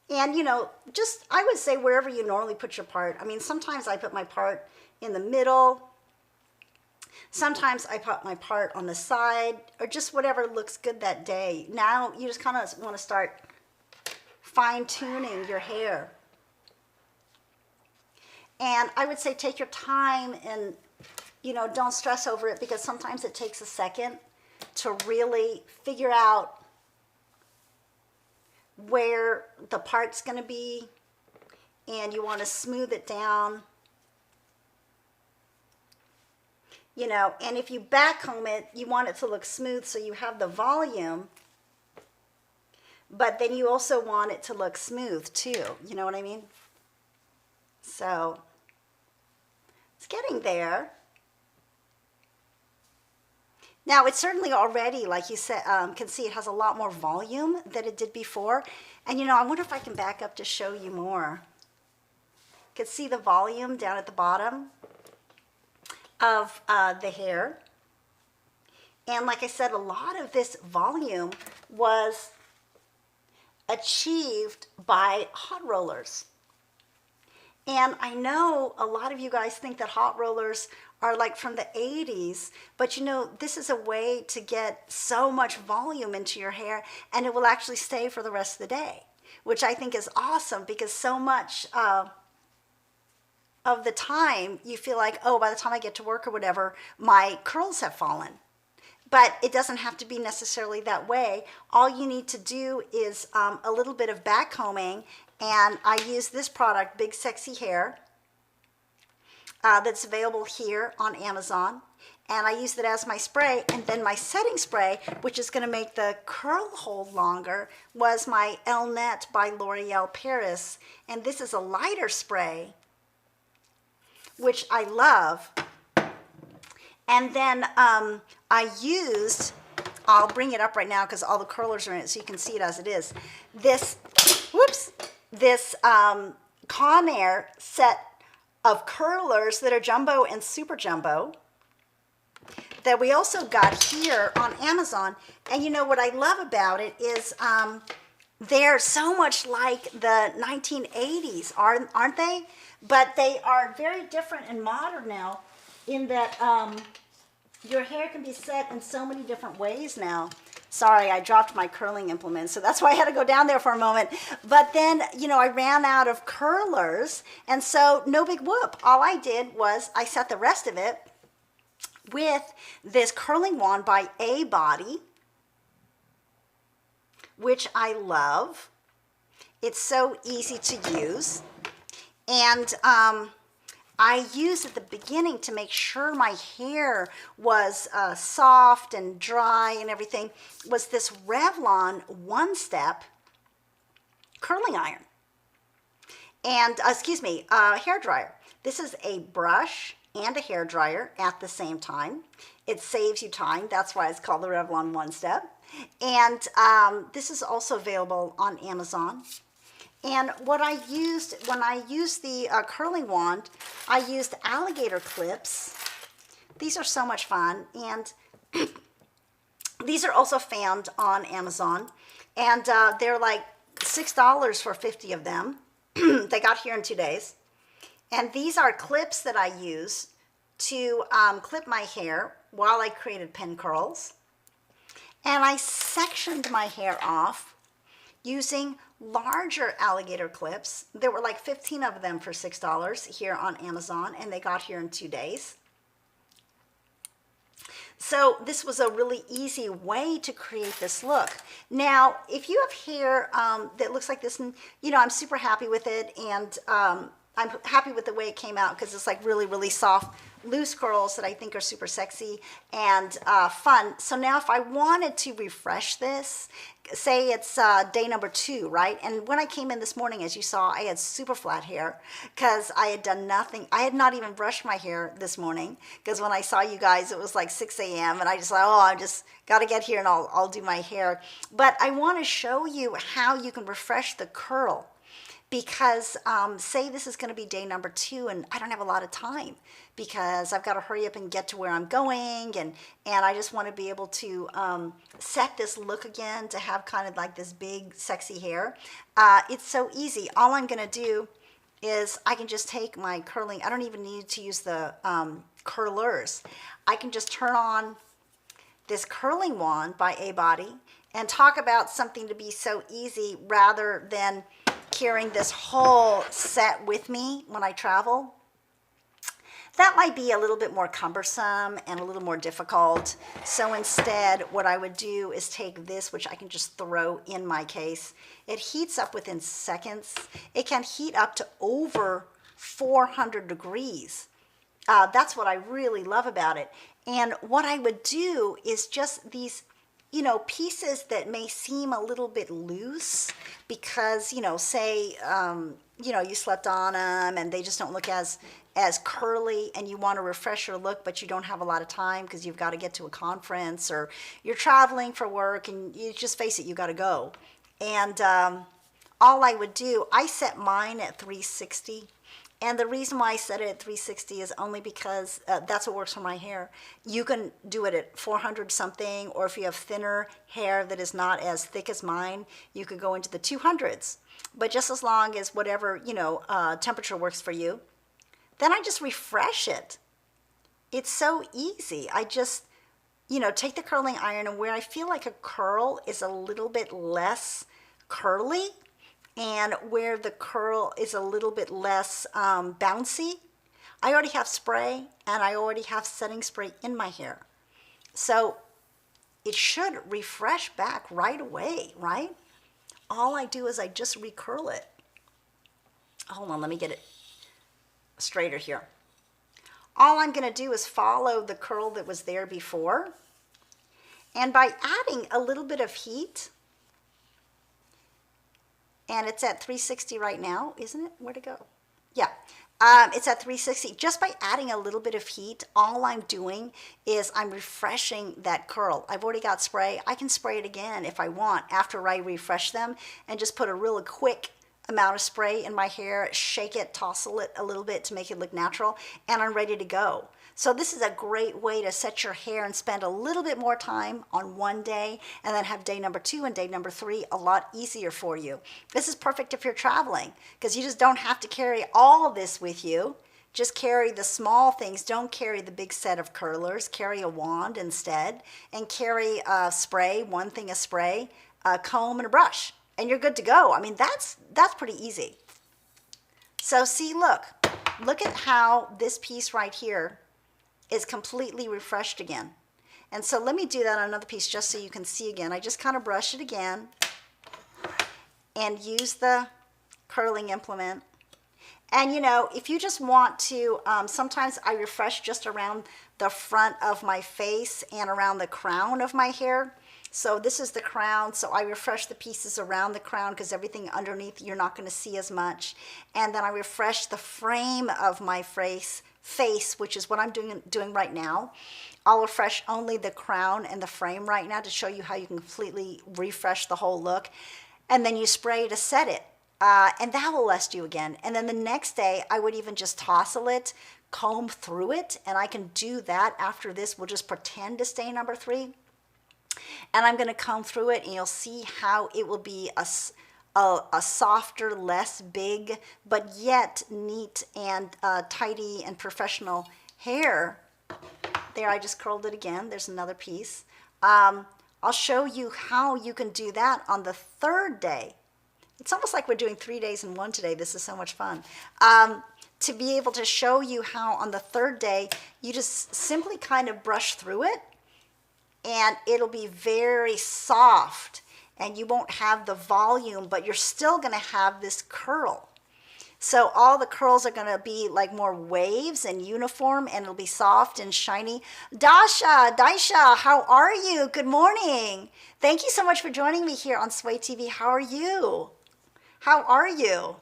And you know, just, I would say wherever you normally put your part. I mean, sometimes I put my part in the middle. Sometimes I put my part on the side, or just whatever looks good that day. Now you just kind of want to start fine-tuning your hair. And I would say take your time and, you know, don't stress over it, because sometimes it takes a second to really figure out where the part's going to be, and you want to smooth it down. You know, and if you back comb it, you want it to look smooth so you have the volume, but then you also want it to look smooth too. You know what I mean? So it's getting there. Now it's certainly already, like you said, can see it has a lot more volume than it did before. And you know, I wonder if I can back up to show you more. You can see the volume down at the bottom of the hair. And like I said, a lot of this volume was achieved by hot rollers. And I know a lot of you guys think that hot rollers are like from the 80s, but you know, this is a way to get so much volume into your hair, and it will actually stay for the rest of the day, which I think is awesome, because so much of the time you feel like, oh, by the time I get to work or whatever, my curls have fallen. But it doesn't have to be necessarily that way. All you need to do is a little bit of back combing, and I use this product, Big Sexy Hair, that's available here on Amazon. And I use it as my spray, and then my setting spray, which is going to make the curl hold longer, was my Elle Net by L'Oreal Paris. And this is a lighter spray, which I love. And then I used, I'll bring it up right now because all the curlers are in it so you can see it as it is. This, whoops, this Conair set of curlers that are jumbo and super jumbo that we also got here on Amazon. And you know what I love about it is they're so much like the 1980s, aren't they? But they are very different and modern now, in that your hair can be set in so many different ways now. Sorry, I dropped my curling implement, so that's why I had to go down there for a moment. But then, you know, I ran out of curlers, and so no big whoop. All I did was I set the rest of it with this curling wand by A-Body, which I love. It's so easy to use. And I used at the beginning to make sure my hair was soft and dry and everything, was this Revlon one-step curling iron. And, hair dryer. This is a brush and a hair dryer at the same time. It saves you time. That's why it's called the Revlon One Step. And this is also available on Amazon. And what I used, when I used the curling wand, I used alligator clips. These are so much fun. And these are also found on Amazon. And they're like $6 for 50 of them. They got here in 2 days. And these are clips that I use to clip my hair while I created pin curls. And I sectioned my hair off using larger alligator clips. There were like 15 of them for $6 here on Amazon, and they got here in 2 days. So this was a really easy way to create this look. Now, if you have hair that looks like this, and you know, I'm super happy with it, and I'm happy with the way it came out because it's like really, really soft, loose curls that I think are super sexy and fun. So now if I wanted to refresh this, say it's day number 2, right? And when I came in this morning, as you saw, I had super flat hair because I had done nothing. I had not even brushed my hair this morning because when I saw you guys, it was like 6 a.m. and I just thought, oh, I just got to get here and I'll do my hair. But I want to show you how you can refresh the curl. because say this is going to be day number 2 and I don't have a lot of time because I've got to hurry up and get to where I'm going, and I just want to be able to set this look again to have kind of like this big sexy hair. It's so easy. All I'm going to do is I can just take my curling, I don't even need to use the curlers. I can just turn on this curling wand by A-Body and talk about something to be so easy rather than carrying this whole set with me when I travel. That might be a little bit more cumbersome and a little more difficult. So instead, what I would do is take this, which I can just throw in my case. It heats up within seconds. It can heat up to over 400 degrees. That's what I really love about it. And what I would do is just these, you know, pieces that may seem a little bit loose because, you know, say, you know, you slept on them and they just don't look as curly, and you want to refresh your look, but you don't have a lot of time because you've got to get to a conference or you're traveling for work and you just face it, you got to go. And all I would do, I set mine at 360. And the reason why I set it at 360 is only because that's what works for my hair. You can do it at 400 something, or if you have thinner hair that is not as thick as mine, you could go into the 200s. But just as long as whatever, you know, temperature works for you, then I just refresh it. It's so easy. I just, you know, take the curling iron, and where I feel like a curl is a little bit less curly, and where the curl is a little bit less bouncy, I already have spray and I already have setting spray in my hair. So it should refresh back right away, right? All I do is I just recurl it. Hold on, let me get it straighter here. All I'm going to do is follow the curl that was there before. And by adding a little bit of heat, and it's at 360 right now, isn't it? Where'd it go? Yeah, it's at 360. Just by adding a little bit of heat, all I'm doing is I'm refreshing that curl. I've already got spray. I can spray it again if I want after I refresh them, and just put a really quick amount of spray in my hair, shake it, tousle it a little bit to make it look natural, and I'm ready to go. So this is a great way to set your hair and spend a little bit more time on one day, and then have day number 2 and day number 3 a lot easier for you. This is perfect if you're traveling, because you just don't have to carry all this with you. Just carry the small things. Don't carry the big set of curlers. Carry a wand instead, and carry a spray, one thing of spray, a comb, and a brush, and you're good to go. I mean, that's pretty easy. So see, look at how this piece right here is completely refreshed again. And so let me do that on another piece just so you can see again. I just kind of brush it again and use the curling implement. And you know, if you just want to, sometimes I refresh just around the front of my face and around the crown of my hair. So this is the crown, so I refresh the pieces around the crown because everything underneath you're not going to see as much. And then I refresh the frame of my face, which is what I'm doing right now. I'll refresh only the crown and the frame right now to show you how you can completely refresh the whole look. And then you spray to set it, and that will last you again. And then the next day, I would even just tousle it, comb through it, and I can do that after this. We'll just pretend to stay number 3. And I'm going to comb through it, and you'll see how it will be a softer, less big, but yet neat and tidy and professional hair. There, I just curled it again. There's another piece. I'll show you how you can do that on the 3rd day. It's almost like we're doing 3 days in one today. This is so much fun. To be able to show you how on the 3rd day, you just simply kind of brush through it, and it'll be very soft, and you won't have the volume, but you're still going to have this curl. So all the curls are going to be like more waves and uniform, and it'll be soft and shiny. Daisha, how are you? Good morning. Thank you so much for joining me here on Sway TV. How are you? How are you?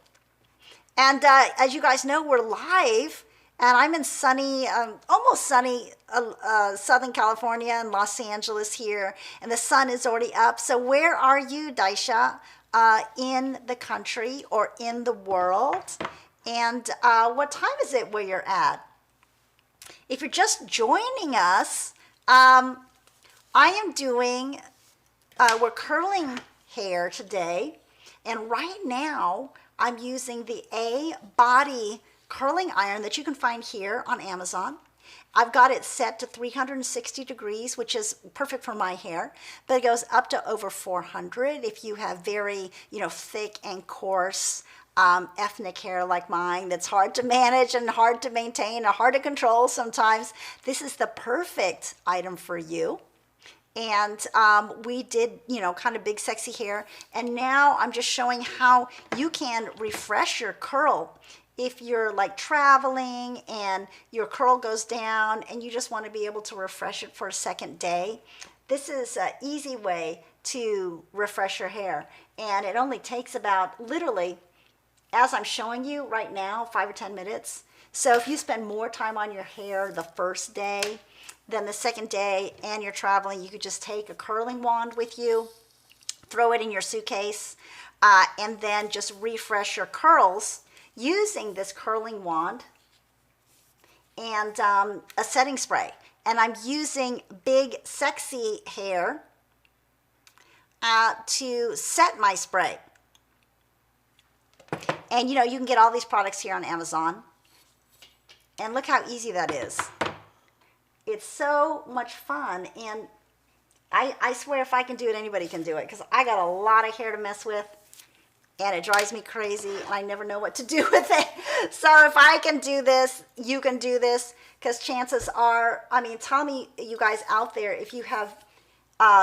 And as you guys know, we're live. And I'm in sunny, almost sunny Southern California and Los Angeles here. And the sun is already up. So where are you, Daisha? in the country or in the world. And what time is it where you're at? If you're just joining us, I am doing, we're curling hair today. And right now, I'm using the A-Body curling iron that you can find here on Amazon. I've got it set to 360 degrees, which is perfect for my hair, but it goes up to over 400 if you have very, thick and coarse ethnic hair like mine that's hard to manage and hard to maintain and hard to control sometimes. This is the perfect item for you. And we did, kind of big sexy hair. And now I'm just showing how you can refresh your curl. If you're like traveling and your curl goes down and you just want to be able to refresh it for a second day, this is an easy way to refresh your hair. And it only takes about literally, as I'm showing you right now, 5 or 10 minutes. So if you spend more time on your hair the first day than the second day and you're traveling, you could just take a curling wand with you, throw it in your suitcase, and then just refresh your curls using this curling wand and a setting spray. And I'm using Big Sexy Hair to set my spray. And you can get all these products here on Amazon. And look how easy that is. It's so much fun. And I swear if I can do it, anybody can do it. Because I got a lot of hair to mess with. And it drives me crazy. And I never know what to do with it. So if I can do this, you can do this. Because chances are, tell me, you guys out there, if you have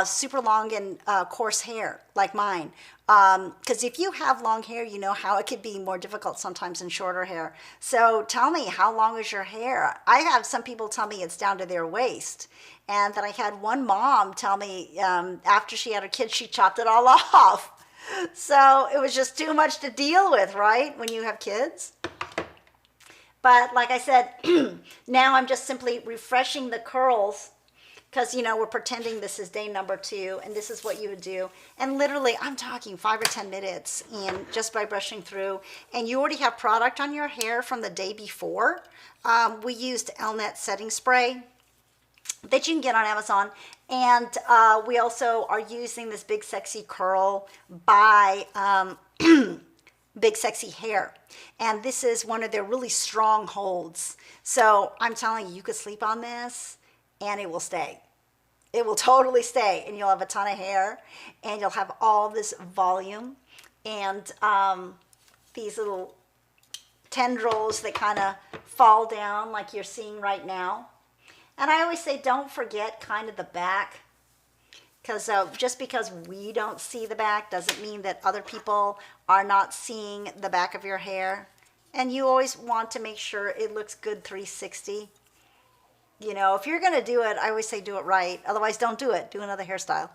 super long and coarse hair like mine. Because if you have long hair, you know how it could be more difficult sometimes in shorter hair. So tell me, how long is your hair? I have some people tell me it's down to their waist. And then I had one mom tell me after she had her kids, she chopped it all off. So it was just too much to deal with, right? When you have kids. But like I said, now I'm just simply refreshing the curls. Because, we're pretending this is day number 2, and this is what you would do. And literally, I'm talking 5 or 10 minutes, and just by brushing through. And you already have product on your hair from the day before. We used Elnet setting spray that you can get on Amazon. And we also are using this Big Sexy Curl by Big Sexy Hair. And this is one of their really strong holds. So I'm telling you, you could sleep on this and it will stay. It will totally stay, and you'll have a ton of hair, and you'll have all this volume, and these little tendrils that kind of fall down like you're seeing right now. And I always say, don't forget kind of the back, because just because we don't see the back doesn't mean that other people are not seeing the back of your hair. And you always want to make sure it looks good 360. If you're going to do it, I always say do it right. Otherwise, don't do it. Do another hairstyle,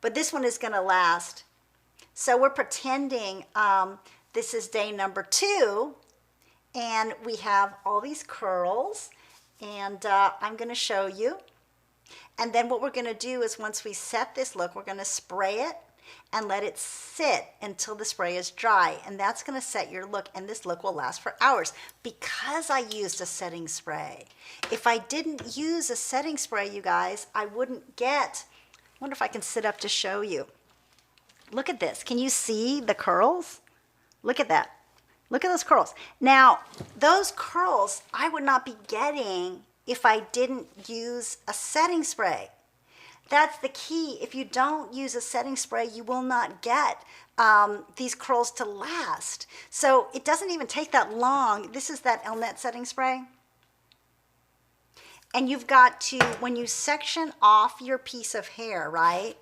But this one is going to last. So we're pretending this is day number 2. And we have all these curls. And I'm going to show you. And then what we're going to do is once we set this look, we're going to spray it and let it sit until the spray is dry. And that's going to set your look, and this look will last for hours because I used a setting spray. If I didn't use a setting spray, you guys, I wouldn't get, I wonder if I can sit up to show you. Look at this. Can you see the curls? Look at that. Look at those curls. Now, those curls I would not be getting if I didn't use a setting spray. That's the key. If you don't use a setting spray, you will not get these curls to last. So it doesn't even take that long. This is that Elnet setting spray. And you've got to, when you section off your piece of hair, right?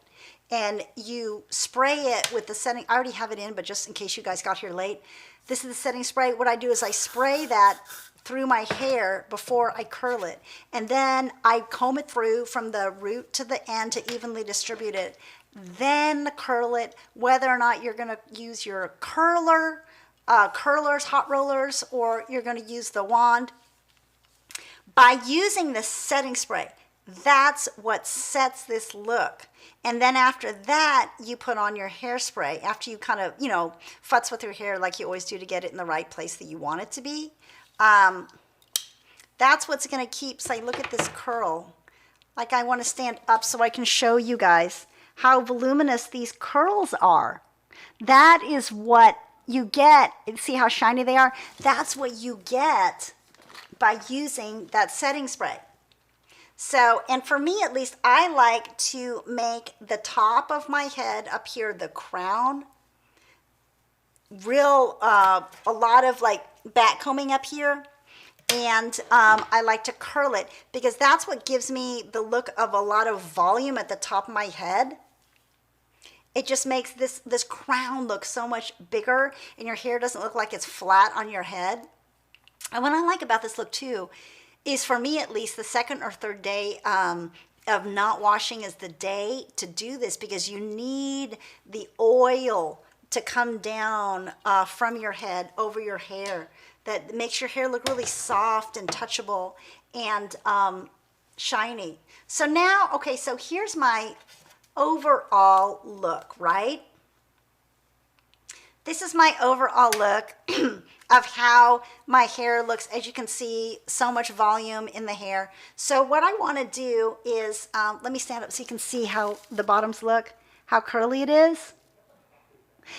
And you spray it with the setting, I already have it in, but just in case you guys got here late, this is the setting spray. What I do is I spray that through my hair before I curl it. And then I comb it through from the root to the end to evenly distribute it. Then curl it, whether or not you're going to use your curlers, hot rollers, or you're going to use the wand. By using this setting spray, That's what sets this look. And then after that, you put on your hairspray after you kind of, futz with your hair like you always do to get it in the right place that you want it to be. That's what's going to keep, say, look at this curl. Like I want to stand up so I can show you guys how voluminous these curls are. That is what you get. See how shiny they are? That's what you get by using that setting spray. So, and for me at least, I like to make the top of my head up here, the crown, a lot of like back combing up here. And I like to curl it because that's what gives me the look of a lot of volume at the top of my head. It just makes this crown look so much bigger and your hair doesn't look like it's flat on your head. And what I like about this look too is, for me at least, the second or third day of not washing is the day to do this because you need the oil to come down from your head over your hair. That makes your hair look really soft and touchable and shiny. So now, okay, so here's my overall look, right? This is my overall look of how my hair looks. As you can see, so much volume in the hair. So what I want to do is, let me stand up so you can see how the bottoms look, how curly it is.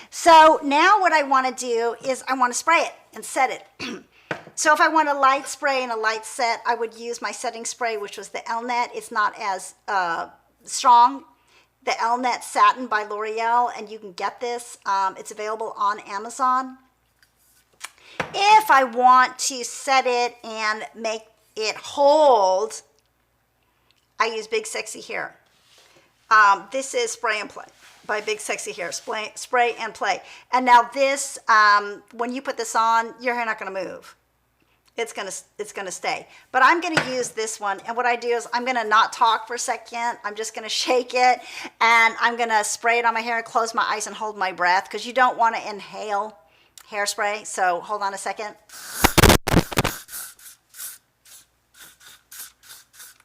So now what I want to do is I want to spray it and set it. So if I want a light spray and a light set, I would use my setting spray, which was the Elnet. It's not as strong. The Elnet Satin by L'Oreal, and you can get this. It's available on Amazon. If I want to set it and make it hold, I use Big Sexy Hair. This is Spray and Play by Big Sexy Hair. Spray and Play. And now this, when you put this on, your hair not going to move. It's gonna stay. But I'm gonna use this one, and what I do is I'm gonna not talk for a second. I'm just gonna shake it, and I'm gonna spray it on my hair and close my eyes and hold my breath because you don't want to inhale hairspray. So hold on a second.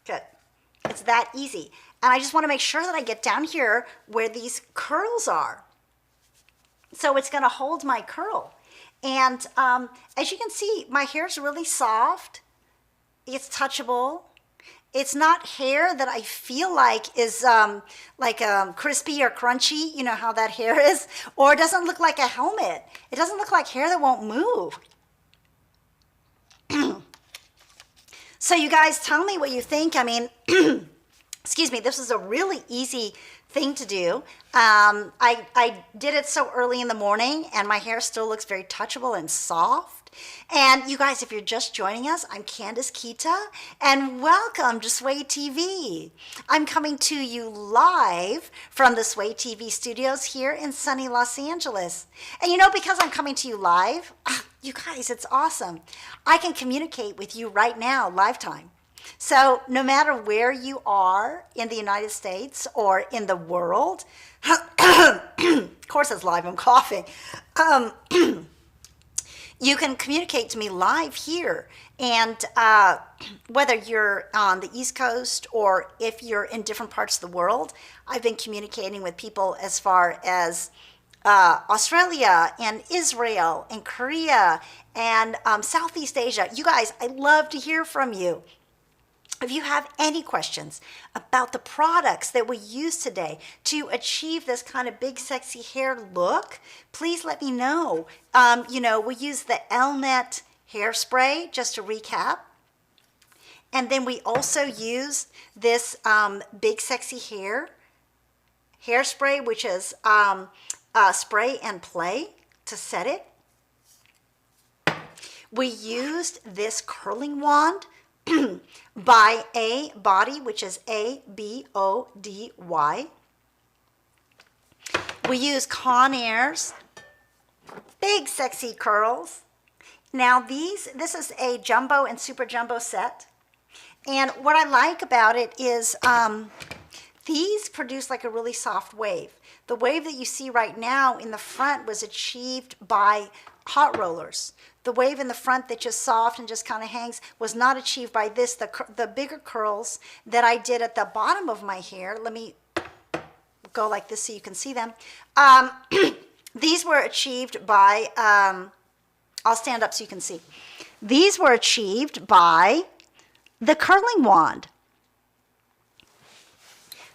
Good. It's that easy. And I just want to make sure that I get down here where these curls are. So it's gonna hold my curl. And as you can see, my hair is really soft. It's touchable. It's not hair that I feel like is crispy or crunchy. You know how that hair is? Or it doesn't look like a helmet. It doesn't look like hair that won't move. So you guys, tell me what you think. I mean, excuse me, this is a really easy thing to do. I did it so early in the morning and my hair still looks very touchable and soft. And you guys, if you're just joining us, I'm Candace Kita and welcome to Sway TV. I'm coming to you live from the Sway TV studios here in sunny Los Angeles. And you know, because I'm coming to you live, you guys, it's awesome. I can communicate with you right now, live time. So no matter where you are in the United States or in the world, of course it's live, I'm coughing, you can communicate to me live here. And whether you're on the East Coast or if you're in different parts of the world, I've been communicating with people as far as Australia and Israel and Korea and Southeast Asia. You guys, I love to hear from you. If you have any questions about the products that we use today to achieve this kind of big, sexy hair look, please let me know. You know, we use the Elnet hairspray, just to recap. And then we also use this big, sexy hairspray, which is Spray and Play to set it. We used this curling wand by A Body, which is A-B-O-D-Y. We use Conair's big sexy curls. Now this is a jumbo and super jumbo set. And what I like about it is these produce like a really soft wave. The wave that you see right now in the front was achieved by hot rollers. The wave in the front that just soft and just kind of hangs was not achieved by this. The bigger curls that I did at the bottom of my hair, let me go like this so you can see them. These were achieved by, I'll stand up so you can see. These were achieved by the curling wand.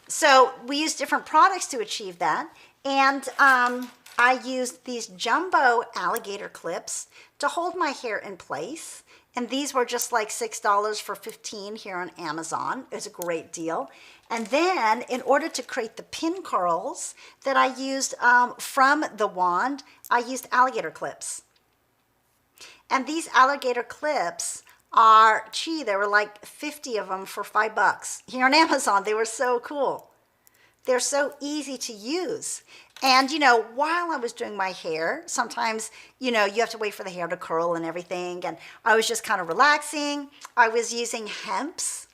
So we use different products to achieve that. And I used these jumbo alligator clips to hold my hair in place. And these were just like $6 for 15 here on Amazon. It was a great deal. And then in order to create the pin curls that I used from the wand, I used alligator clips. And these alligator clips are, they were like 50 of them for $5 here on Amazon. They were so cool. They're so easy to use. And, you know, while I was doing my hair, sometimes, you know, you have to wait for the hair to curl and everything. And I was just kind of relaxing. I was using Hemp's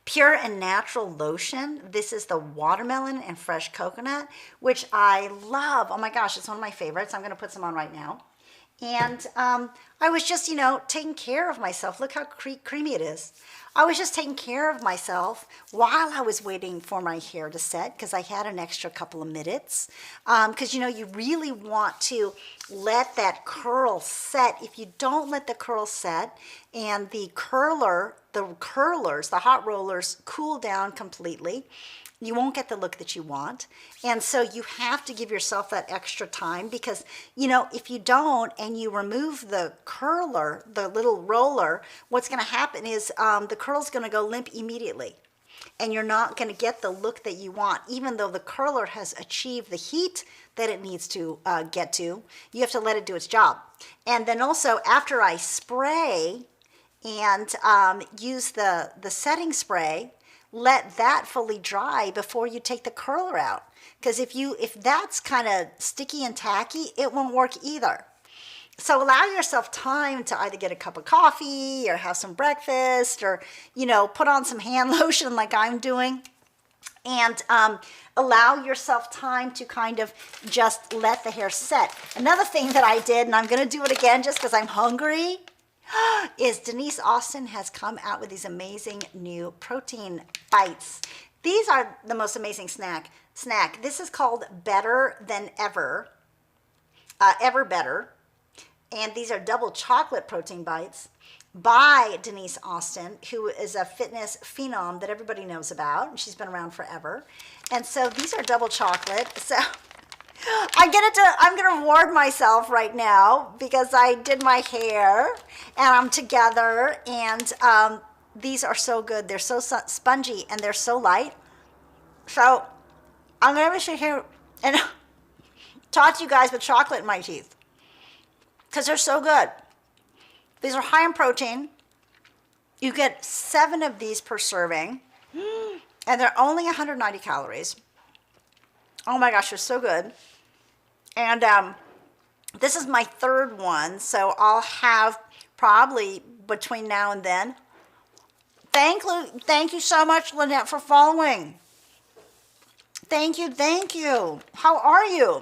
Pure and Natural Lotion. This is the watermelon and fresh coconut, which I love. Oh my gosh, it's one of my favorites. I'm going to put some on right now. And I was just, you know, taking care of myself. Look how creamy it is. I was just taking care of myself while I was waiting for my hair to set because I had an extra couple of minutes. Because, you know, you really want to let that curl set. If you don't let the curl set and the curlers, the hot rollers cool down completely, you won't get the look that you want. And so you have to give yourself that extra time because, you know, if you don't and you remove the curler, the little roller, what's going to happen is the curl's going to go limp immediately. And you're not going to get the look that you want. Even though the curler has achieved the heat that it needs to get to, you have to let it do its job. And then also after I spray and use the setting spray, let that fully dry before you take the curler out. Because if that's kind of sticky and tacky, it won't work either. So allow yourself time to either get a cup of coffee or have some breakfast or, you know, put on some hand lotion like I'm doing. And allow yourself time to kind of just let the hair set. Another thing that I did, and I'm going to do it again just because I'm hungry, is Denise Austin has come out with these amazing new protein bites. These are the most amazing snack. This is called Better Than Ever, Ever Better. And these are double chocolate protein bites by Denise Austin, who is a fitness phenom that everybody knows about. She's been around forever. And so these are double chocolate. So I'm gonna reward myself right now because I did my hair and I'm together, and these are so good. They're so spongy and they're so light. So I'm gonna sit here and talk to you guys with chocolate in my teeth because they're so good. These are high in protein. You get 7 of these per serving, and they're only 190 calories. Oh my gosh, they're so good. And this is my 3rd one, so I'll have probably between now and then. Thank you so much, Lynette, for following. Thank you. How are you?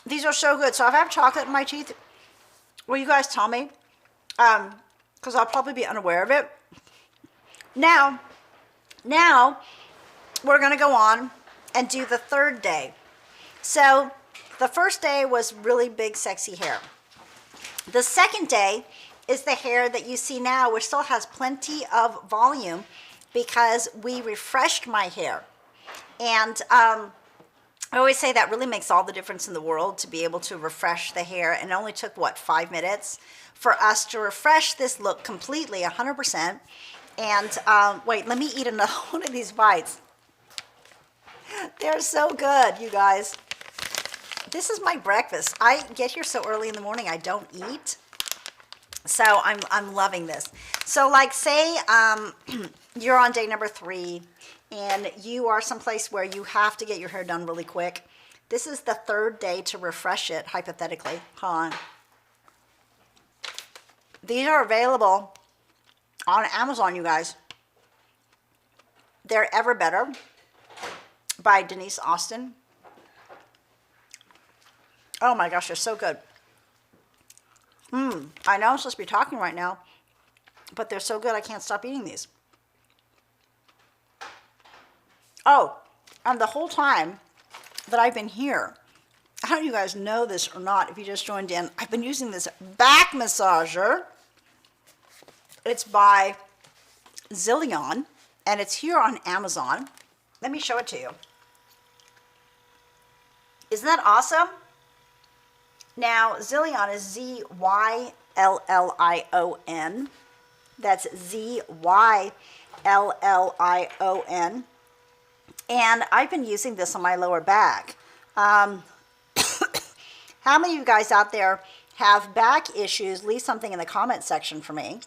These are so good. So if I have chocolate in my teeth, will you guys tell me? Because I'll probably be unaware of it. Now, we're going to go on and do the 3rd day. So the first day was really big, sexy hair. The 2nd day is the hair that you see now, which still has plenty of volume because we refreshed my hair. And I always say that really makes all the difference in the world to be able to refresh the hair. And it only took, 5 minutes for us to refresh this look completely, 100%. And wait, let me eat another one of these bites. They're so good, you guys. This is my breakfast. I get here so early in the morning, I don't eat. So I'm loving this. So like say you're on day number 3 and you are someplace where you have to get your hair done really quick. This is the 3rd day to refresh it, hypothetically. Hold on. These are available on Amazon, you guys. They're Ever Better by Denise Austin. Oh my gosh, they're so good. I know I'm supposed to be talking right now, but they're so good I can't stop eating these. Oh, and the whole time that I've been here, I don't know if you guys know this or not, if you just joined in, I've been using this back massager. It's by Zillion, and it's here on Amazon. Let me show it to you. Isn't that awesome? Now, Zillion is Z-Y-L-L-I-O-N. That's Z-Y-L-L-I-O-N. And I've been using this on my lower back. How many of you guys out there have back issues? Leave something in the comment section for me.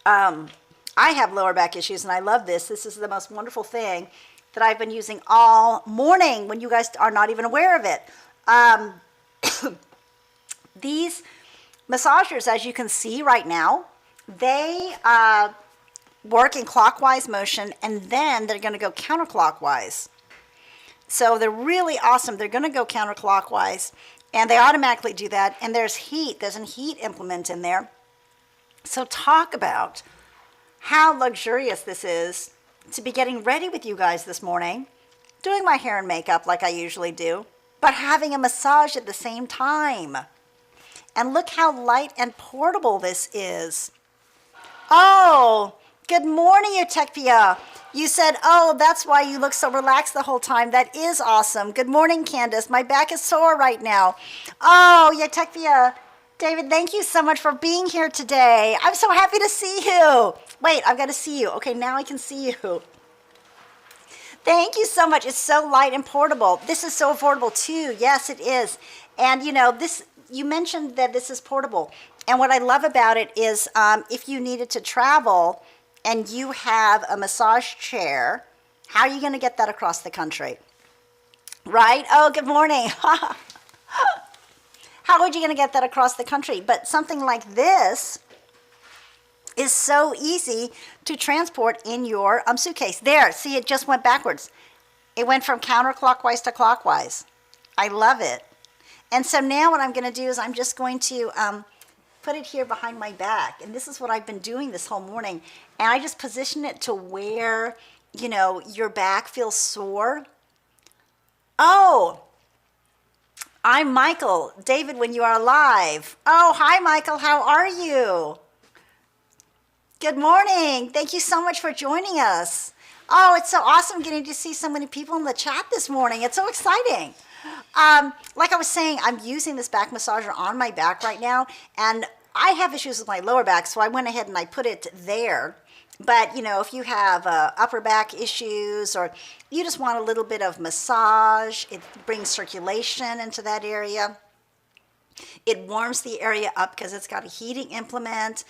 I have lower back issues, and I love this. This is the most wonderful thing that I've been using all morning when you guys are not even aware of it. These massagers, as you can see right now, they work in clockwise motion, and then they're going to go counterclockwise. So they're really awesome. They're going to go counterclockwise, and they automatically do that. And there's heat. There's a heat implement in there. So talk about how luxurious this is to be getting ready with you guys this morning, doing my hair and makeup like I usually do, but having a massage at the same time. And look how light and portable this is. Oh, good morning, Utechpia. You said, oh, that's why you look so relaxed the whole time. That is awesome. Good morning, Candace. My back is sore right now. Oh, Utechpia. David, thank you so much for being here today. I'm so happy to see you. Wait, I've got to see you. Okay, now I can see you. Thank you so much. It's so light and portable. This is so affordable too. Yes, it is. And you know, this, you mentioned that this is portable. And what I love about it is if you needed to travel and you have a massage chair, how are you going to get that across the country? Right? Oh, good morning. How are you going to get that across the country? But something like this is so easy to transport in your suitcase. There, see, it just went backwards. It went from counterclockwise to clockwise. I love it. And so now what I'm going to do is I'm just going to put it here behind my back. And this is what I've been doing this whole morning. And I just position it to where, you know, your back feels sore. Oh, I'm Michael. David, when you are alive. Oh, hi, Michael. How are you? Good morning. Thank you so much for joining us. Oh, it's so awesome getting to see so many people in the chat this morning. It's so exciting. Like I was saying, I'm using this back massager on my back right now, and I have issues with my lower back, so I went ahead and I put it there. But, you know, if you have upper back issues or you just want a little bit of massage, it brings circulation into that area. It warms the area up because it's got a heating implement.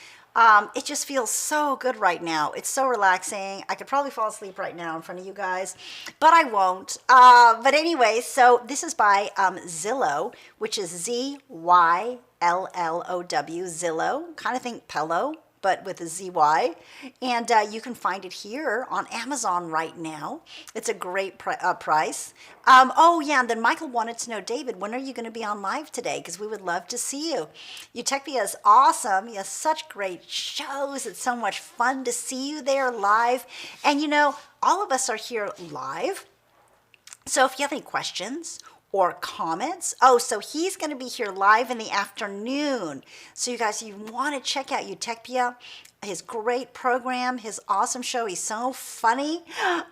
It just feels so good right now. It's so relaxing. I could probably fall asleep right now in front of you guys, but I won't. But anyway, so this is by Zillow, which is Z-Y-L-L-O-W, Zillow. Kind of think pillow, but with a Z-Y. And you can find it here on Amazon right now. It's a great price. Oh, yeah, and then Michael wanted to know, David, when are you going to be on live today? Because we would love to see you. Utechpia is awesome. You have such great shows. It's so much fun to see you there live. And, you know, all of us are here live. So if you have any questions or comments. Oh, so he's going to be here live in the afternoon. So you guys, you want to check out Utechpia, his great program, his awesome show. He's so funny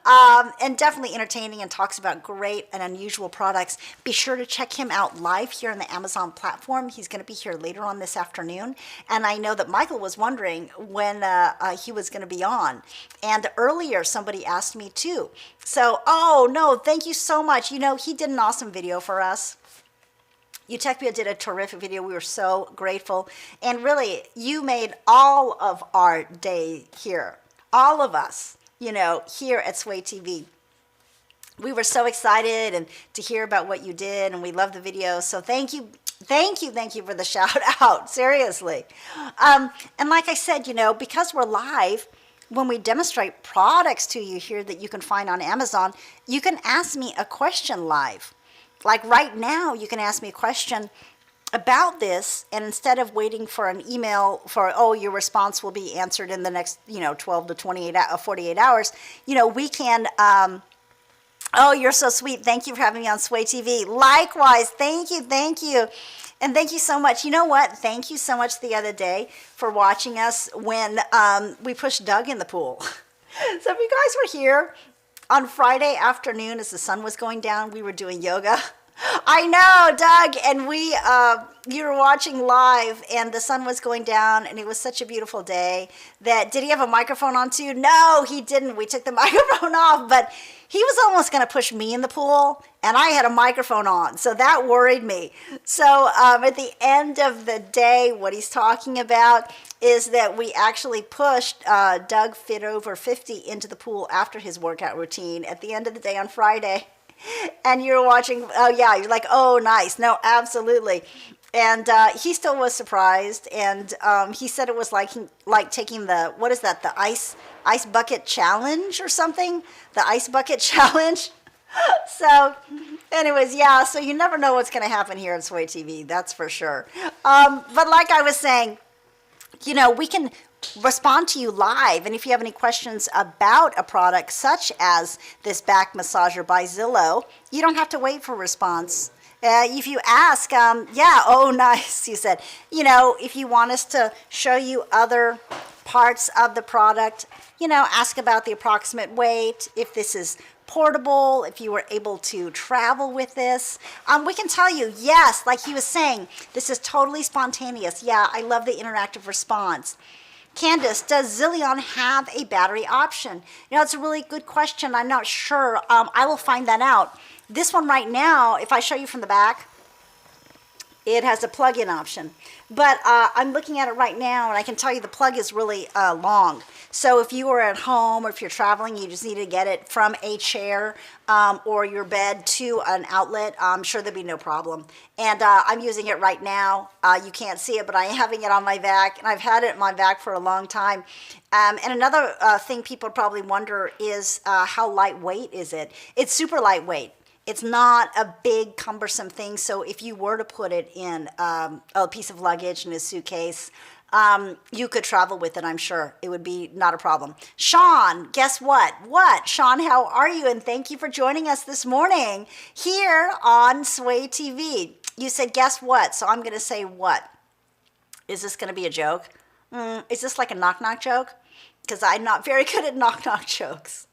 and definitely entertaining and talks about great and unusual products. Be sure to check him out live here on the Amazon platform. He's going to be here later on this afternoon. And I know that Michael was wondering when he was going to be on. And earlier, somebody asked me too. So, oh, no, thank you so much. You know, he did an awesome video for us. Utechpia did a terrific video. We were so grateful. And really, you made all of our day here. All of us, you know, here at Sway TV. We were so excited and to hear about what you did, and we love the video. So thank you Thank you for the shout out, seriously. And like I said, because we're live, when we demonstrate products to you here that you can find on Amazon, you can ask me a question live. Like right now, you can ask me a question about this, and instead of waiting for an email for, oh, your response will be answered in the next, 12 to 48 hours, we can, oh, you're so sweet. Thank you for having me on Sway TV. Likewise, thank you. And thank you so much. You know what? Thank you so much the other day for watching us when we pushed Doug in the pool. So if you guys were here on Friday afternoon as the sun was going down, we were doing yoga. I know, Doug, and you were watching live, and the sun was going down, and it was such a beautiful day. Did he have a microphone on too? No, he didn't. We took the microphone off, but he was almost going to push me in the pool, and I had a microphone on, so that worried me. So at the end of the day, what he's talking about is that we actually pushed Doug Fit Over 50 into the pool after his workout routine at the end of the day on Friday. And you're watching, oh yeah, you're like, oh, nice. No, absolutely. And he still was surprised. And he said it was like taking the, what is that, the ice bucket challenge or something? The ice bucket challenge. So anyways, yeah, so you never know what's going to happen here at Sway TV. That's for sure. But like I was saying, we can respond to you live, and if you have any questions about a product such as this back massager by Zillow, you don't have to wait for a response. If you ask, yeah, oh nice, you said, if you want us to show you other parts of the product, ask about the approximate weight, if this is portable, if you were able to travel with this. We can tell you, yes, like he was saying, this is totally spontaneous. Yeah, I love the interactive response. Candace, does Zillion have a battery option? It's a really good question. I'm not sure. I will find that out. This one right now, if I show you from the back, it has a plug-in option. But I'm looking at it right now, and I can tell you the plug is really long. So if you are at home or if you're traveling, you just need to get it from a chair or your bed to an outlet. I'm sure there'd be no problem. And I'm using it right now. You can't see it, but I'm having it on my back, and I've had it on my back for a long time. And another thing people probably wonder is how lightweight is it? It's super lightweight. It's not a big cumbersome thing. So if you were to put it in a piece of luggage in a suitcase, you could travel with it, I'm sure. It would be not a problem. Sean, guess what? Sean, how are you? And thank you for joining us this morning here on Sway TV. You said, guess what? So I'm going to say what? Is this going to be a joke? Is this like a knock-knock joke? Because I'm not very good at knock-knock jokes.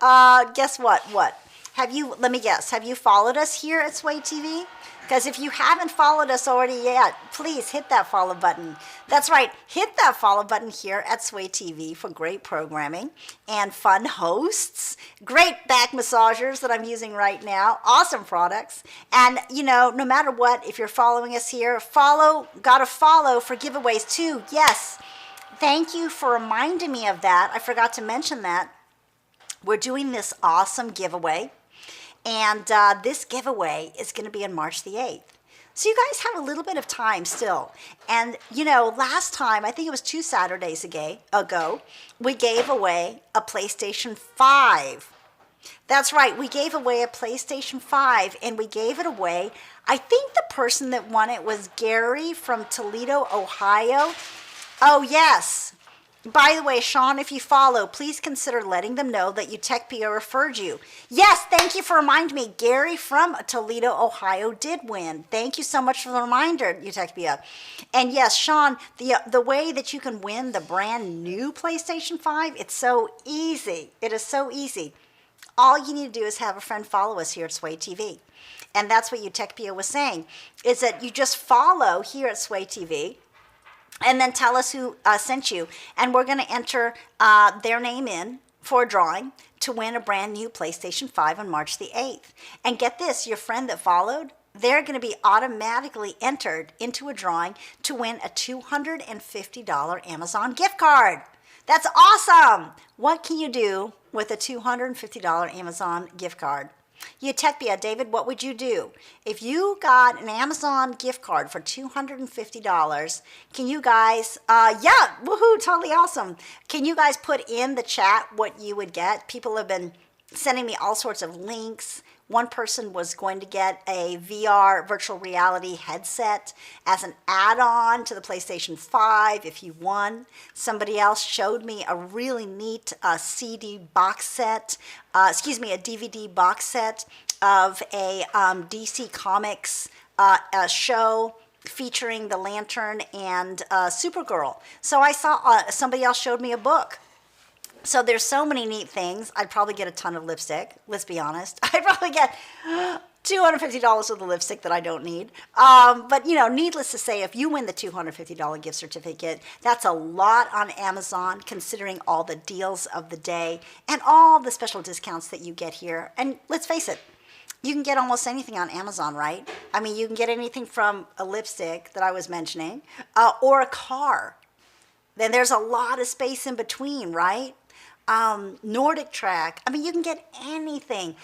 Guess what? What? Let me guess, have you followed us here at Sway TV? Because if you haven't followed us already yet, please hit that follow button. That's right, hit that follow button here at Sway TV for great programming and fun hosts, great back massagers that I'm using right now, awesome products. And, no matter what, if you're following us here, gotta follow for giveaways too. Yes, thank you for reminding me of that. I forgot to mention that. We're doing this awesome giveaway. And this giveaway is going to be on March the 8th. So you guys have a little bit of time still. And, last time, I think it was 2 Saturdays ago, we gave away a PlayStation 5. That's right, we gave away a PlayStation 5, and we gave it away. I think the person that won it was Gary from Toledo, Ohio. Oh, yes. By the way, Sean, if you follow, please consider letting them know that UTechPia referred you. Yes, thank you for reminding me. Gary from Toledo, Ohio did win. Thank you so much for the reminder, UTechPia. And yes, Sean, the way that you can win the brand new PlayStation 5, it's so easy. It is so easy. All you need to do is have a friend follow us here at Sway TV. And that's what UTechPia was saying, is that you just follow here at Sway TV, and then tell us who sent you. And we're going to enter their name in for a drawing to win a brand new PlayStation 5 on March the 8th. And get this, your friend that followed, they're going to be automatically entered into a drawing to win a $250 Amazon gift card. That's awesome. What can you do with a $250 Amazon gift card? Utopia, David, what would you do? If you got an Amazon gift card for $250, can you guys, yeah, woohoo, totally awesome. Can you guys put in the chat what you would get? People have been sending me all sorts of links. One person was going to get a VR virtual reality headset as an add-on to the PlayStation 5 if you won. Somebody else showed me a really neat CD box set, a DVD box set of a DC Comics show featuring the Lantern and Supergirl. So I saw somebody else showed me a book. So there's so many neat things. I'd probably get a ton of lipstick. Let's be honest. I'd probably get $250 worth of lipstick that I don't need. But, you know, needless to say, if you win the $250 gift certificate, that's a lot on Amazon, considering all the deals of the day and all the special discounts that you get here. And let's face it, you can get almost anything on Amazon, right? I mean, you can get anything from a lipstick that I was mentioning or a car. Then there's a lot of space in between, right? Nordic Track. I mean, you can get anything.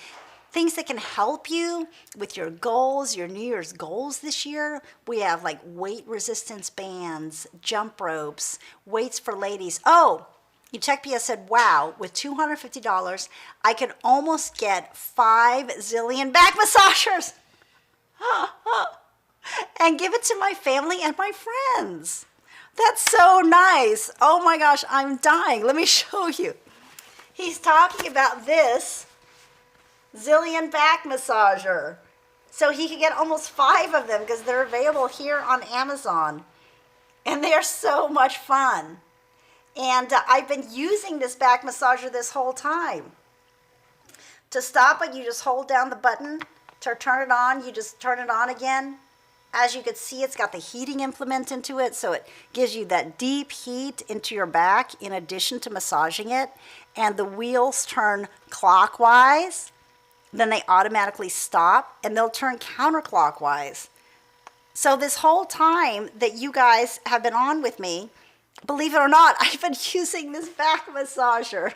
Things that can help you with your goals, your New Year's goals this year. We have like weight resistance bands, jump ropes, weights for ladies. Oh, Utopia said, wow, with $250, I could almost get 5 zillion back massagers and give it to my family and my friends. That's so nice. Oh my gosh, I'm dying. Let me show you. He's talking about this zillion back massager. So he could get almost 5 of them because they're available here on Amazon. And they're so much fun. And I've been using this back massager this whole time. To stop it, you just hold down the button. To turn it on, you just turn it on again. As you can see, it's got the heating implement into it, so it gives you that deep heat into your back in addition to massaging it. And the wheels turn clockwise, then they automatically stop, and they'll turn counterclockwise. So this whole time that you guys have been on with me, believe it or not, I've been using this back massager.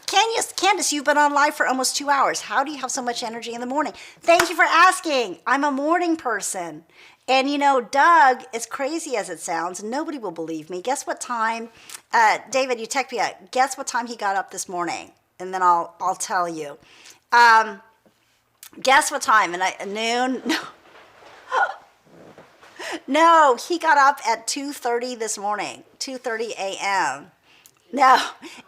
Candace, you've been on live for almost 2 hours. How do you have so much energy in the morning? Thank you for asking. I'm a morning person. And you know, Doug, as crazy as it sounds, nobody will believe me. Guess what time, David Utopia, guess what time he got up this morning? And then I'll tell you. Guess what time? Noon? No. No, he got up at 2:30 this morning, 2:30 a.m. No,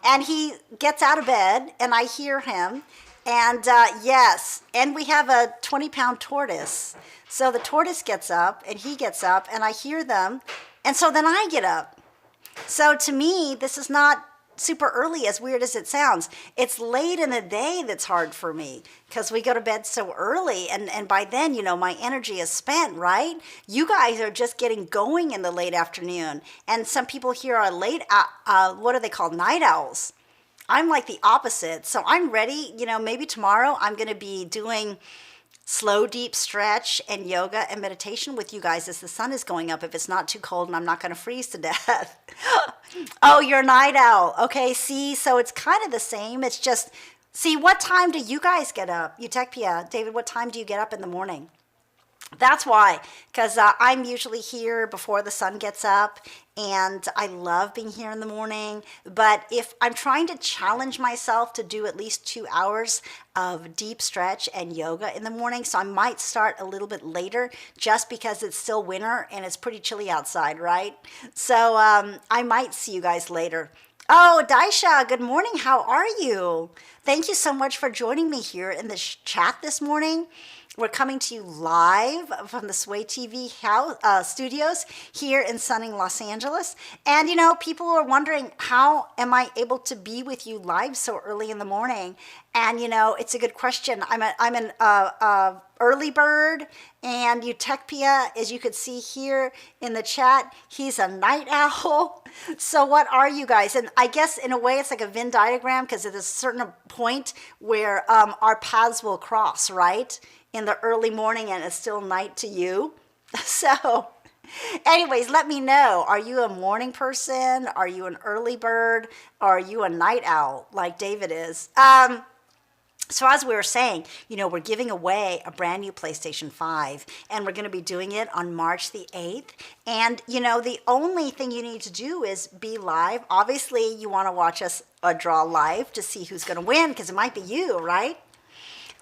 and he gets out of bed, and I hear him, and yes, and we have a 20-pound tortoise. So the tortoise gets up, and he gets up, and I hear them, and so then I get up. So to me, this is not super early, as weird as it sounds. It's late in the day that's hard for me because we go to bed so early, and by then, you know, my energy is spent, right? You guys are just getting going in the late afternoon, and some people here are late, what are they called, night owls. I'm like the opposite, so I'm ready. You know, maybe tomorrow I'm going to be doing slow, deep stretch and yoga and meditation with you guys as the sun is going up, if it's not too cold and I'm not going to freeze to death. Oh, you're a night owl. Okay, see, so it's kind of the same. It's just, see, what time do you guys get up? Utopia, David, what time do you get up in the morning? That's why, because I'm usually here before the sun gets up, and I love being here in the morning. But if I'm trying to challenge myself to do at least 2 hours of deep stretch and yoga in the morning, so I might start a little bit later just because it's still winter and it's pretty chilly outside, right? So I might see you guys later. Oh, Daisha, good morning. How are you? Thank you so much for joining me here in the chat this morning. We're coming to you live from the Sway TV studios here in sunny Los Angeles. And, you know, people are wondering, how am I able to be with you live so early in the morning? And, you know, it's a good question. I'm an early bird, and Utopia, as you could see here in the chat, he's a night owl. So what are you guys? And I guess in a way it's like a Venn diagram, because at a certain point where our paths will cross, right? In the early morning, and it's still night to you. So anyways, let me know. Are you a morning person? Are you an early bird? Or are you a night owl like David is? So as we were saying, we're giving away a brand new PlayStation 5, and we're going to be doing it on March the 8th. And, the only thing you need to do is be live. Obviously, you want to watch us draw live to see who's going to win, because it might be you, right?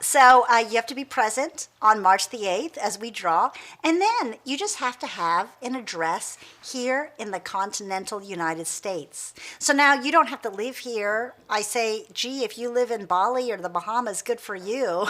So you have to be present on March the 8th as we draw. And then you just have to have an address here in the continental United States. So now you don't have to live here. I say, gee, if you live in Bali or the Bahamas, good for you.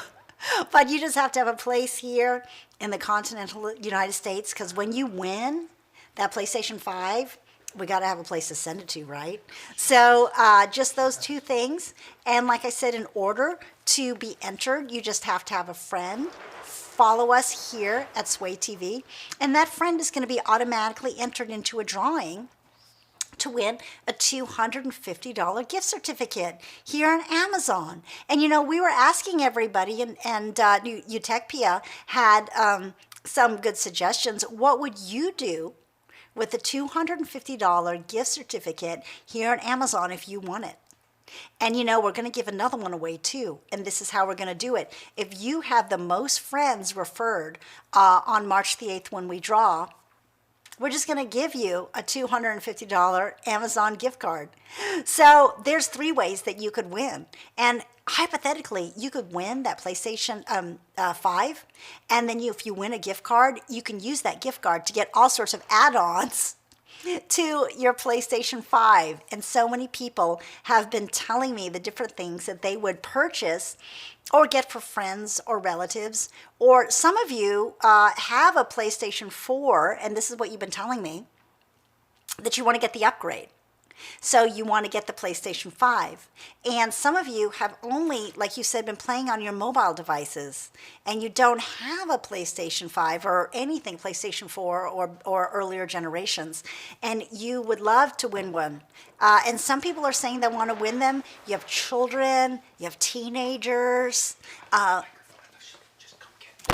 But you just have to have a place here in the continental United States, because when you win that PlayStation 5, we got to have a place to send it to, right? So just those two things. And like I said, in order to be entered, you just have to have a friend follow us here at Sway TV. And that friend is going to be automatically entered into a drawing to win a $250 gift certificate here on Amazon. And we were asking everybody, and Utechpia had some good suggestions. What would you do with a $250 gift certificate here on Amazon if you won it? And we're going to give another one away too. And this is how we're going to do it. If you have the most friends referred on March the 8th when we draw, we're just going to give you a $250 Amazon gift card. So there's 3 ways that you could win. And hypothetically, you could win that PlayStation 5. And then if you win a gift card, you can use that gift card to get all sorts of add-ons to your PlayStation 5. And so many people have been telling me the different things that they would purchase or get for friends or relatives. Or some of you have a PlayStation 4, and this is what you've been telling me, that you want to get the upgrade. So you want to get the PlayStation 5. And some of you have only, like you said, been playing on your mobile devices, and you don't have a PlayStation 5 or anything, PlayStation 4 or earlier generations, and you would love to win one. And some people are saying they want to win them. You have children, you have teenagers.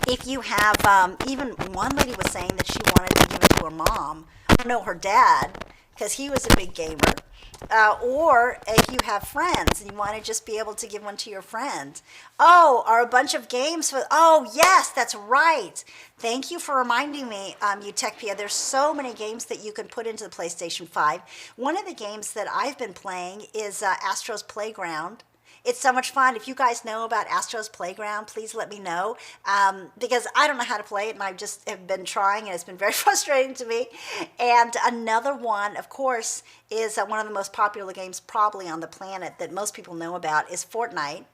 If you have, even one lady was saying that she wanted to give it to her mom, no, her dad, because he was a big gamer. Or if you have friends and you want to just be able to give one to your friend. Oh, are a bunch of games for, oh yes, that's right. Thank you for reminding me, Utechpia. There's so many games that you can put into the PlayStation 5. One of the games that I've been playing is Astro's Playground. It's so much fun. If you guys know about Astro's Playground, please let me know, because I don't know how to play it, and I just have been trying, and it's been very frustrating to me. And another one, of course, is one of the most popular games probably on the planet that most people know about is Fortnite.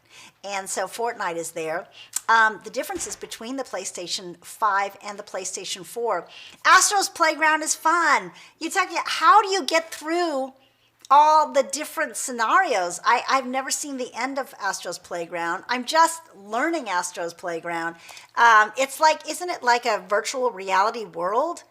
And so Fortnite is there. The differences between the PlayStation 5 and the PlayStation 4. Astro's Playground is fun. You talk about how do you get through all the different scenarios. I've never seen the end of Astro's Playground. I'm just learning Astro's Playground. It's like, isn't it like a virtual reality world?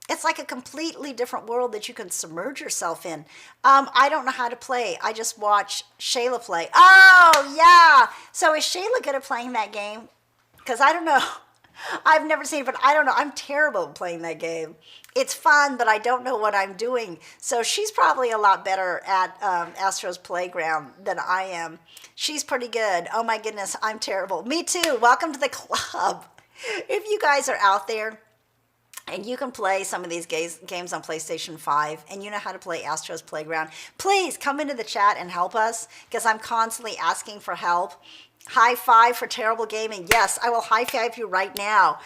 It's like a completely different world that you can submerge yourself in. I don't know how to play. I just watch Shayla play. Oh, yeah. So is Shayla good at playing that game? Because I don't know. I've never seen it, but I don't know. I'm terrible at playing that game. It's fun, but I don't know what I'm doing. So she's probably a lot better at Astro's Playground than I am. She's pretty good. Oh my goodness, I'm terrible. Me too. Welcome to the club. If you guys are out there and you can play some of these games on PlayStation 5 and you know how to play Astro's Playground, please come into the chat and help us, because I'm constantly asking for help. High five for terrible gaming. Yes, I will high five you right now.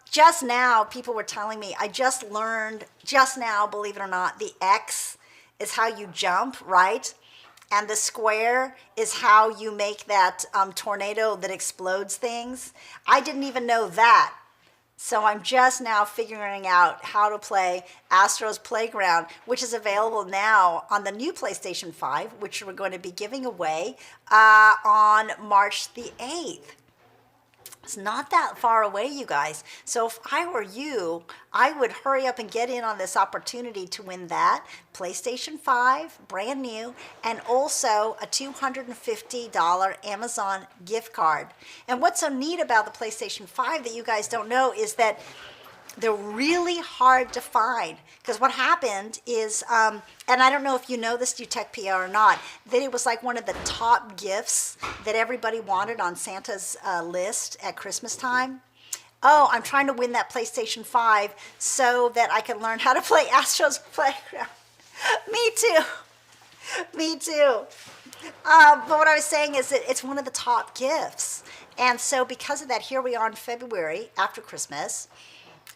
Just now, people were telling me, I just learned, just now, believe it or not, the X is how you jump, right? And the square is how you make that tornado that explodes things. I didn't even know that. So I'm just now figuring out how to play Astro's Playground, which is available now on the new PlayStation 5, which we're going to be giving away on March the 8th. It's not that far away, you guys. So if I were you, I would hurry up and get in on this opportunity to win that PlayStation 5, brand new, and also a $250 Amazon gift card. And what's so neat about the PlayStation 5 that you guys don't know is that They're really hard to find because what happened is, and I don't know if you know this, Utechpia, or not, that it was like one of the top gifts that everybody wanted on Santa's list at Christmas time. Oh, I'm trying to win that PlayStation 5 so that I can learn how to play Astro's Playground. Me too. Me too. But what I was saying is that it's one of the top gifts. And so because of that, here we are in February after Christmas,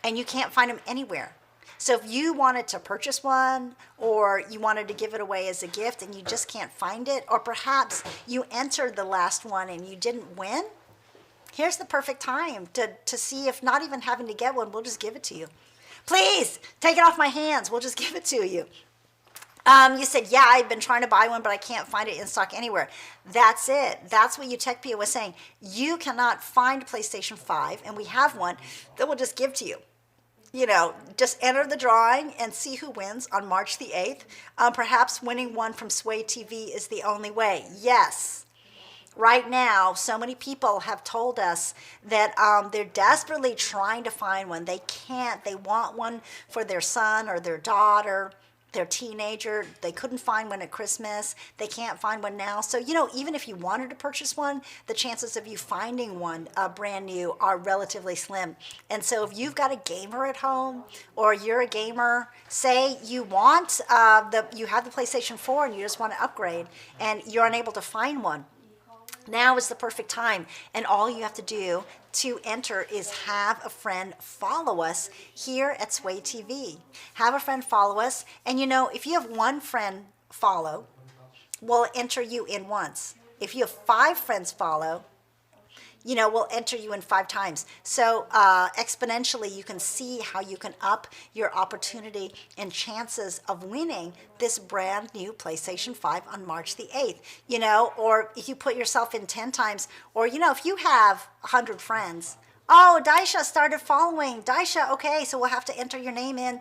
and you can't find them anywhere. So if you wanted to purchase one, or you wanted to give it away as a gift and you just can't find it, or perhaps you entered the last one and you didn't win, here's the perfect time to see if not even having to get one, we'll just give it to you. Please, take it off my hands. We'll just give it to you. You said, yeah, I've been trying to buy one, but I can't find it in stock anywhere. That's it. That's what Utechpia was saying. You cannot find a PlayStation 5, and we have one that we'll just give to you. You know, just enter the drawing and see who wins on March the 8th. Perhaps winning one from Sway TV is the only way. Yes. Right now, so many people have told us that they're desperately trying to find one. They can't. They want one for their son or their daughter, their teenager. They couldn't find one at Christmas. They can't find one now. So, you know, even if you wanted to purchase one, the chances of you finding one brand new are relatively slim. And so if you've got a gamer at home, or you're a gamer, say you want, you have the PlayStation 4 and you just want to upgrade and you're unable to find one, now is the perfect time, and all you have to do to enter is have a friend follow us here at Sway TV. Have a friend follow us, and you know, if you have one friend follow, we'll enter you in once. If you have 5 friends follow, you know, we'll enter you in 5 times. So exponentially, you can see how you can up your opportunity and chances of winning this brand new PlayStation 5 on March the 8th. You know, or if you put yourself in 10 times, or, you know, if you have 100 friends. Oh, Daisha started following. Daisha, okay, so we'll have to enter your name in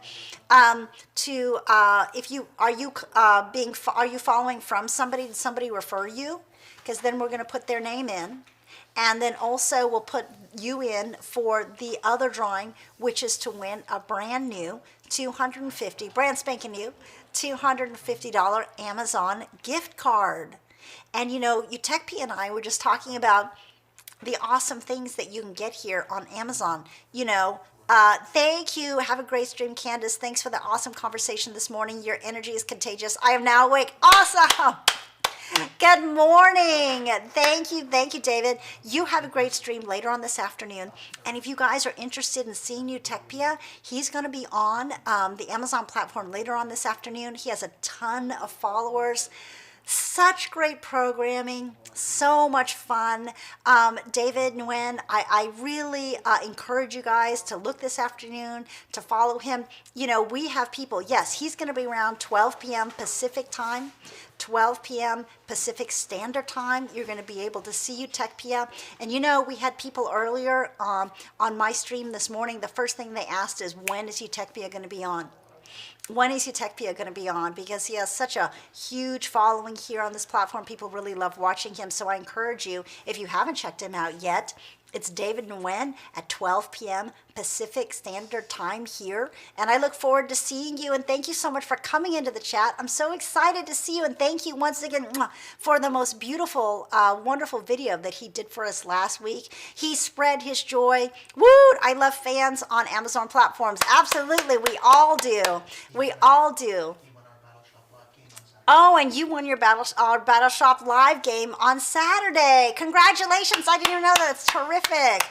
if you are you following from somebody? Did somebody refer you? Because then we're going to put their name in. And then also we'll put you in for the other drawing, which is to win a brand new brand spanking new $250 Amazon gift card. And you know, Utechpia and I were just talking about the awesome things that you can get here on Amazon. You know, thank you. Have a great stream, Candace. Thanks for the awesome conversation this morning. Your energy is contagious. I am now awake. Awesome. Good morning. Thank you, David. You have a great stream later on this afternoon. And if you guys are interested in seeing Utechpia, he's going to be on the Amazon platform later on this afternoon. He has a ton of followers. Such great programming, so much fun. David Nguyen, I really encourage you guys to look this afternoon, to follow him. You know, we have people, yes, he's going to be around 12 p.m. Pacific time, 12 p.m. Pacific Standard Time. You're going to be able to see Utechpia. And you know, we had people earlier on my stream this morning, the first thing they asked is, when is Utechpia going to be on? When is Utechpia going to be on? Because he has such a huge following here on this platform. People really love watching him. So I encourage you, if you haven't checked him out yet, it's David Nguyen at 12 p.m. Pacific Standard Time here. And I look forward to seeing you. And thank you so much for coming into the chat. I'm so excited to see you. And thank you once again for the most beautiful, wonderful video that he did for us last week. He spread his joy. Woo! I love fans on Amazon platforms. Absolutely. We all do. We all do. Oh, and you won your Battle Shop Live game on Saturday. Congratulations. I didn't even know that. That's terrific.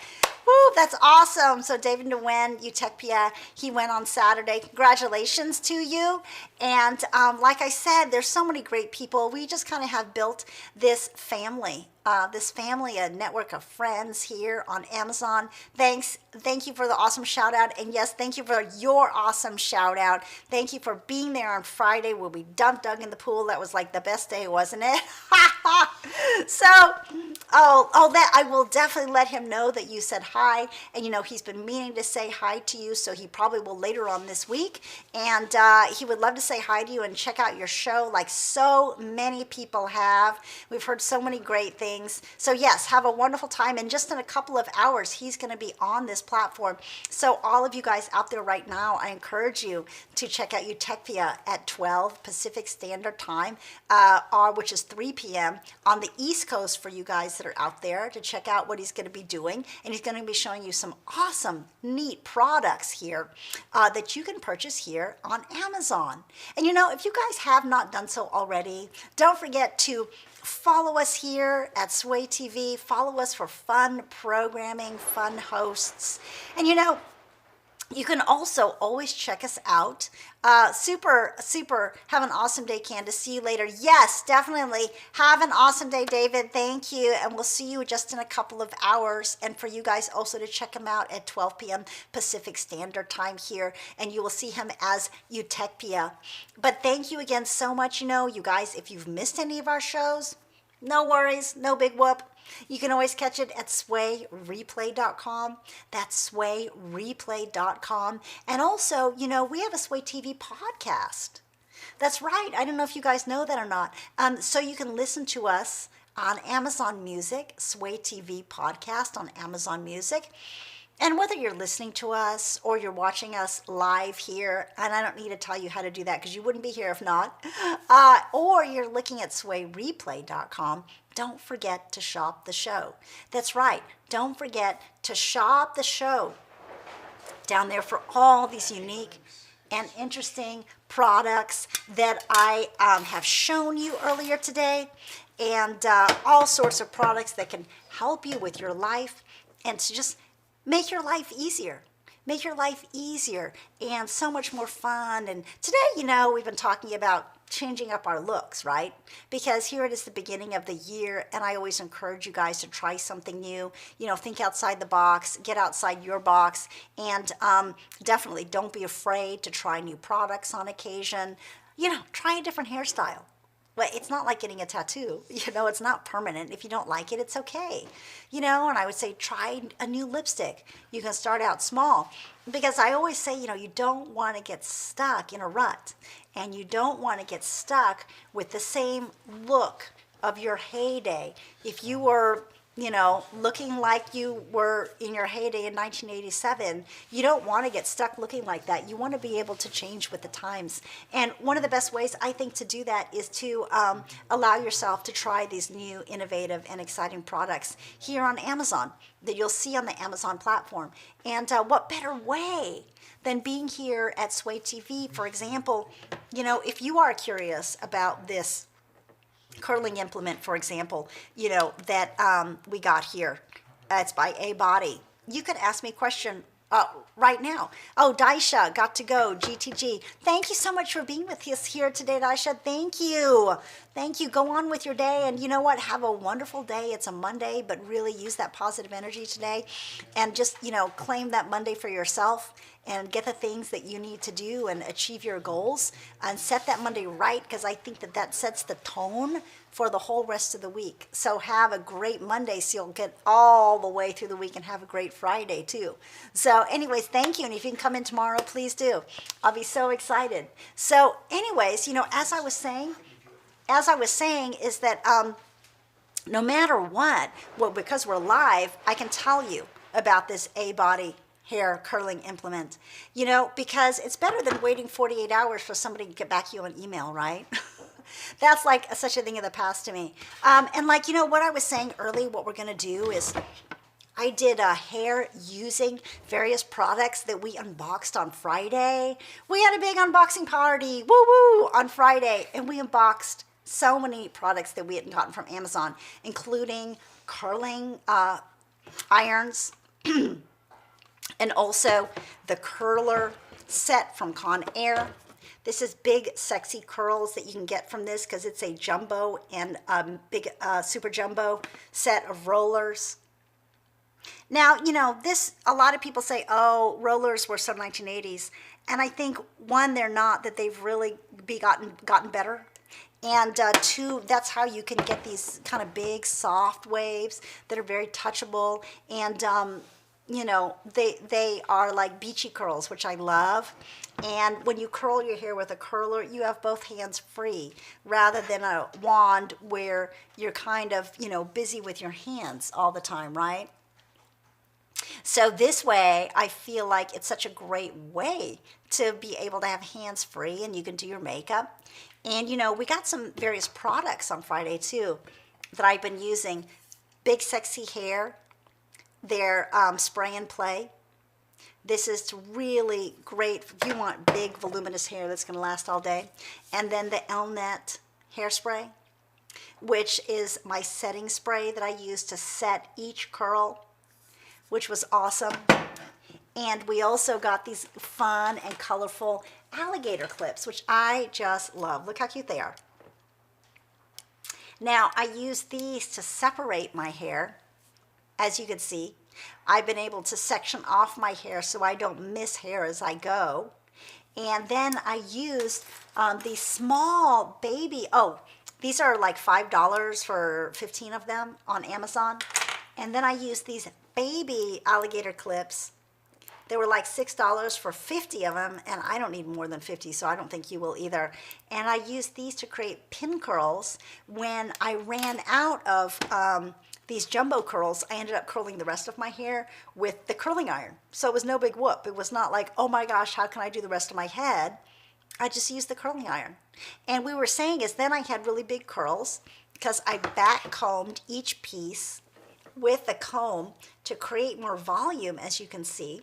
Woo, that's awesome. So David Nguyen, Utechpia, he went on Saturday. Congratulations to you. And like I said, there's so many great people. We just kind of have built this family, a network of friends here on Amazon. Thank you for the awesome shout out. And yes, thank you for your awesome shout out. Thank you for being there on Friday where we dumped Doug in the pool. That was like the best day, wasn't it? So, that I will definitely let him know that you said hi. And you know, he's been meaning to say hi to you, so he probably will later on this week. And he would love to say hi to you and check out your show like so many people have. We've heard so many great things. things. So yes, have a wonderful time. And just in a couple of hours, he's going to be on this platform. So all of you guys out there right now, I encourage you to check out Utechpia at 12 Pacific Standard Time, which is 3 p.m. on the East Coast for you guys that are out there, to check out what he's going to be doing. And he's going to be showing you some awesome, neat products here that you can purchase here on Amazon. And you know, if you guys have not done so already, don't forget to follow us here at Sway TV. Follow us for fun programming, fun hosts. And you know, you can also always check us out. Super. Have an awesome day, Candace. See you later. Yes, definitely. Have an awesome day, David. Thank you. And we'll see you just in a couple of hours. And for you guys also to check him out at 12 p.m. Pacific Standard Time here. And you will see him as Utechpia. But thank you again so much. You know, you guys, if you've missed any of our shows, no worries. No big whoop. You can always catch it at swayreplay.com. That's swayreplay.com. And also, you know, we have a Sway TV podcast. That's right. I don't know if you guys know that or not. So you can listen to us on Amazon Music, Sway TV podcast on Amazon Music. And whether you're listening to us or you're watching us live here, and I don't need to tell you how to do that because you wouldn't be here if not, or you're looking at swayreplay.com, don't forget to shop the show. That's right. Don't forget to shop the show down there for all these unique and interesting products that I have shown you earlier today, and all sorts of products that can help you with your life and to just make your life easier. Make your life easier and so much more fun. And today, you know, we've been talking about changing up our looks, right? Because here it is the beginning of the year, and I always encourage you guys to try something new. You know, think outside the box, get outside your box, and definitely don't be afraid to try new products on occasion. You know, try a different hairstyle. Well, it's not like getting a tattoo. You know, it's not permanent. If you don't like it, it's okay. You know, and I would say try a new lipstick. You can start out small. Because I always say, you know, you don't want to get stuck in a rut. And you don't want to get stuck with the same look of your heyday. If you were, you know, looking like you were in your heyday in 1987, you don't want to get stuck looking like that. You want to be able to change with the times. And one of the best ways, I think, to do that is to allow yourself to try these new, innovative, and exciting products here on Amazon that you'll see on the Amazon platform. And what better way than being here at Sway TV? For example, you know, if you are curious about this curling implement, for example, you know, that we got here. It's by A-Body. You could ask me a question right now. Oh, Daisha, got to go, GTG. Thank you so much for being with us here today, Daisha. Thank you. Thank you. Go on with your day. And you know what? Have a wonderful day. It's a Monday, but really use that positive energy today. And just, you know, claim that Monday for yourself and get the things that you need to do and achieve your goals and set that Monday right, because I think that that sets the tone for the whole rest of the week. So have a great Monday so you'll get all the way through the week, and have a great Friday too. So anyways, thank you. And if you can come in tomorrow, please do. I'll be so excited. So anyways, you know, as I was saying is that no matter what, well, because we're live, I can tell you about this A-Body hair curling implement, you know, because it's better than waiting 48 hours for somebody to get back to you on email, right? That's like such a thing of the past to me. And like, you know, what I was saying earlier, what we're going to do is I did a hair using various products that we unboxed on Friday. We had a big unboxing party, woo-woo, on Friday, and we unboxed so many products that we had gotten from Amazon, including curling irons, and also the curler set from Conair. This is big, sexy curls that you can get from this because it's a jumbo and big, super jumbo set of rollers. Now, you know, this, a lot of people say, oh, rollers were some 1980s. And I think, one, they're not, that they've really gotten better. And two, that's how you can get these kind of big, soft waves that are very touchable. And you know, they are like beachy curls, which I love. And when you curl your hair with a curler, you have both hands free rather than a wand where you're kind of, you know, busy with your hands all the time, right? So this way, I feel like it's such a great way to be able to have hands free and you can do your makeup. And, you know, we got some various products on Friday too that I've been using. Big Sexy Hair, their spray and play. This is really great if you want big voluminous hair that's going to last all day. And then the Elnet hairspray, which is my setting spray that I use to set each curl, which was awesome. And we also got these fun and colorful alligator clips, which I just love. Look how cute they are. Now, I use these to separate my hair. As you can see, I've been able to section off my hair so I don't miss hair as I go. And then I used these small baby, these are like $5 for 15 of them on Amazon. And then I used these baby alligator clips. They were like $6 for 50 of them, and I don't need more than 50, so I don't think you will either. And I used these to create pin curls. When I ran out of these jumbo curls, I ended up curling the rest of my hair with the curling iron. So it was no big whoop. It was not like, oh my gosh, how can I do the rest of my head? I just used the curling iron. And we were saying is then I had really big curls because I back combed each piece with the comb to create more volume, as you can see.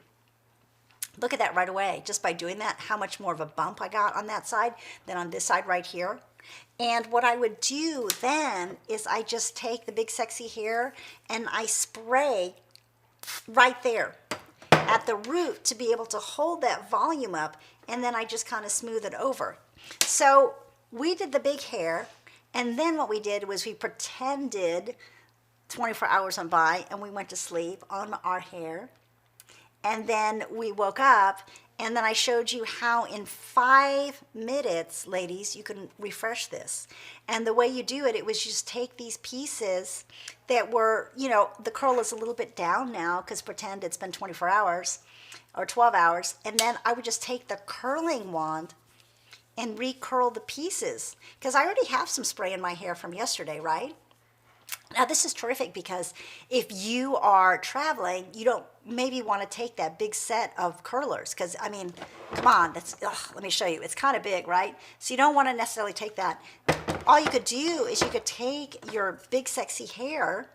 Look at that right away. Just by doing that, how much more of a bump I got on that side than on this side right here. And what I would do then is I just take the Big Sexy Hair and I spray right there at the root to be able to hold that volume up, and then I just kind of smooth it over. So we did the big hair, and then what we did was we pretended 24 hours went by and we went to sleep on our hair. And then we woke up, and then I showed you how in 5 minutes, ladies, you can refresh this. And the way you do it, it was just take these pieces that were, you know, the curl is a little bit down now because pretend it's been 24 hours or 12 hours. And then I would just take the curling wand and recurl the pieces because I already have some spray in my hair from yesterday, right? Now, this is terrific because if you are traveling, you don't maybe want to take that big set of curlers because, I mean, come on, let me show you. It's kind of big, right? So you don't want to necessarily take that. All you could do is you could take your Big Sexy Hair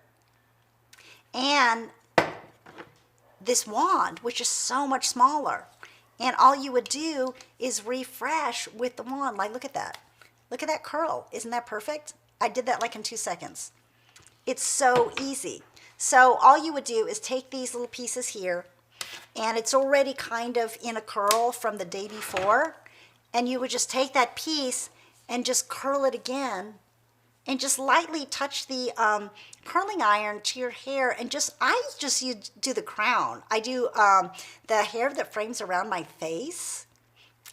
and this wand, which is so much smaller. And all you would do is refresh with the wand. Like, look at that. Look at that curl. Isn't that perfect? I did that like in 2 seconds. It's so easy. So all you would do is take these little pieces here, and it's already kind of in a curl from the day before, and you would just take that piece and just curl it again, and just lightly touch the curling iron to your hair, and I just do the crown. I do the hair that frames around my face,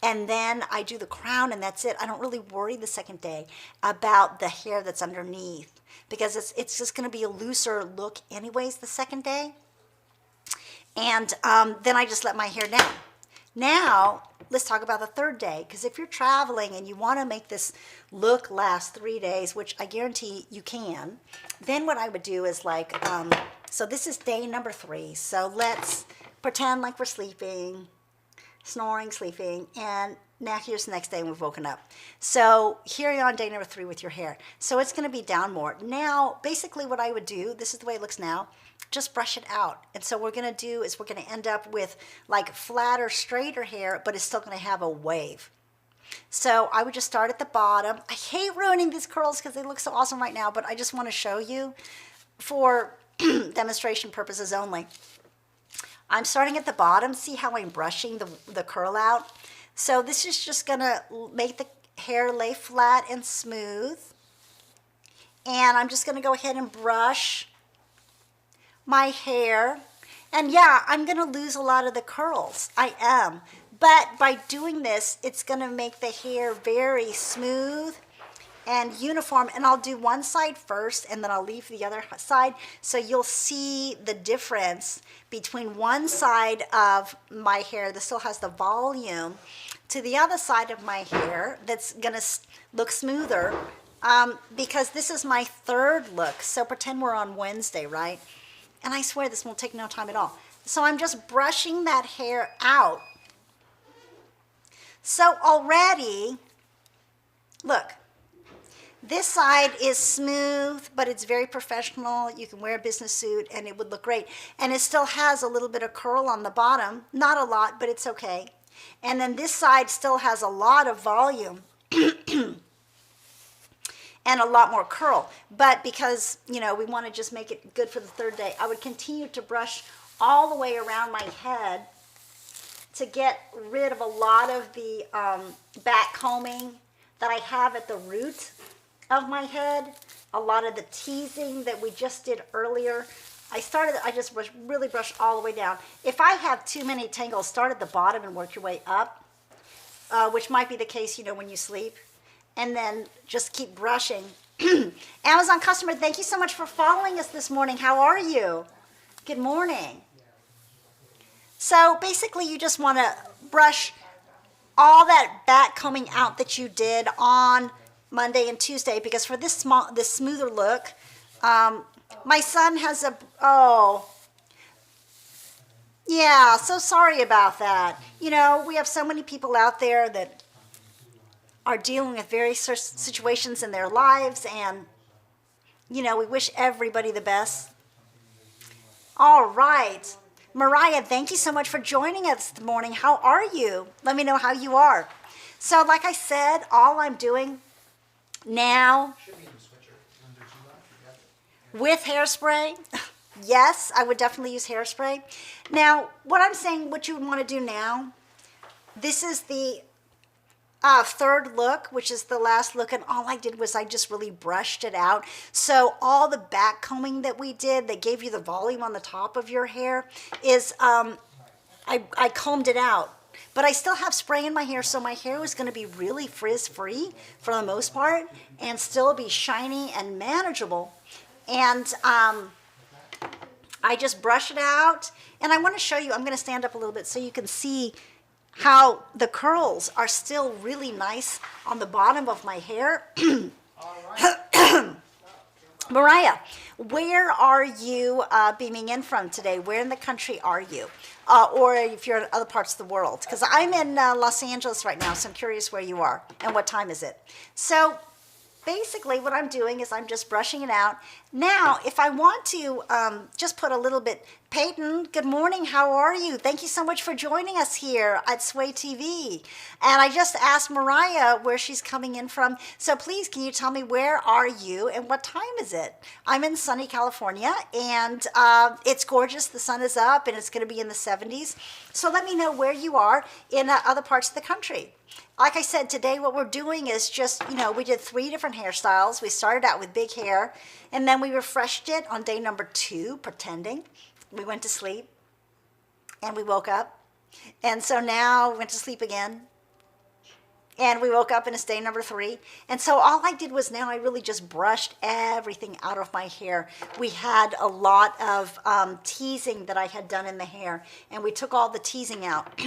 and then I do the crown, and that's it. I don't really worry the second day about the hair that's underneath because it's just going to be a looser look anyways the second day. And then I just let my hair down. Now, let's talk about the third day, because if you're traveling and you want to make this look last 3 days, which I guarantee you can, then what I would do is like, so this is day number 3. So let's pretend like we're sleeping, snoring, sleeping, and now here's the next day and we've woken up. So here you're on day number 3 with your hair. So it's going to be down more. Now, basically what I would do, this is the way it looks now, just brush it out. And so what we're going to do is we're going to end up with like flatter, straighter hair, but it's still going to have a wave. So I would just start at the bottom. I hate ruining these curls because they look so awesome right now, but I just want to show you for demonstration purposes only. I'm starting at the bottom. See how I'm brushing the curl out? So this is just going to make the hair lay flat and smooth. And I'm just going to go ahead and brush my hair. And yeah, I'm going to lose a lot of the curls. I am. But by doing this, it's going to make the hair very smooth and uniform, and I'll do one side first and then I'll leave the other side, so you'll see the difference between one side of my hair that still has the volume to the other side of my hair that's gonna look smoother, because this is my third look. So pretend we're on Wednesday, right? And I swear this won't take no time at all. So I'm just brushing that hair out. So already, look, this side is smooth, but it's very professional. You can wear a business suit and it would look great. And it still has a little bit of curl on the bottom. Not a lot, but it's okay. And then this side still has a lot of volume and a lot more curl. But because, you know, we want to just make it good for the third day, I would continue to brush all the way around my head to get rid of a lot of the back combing that I have at the root of my head, a lot of the teasing that we just did earlier. I just really brushed all the way down. If I have too many tangles, start at the bottom and work your way up, which might be the case, you know, when you sleep, and then just keep brushing. Amazon customer, thank you so much for following us this morning. How are you? Good morning. So basically you just want to brush all that back combing out that you did on Monday and Tuesday, because for this smoother look, my son has yeah, so sorry about that. You know, we have so many people out there that are dealing with various situations in their lives, and, you know, we wish everybody the best. All right. Mariah, thank you so much for joining us this morning. How are you? Let me know how you are. So like I said, all I'm doing now with hairspray, yes, I would definitely use hairspray. Now, what I'm saying, what you would want to do now, this is the third look, which is the last look, and all I did was I just really brushed it out. So all the back combing that we did that gave you the volume on the top of your hair is, I combed it out. But I still have spray in my hair, so my hair was going to be really frizz-free for the most part and still be shiny and manageable. And I just brush it out, and I want to show you, I'm going to stand up a little bit so you can see how the curls are still really nice on the bottom of my hair. Mariah, where are you beaming in from today? Where in the country are you? Or if you're in other parts of the world? Because I'm in Los Angeles right now, so I'm curious where you are and what time is it. So basically what I'm doing is I'm just brushing it out. Now, if I want to just put a little bit, Peyton, good morning, how are you? Thank you so much for joining us here at Sway TV. And I just asked Mariah where she's coming in from. So please, can you tell me where are you and what time is it? I'm in sunny California, and it's gorgeous. The sun is up and it's going to be in the 70s. So let me know where you are in other parts of the country. Like I said, today what we're doing is just, you know, we did 3 different hairstyles. We started out with big hair, and then we refreshed it on day number 2, pretending. We went to sleep, and we woke up. And so now we went to sleep again, and we woke up, and it's day number 3. And so all I did was now I really just brushed everything out of my hair. We had a lot of teasing that I had done in the hair, and we took all the teasing out.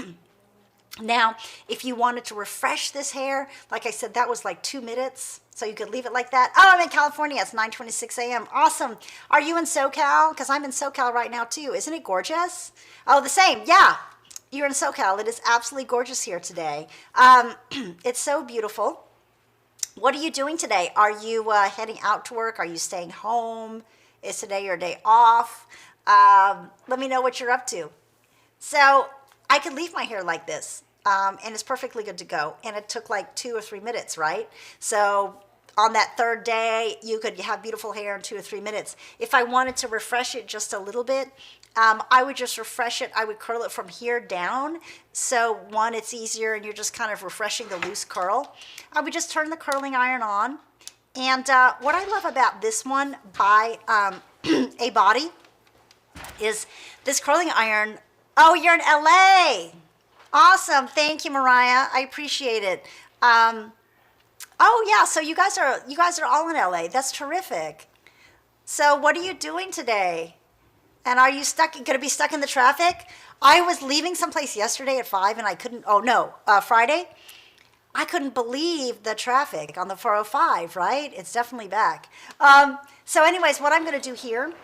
Now, if you wanted to refresh this hair, like I said, that was like 2 minutes, so you could leave it like that. Oh, I'm in California. It's 9:26 a.m. Awesome. Are you in SoCal? Because I'm in SoCal right now, too. Isn't it gorgeous? Oh, the same. Yeah, you're in SoCal. It is absolutely gorgeous here today. It's so beautiful. What are you doing today? Are you heading out to work? Are you staying home? Is today your day off? Let me know what you're up to. So I could leave my hair like this, and it's perfectly good to go. And it took like 2 or 3 minutes, right? So on that third day, you could have beautiful hair in 2 or 3 minutes. If I wanted to refresh it just a little bit, I would just refresh it. I would curl it from here down. So one, it's easier, and you're just kind of refreshing the loose curl. I would just turn the curling iron on. And what I love about this one by A Body is this curling iron. Oh, you're in LA. Awesome. Thank you, Mariah. I appreciate it. Oh yeah, so you guys are all in LA. That's terrific. So what are you doing today? And are you going to be stuck in the traffic? I was leaving someplace yesterday at 5 and I couldn't, Friday. I couldn't believe the traffic on the 405, right? It's definitely back. So anyways, what I'm going to do here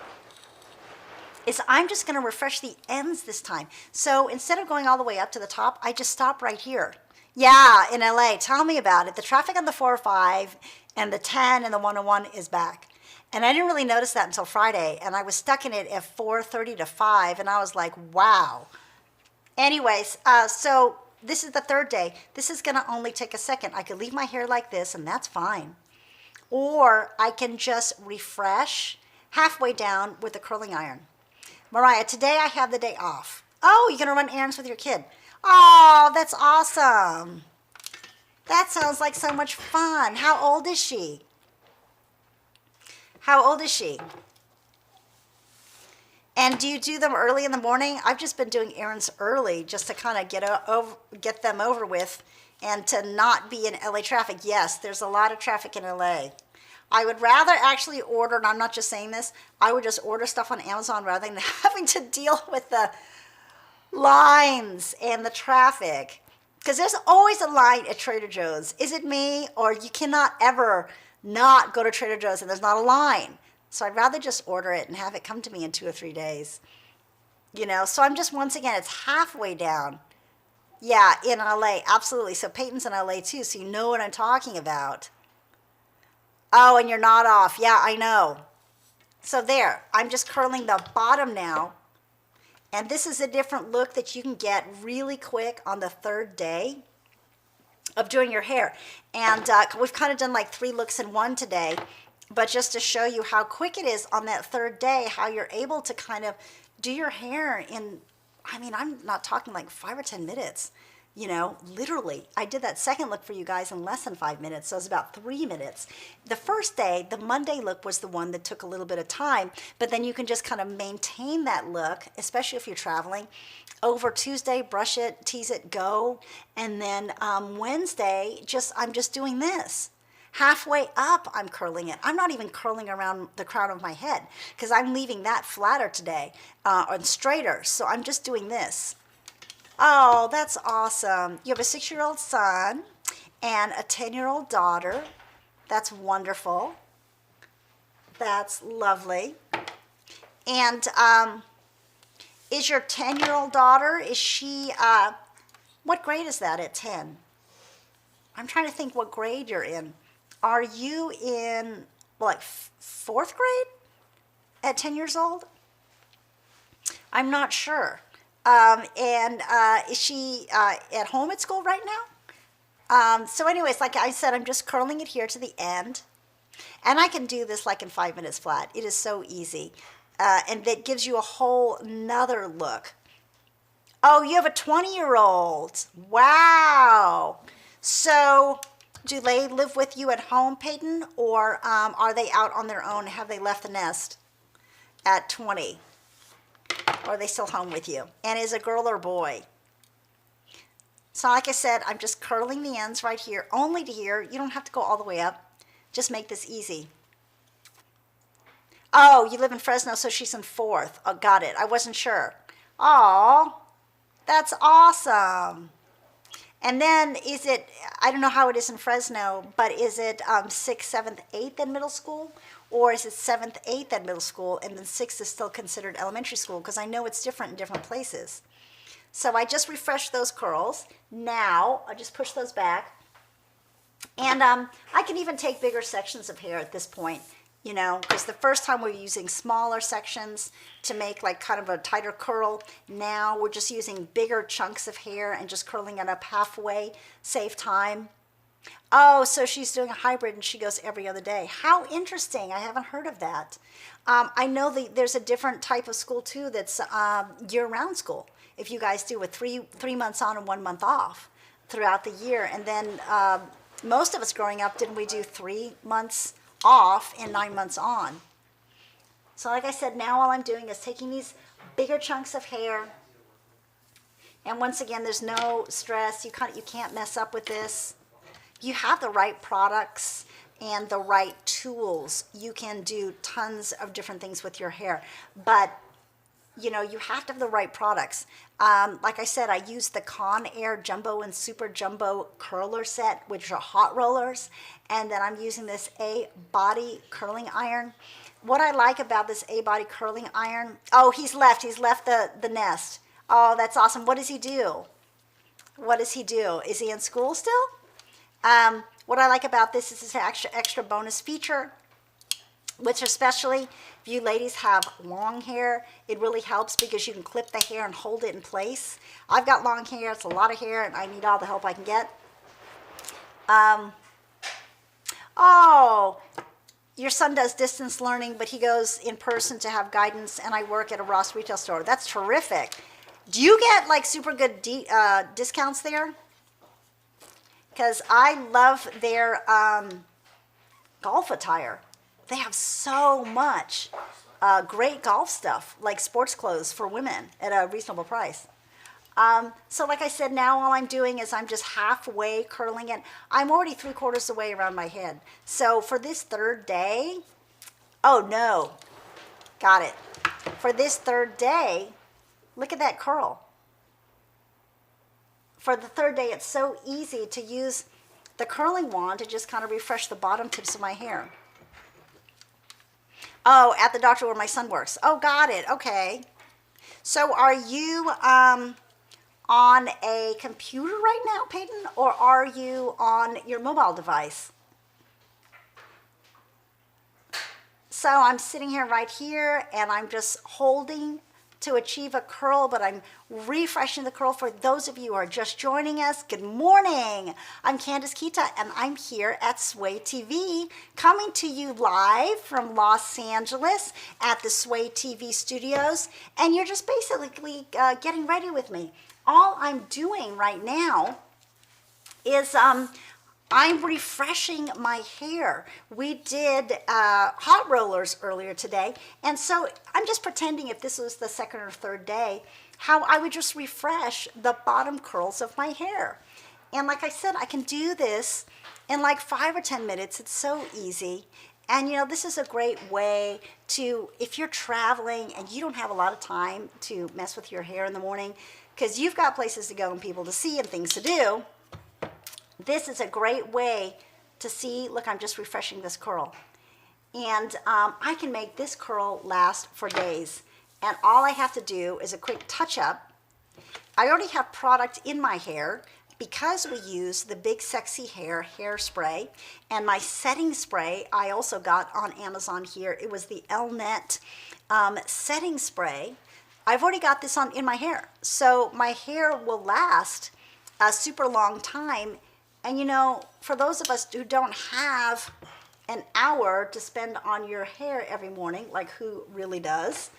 is I'm just going to refresh the ends this time. So instead of going all the way up to the top, I just stop right here. Yeah, in LA, tell me about it. The traffic on the 405 and the 10 and the 101 is back. And I didn't really notice that until Friday, and I was stuck in it at 4:30 to 5, and I was like, wow. Anyways, so this is the third day. This is gonna only take a second. I could leave my hair like this, and that's fine. Or I can just refresh halfway down with the curling iron. Mariah, today I have the day off. Oh, you're gonna run errands with your kid. Oh, that's awesome. That sounds like so much fun. How old is she? How old is she? And do you do them early in the morning? I've just been doing errands early just to kind of get them over with and to not be in LA traffic. Yes, there's a lot of traffic in LA. I would rather actually order, and I'm not just saying this, I would just order stuff on Amazon rather than having to deal with the lines and the traffic. Because there's always a line at Trader Joe's. Is it me? Or you cannot ever not go to Trader Joe's and there's not a line. So I'd rather just order it and have it come to me in 2 or 3 days. You know, so I'm just, once again, it's halfway down. Yeah, in LA, absolutely. So Peyton's in LA too, so you know what I'm talking about. Oh, and you're not off. Yeah, I know. So there, I'm just curling the bottom now. And this is a different look that you can get really quick on the third day of doing your hair. And we've kind of done like 3 looks in one today, but just to show you how quick it is on that third day, how you're able to kind of do your hair in, I mean, I'm not talking like 5 or 10 minutes, you know, literally. I did that second look for you guys in less than 5 minutes, so it was about 3 minutes. The first day, the Monday look was the one that took a little bit of time, but then you can just kind of maintain that look, especially if you're traveling. Over Tuesday, brush it, tease it, go. And then Wednesday, I'm just doing this. Halfway up, I'm curling it. I'm not even curling around the crown of my head because I'm leaving that flatter today and straighter. So I'm just doing this. Oh, that's awesome. You have a 6-year-old son and a 10-year-old daughter. That's wonderful. That's lovely. And is your 10-year-old daughter, is she, what grade is that at 10? I'm trying to think what grade you're in. Are you in, like, 4th grade at 10 years old? I'm not sure. Is she at home at school right now? So anyways, like I said, I'm just curling it here to the end. And I can do this like in 5 minutes flat. It is so easy. And that gives you a whole nother look. Oh, you have a 20-year-old. Wow. So do they live with you at home, Peyton? Or are they out on their own? Have they left the nest at 20? Or are they still home with you? And is it a girl or a boy? So like I said, I'm just curling the ends right here, only to here. You don't have to go all the way up. Just make this easy. Oh, you live in Fresno, so she's in 4th. Oh, got it. I wasn't sure. Oh, that's awesome. And then is it, I don't know how it is in Fresno, but is it 6th, 7th, 8th in middle school? Or is it 7th, 8th at middle school, and then 6th is still considered elementary school? Because I know it's different in different places. So I just refreshed those curls. Now, I'll just push those back. And I can even take bigger sections of hair at this point, you know, because the first time we were using smaller sections to make like kind of a tighter curl. Now we're just using bigger chunks of hair and just curling it up halfway, save time. Oh, so she's doing a hybrid and she goes every other day. How interesting. I haven't heard of that. I know there's a different type of school too that's year-round school. If you guys do with three months on and 1 month off throughout the year. And then most of us growing up, didn't we do 3 months off and 9 months on? So like I said, now all I'm doing is taking these bigger chunks of hair. And once again, there's no stress. You can't mess up with this. you have the right products and the right tools, you can do tons of different things with your hair. But you know, you have to have the right products. Like I said, I use the Conair Jumbo and Super Jumbo curler set, which are hot rollers. And then I'm using this A-Body curling iron. What I like about this A-Body curling iron, oh, he's left the nest. Oh, that's awesome. What does he do? What does he do? Is he in school still? What I like about this is this extra bonus feature, which especially if you ladies have long hair, it really helps because you can clip the hair and hold it in place. I've got long hair, it's a lot of hair, and I need all the help I can get. Oh, your son does distance learning, but he goes in person to have guidance, and I work at a Ross retail store. That's terrific. Do you get like super good discounts there? Because I love their golf attire. They have so much great golf stuff, like sports clothes for women at a reasonable price. So like I said, now all I'm doing is I'm just halfway curling it. I'm already 3/4 of the way around my head. So for this third day, oh no, got it. For this third day, look at that curl. For the third day, it's so easy to use the curling wand to just kind of refresh the bottom tips of my hair. Oh, at the doctor where my son works. Oh, got it. Okay. So are you on a computer right now, Peyton, or are you on your mobile device? So I'm sitting here right here, and I'm just holding to achieve a curl, but I'm refreshing the curl. For those of you who are just joining us, good morning. I'm Candace Kita, and I'm here at Sway TV, coming to you live from Los Angeles at the Sway TV studios, and you're just basically getting ready with me. All I'm doing right now is I'm refreshing my hair. We did hot rollers earlier today, and so I'm just pretending if this was the second or third day, how I would just refresh the bottom curls of my hair. And like I said, I can do this in like 5 or 10 minutes. It's so easy. And you know, this is a great way to, if you're traveling and you don't have a lot of time to mess with your hair in the morning, because you've got places to go and people to see and things to do, this is a great way to see, look, I'm just refreshing this curl. And I can make this curl last for days. And all I have to do is a quick touch up. I already have product in my hair because we use the Big Sexy Hair hairspray. And my setting spray I also got on Amazon here. It was the Elnet setting spray. I've already got this in my hair. So my hair will last a super long time. And you know, for those of us who don't have an hour to spend on your hair every morning, like who really does,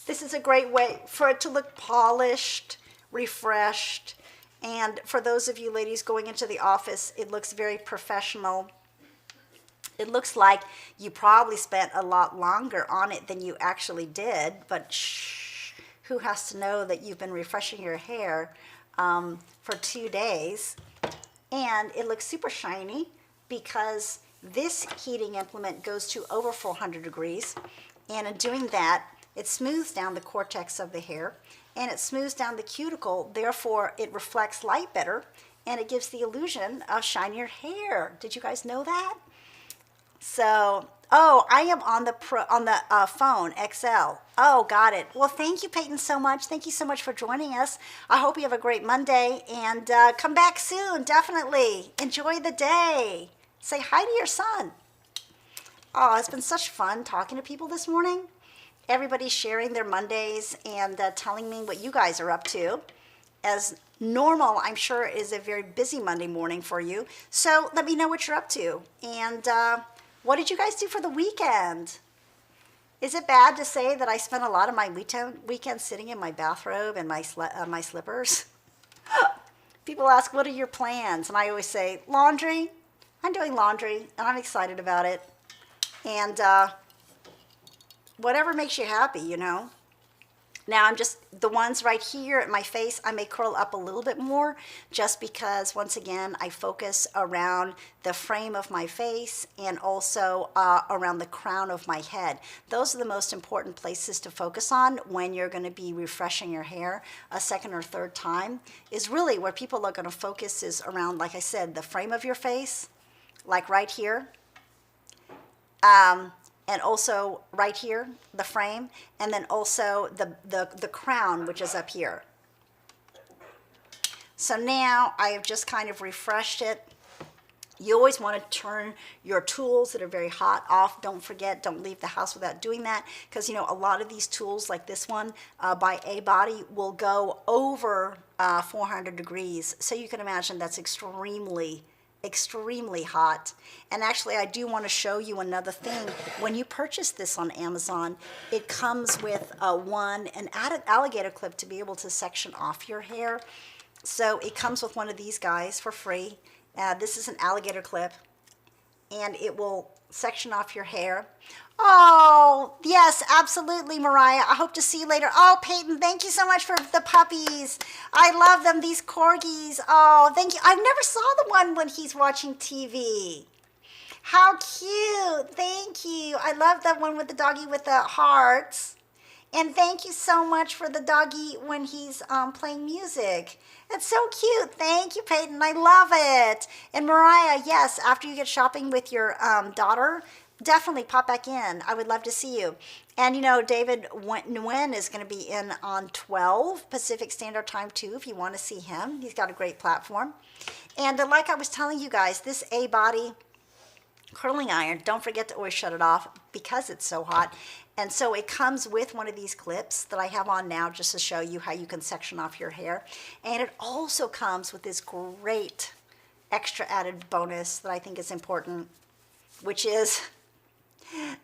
this is a great way for it to look polished, refreshed. And for those of you ladies going into the office, it looks very professional. It looks like you probably spent a lot longer on it than you actually did, but shh, who has to know that you've been refreshing your hair for 2 days? And it looks super shiny because this heating implement goes to over 400 degrees. And in doing that, it smooths down the cortex of the hair and it smooths down the cuticle. Therefore, it reflects light better and it gives the illusion of shinier hair. Did you guys know that? So, oh, I am on the phone XL. Oh, got it. Well, thank you, Peyton, so much. Thank you so much for joining us. I hope you have a great Monday and come back soon, definitely. Enjoy the day. Say hi to your son. Oh, it's been such fun talking to people this morning. Everybody's sharing their Mondays and telling me what you guys are up to. As normal, I'm sure is a very busy Monday morning for you. So let me know what you're up to. And what did you guys do for the weekend? Is it bad to say that I spent a lot of my weekend sitting in my bathrobe and my slippers? People ask, what are your plans? And I always say, laundry. I'm doing laundry, and I'm excited about it. And whatever makes you happy, you know. Now I'm just, the ones right here at my face, I may curl up a little bit more just because, once again, I focus around the frame of my face and also around the crown of my head. Those are the most important places to focus on when you're going to be refreshing your hair a second or third time, is really where people are going to focus is around, like I said, the frame of your face, like right here. And also right here, the frame, and then also the crown, which is up here. So now I have just kind of refreshed it. You always want to turn your tools that are very hot off. Don't forget, don't leave the house without doing that, because, you know, a lot of these tools like this one by A-Body will go over 400 degrees. So you can imagine that's extremely hot. And actually, I do want to show you another thing. When you purchase this on Amazon, it comes with an added alligator clip to be able to section off your hair. So it comes with one of these guys for free. This is an alligator clip, and it will section off your hair. Oh, yes, absolutely, Mariah. I hope to see you later. Oh, Peyton, thank you so much for the puppies. I love them, these corgis. Oh, thank you. I never saw the one when he's watching TV. How cute. Thank you. I love that one with the doggy with the hearts. And thank you so much for the doggy when he's playing music. It's so cute. Thank you, Peyton. I love it. And Mariah, yes, after you get shopping with your daughter, definitely pop back in. I would love to see you. And, you know, David Nguyen is going to be in on 12 Pacific Standard Time, too, if you want to see him. He's got a great platform. And like I was telling you guys, this A-Body curling iron, don't forget to always shut it off because it's so hot. And so it comes with one of these clips that I have on now just to show you how you can section off your hair. And it also comes with this great extra added bonus that I think is important, which is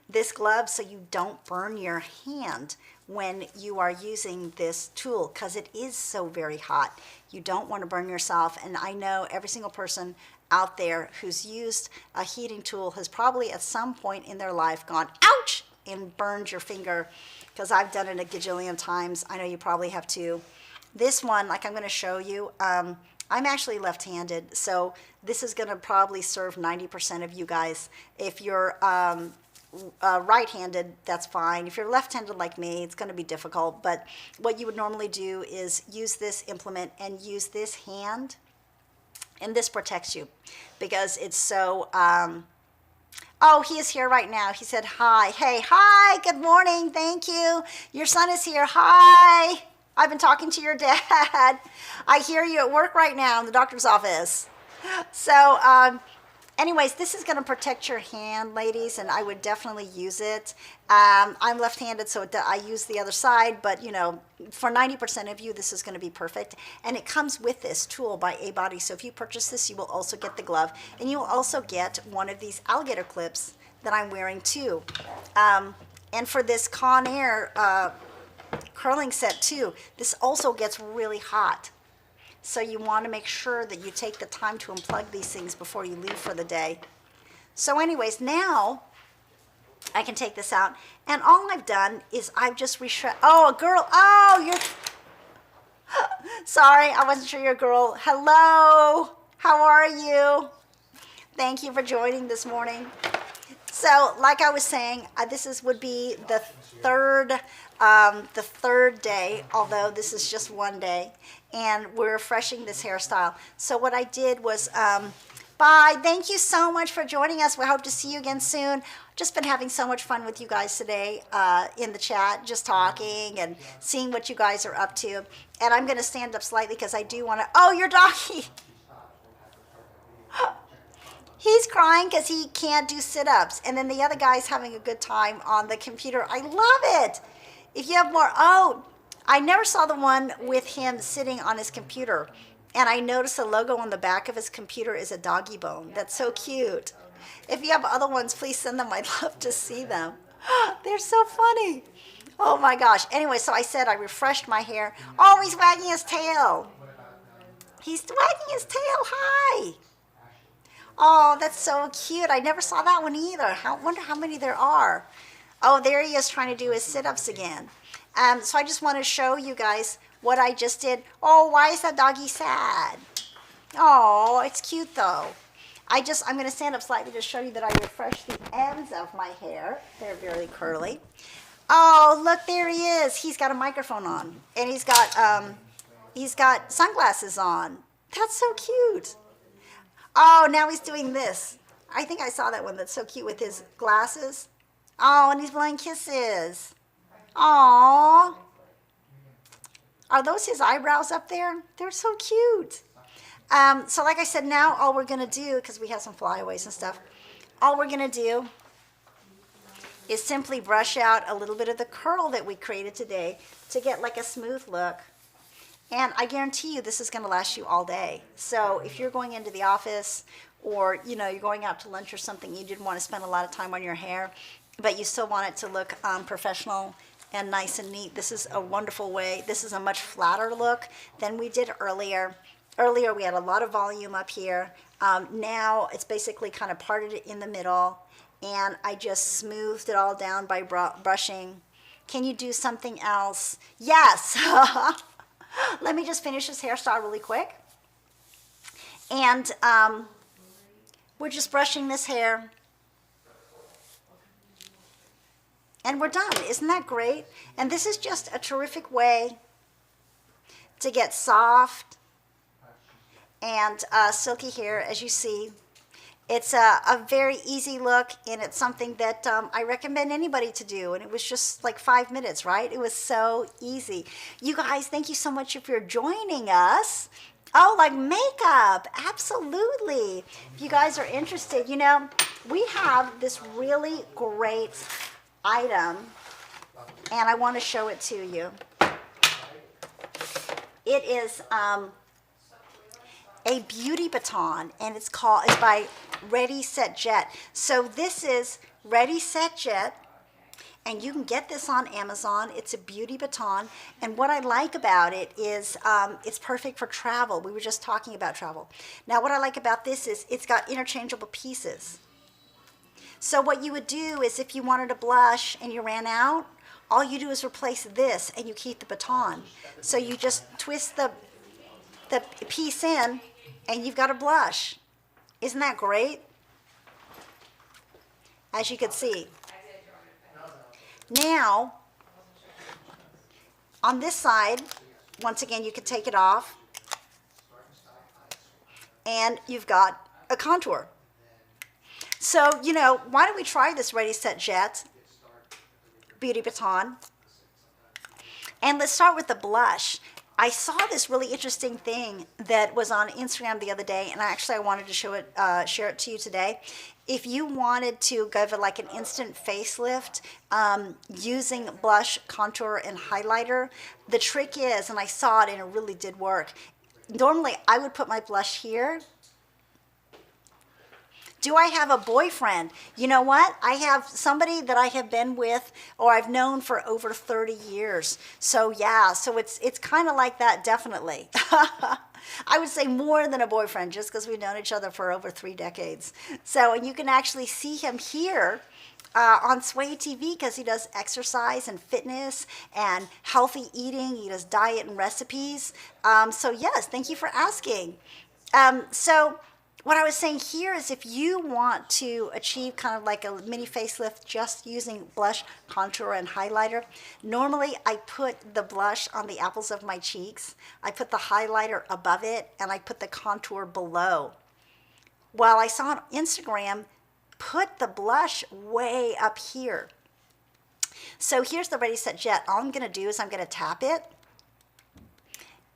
this glove so you don't burn your hand when you are using this tool, because it is so very hot. You don't want to burn yourself. And I know every single person out there who's used a heating tool has probably at some point in their life gone, ouch, and burned your finger, because I've done it a gajillion times. I know you probably have too. This one, like I'm going to show you, I'm actually left-handed, so this is going to probably serve 90% of you guys. If you're right-handed, that's fine. If you're left-handed like me, it's going to be difficult, but what you would normally do is use this implement and use this hand, and this protects you because it's so, oh, he is here right now. He said hi. Hey, hi, good morning, thank you. Your son is here, hi. I've been talking to your dad. I hear you at work right now in the doctor's office. So anyways, this is going to protect your hand, ladies, and I would definitely use it. I'm left-handed, so I use the other side, but, you know, for 90% of you, this is going to be perfect. And it comes with this tool by A-Body, so if you purchase this, you will also get the glove, and you will also get one of these alligator clips that I'm wearing, too. And for this Conair curling set, too, this also gets really hot. So you want to make sure that you take the time to unplug these things before you leave for the day. So anyways, now I can take this out. And all I've done is I've just oh, a girl. Oh, you're... Sorry, I wasn't sure you're a girl. Hello. How are you? Thank you for joining this morning. So like I was saying, would be the third day, although this is just one day, and we're refreshing this hairstyle. So what I did was, bye, thank you so much for joining us. We hope to see you again soon. Just been having so much fun with you guys today in the chat, just talking and seeing what you guys are up to. And I'm gonna stand up slightly because I do wanna, oh, your doggy. He's crying because he can't do sit-ups. And then the other guy's having a good time on the computer. I love it. If you have more, oh, I never saw the one with him sitting on his computer. And I noticed the logo on the back of his computer is a doggy bone. That's so cute. If you have other ones, please send them. I'd love to see them. They're so funny. Oh my gosh. Anyway, so I said I refreshed my hair. Oh, he's wagging his tail. He's wagging his tail. Hi. Oh, that's so cute. I never saw that one either. I wonder how many there are. Oh, there he is trying to do his sit-ups again. So I just want to show you guys what I just did. Oh, why is that doggy sad? Oh, it's cute though. I'm going to stand up slightly to show you that I refresh the ends of my hair. They're very curly. Oh, look, there he is. He's got a microphone on, and he's got sunglasses on. That's so cute. Oh, now he's doing this. I think I saw that one that's so cute with his glasses. Oh, and he's blowing kisses. Aww. Are those his eyebrows up there? They're so cute. So like I said, now all we're going to do, because we have some flyaways and stuff, all we're going to do is simply brush out a little bit of the curl that we created today to get like a smooth look. And I guarantee you this is going to last you all day. So if you're going into the office or, you know, you're going out to lunch or something, you didn't want to spend a lot of time on your hair, but you still want it to look professional and nice and neat, this is a wonderful way. This is a much flatter look than we did earlier. Earlier we had a lot of volume up here. Now it's basically kind of parted in the middle, and I just smoothed it all down by brushing. Can you do something else? Yes. Let me just finish this hairstyle really quick. And we're just brushing this hair. And we're done. Isn't that great? And this is just a terrific way to get soft and silky hair, as you see. It's a very easy look, and it's something that I recommend anybody to do. And it was just like 5 minutes, right? It was so easy. You guys, thank you so much if you're joining us. Oh, like makeup, absolutely. If you guys are interested, you know, we have this really great item, and I want to show it to you. It is a beauty baton, and it's by Ready Set Jet. So this is Ready Set Jet, and you can get this on Amazon. It's a beauty baton, and what I like about it is it's perfect for travel. We were just talking about travel. Now what I like about this is it's got interchangeable pieces. So what you would do is if you wanted a blush and you ran out, all you do is replace this and you keep the baton. So you just twist the piece in and you've got a blush. Isn't that great? As you can see. Now, on this side, once again, you can take it off and you've got a contour. So, you know, why don't we try this Ready Set Jet beauty baton? And let's start with the blush. I saw this really interesting thing that was on Instagram the other day, and I wanted to show it, share it to you today. If you wanted to give it like an instant facelift using blush, contour, and highlighter, the trick is, and I saw it and it really did work. Normally, I would put my blush here. Do I have a boyfriend? You know what? I have somebody that I have been with or I've known for over 30 years. So yeah, so it's kind of like that, definitely. I would say more than a boyfriend just because we've known each other for over 3 decades. So, and you can actually see him here on Sway TV because he does exercise and fitness and healthy eating. He does diet and recipes. So yes, thank you for asking. So what I was saying here is if you want to achieve kind of like a mini facelift just using blush, contour, and highlighter, normally I put the blush on the apples of my cheeks, I put the highlighter above it, and I put the contour below. While I saw on Instagram, put the blush way up here. So here's the Ready Set Jet. All I'm going to do is I'm going to tap it.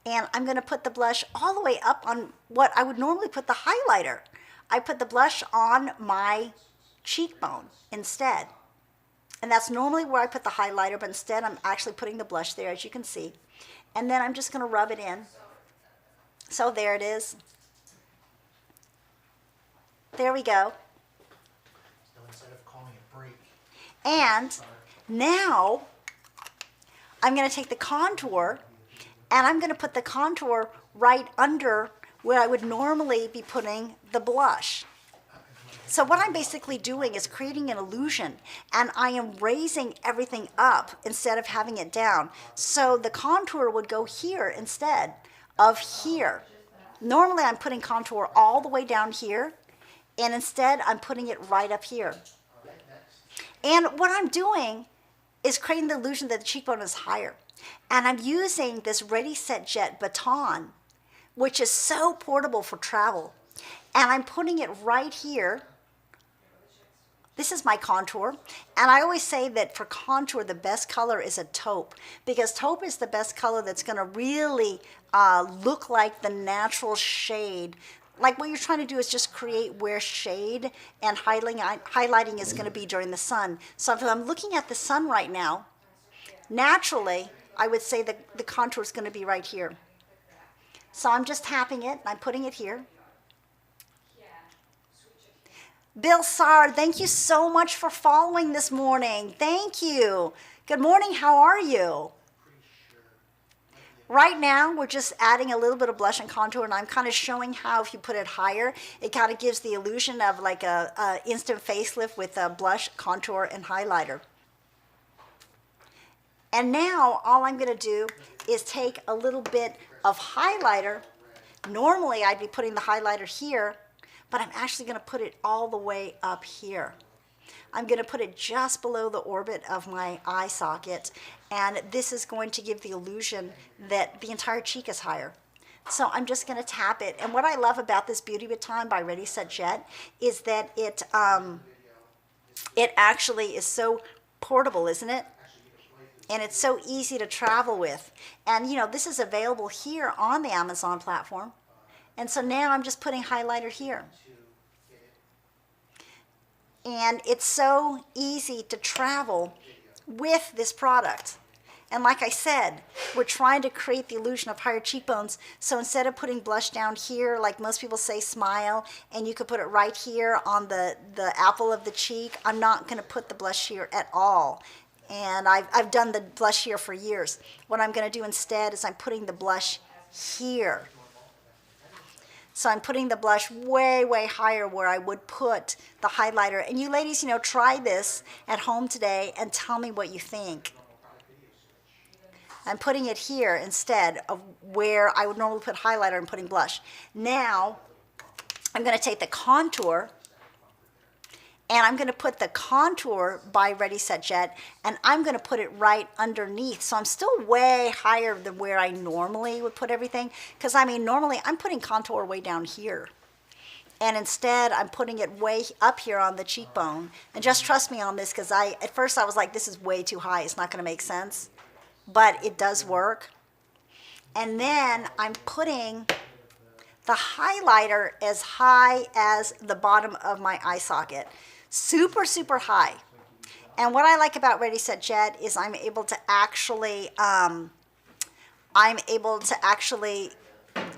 And I'm going to put the blush all the way up on what I would normally put the highlighter. I put the blush on my cheekbone instead. And that's normally where I put the highlighter, but instead I'm actually putting the blush there, as you can see. And then I'm just going to rub it in. So there it is. There we go. And now I'm going to take the contour, and I'm going to put the contour right under where I would normally be putting the blush. So what I'm basically doing is creating an illusion, and I am raising everything up instead of having it down. So the contour would go here instead of here. Normally I'm putting contour all the way down here, and instead I'm putting it right up here. And what I'm doing is creating the illusion that the cheekbone is higher. And I'm using this Ready Set Jet baton, which is so portable for travel. And I'm putting it right here. This is my contour. And I always say that for contour, the best color is a taupe, because taupe is the best color that's going to really look like the natural shade. Like what you're trying to do is just create where shade and highlighting is going to be during the sun. So if I'm looking at the sun right now, naturally, I would say that the contour is going to be right here. So I'm just tapping it, and I'm putting it here. Bill Sard, thank you so much for following this morning. Thank you. Good morning, how are you? Right now, we're just adding a little bit of blush and contour, and I'm kind of showing how if you put it higher, it kind of gives the illusion of like a instant facelift with a blush, contour, and highlighter. And now, all I'm going to do is take a little bit of highlighter. Normally, I'd be putting the highlighter here, but I'm actually going to put it all the way up here. I'm going to put it just below the orbit of my eye socket, and this is going to give the illusion that the entire cheek is higher. So I'm just going to tap it. And what I love about this Beauty Baton by Ready Set Jet is that it actually is so portable, isn't it? And it's so easy to travel with. And you know, this is available here on the Amazon platform. And so now I'm just putting highlighter here. And it's so easy to travel with this product. And like I said, we're trying to create the illusion of higher cheekbones. So instead of putting blush down here, like most people say, smile, and you could put it right here on the apple of the cheek, I'm not going to put the blush here at all. And I've done the blush here for years. What I'm going to do instead is I'm putting the blush here. So I'm putting the blush way, way higher where I would put the highlighter. And you ladies, you know, try this at home today and tell me what you think. I'm putting it here instead of where I would normally put highlighter and putting blush. Now, I'm going to take the contour, and I'm going to put the contour by Ready Set Jet, and I'm going to put it right underneath. So I'm still way higher than where I normally would put everything. Because, I mean, normally I'm putting contour way down here. And instead, I'm putting it way up here on the cheekbone. And just trust me on this, because at first I was like, this is way too high. It's not going to make sense. But it does work. And then I'm putting the highlighter as high as the bottom of my eye socket. Super, super high. And what I like about Ready Set Jet is I'm able to actually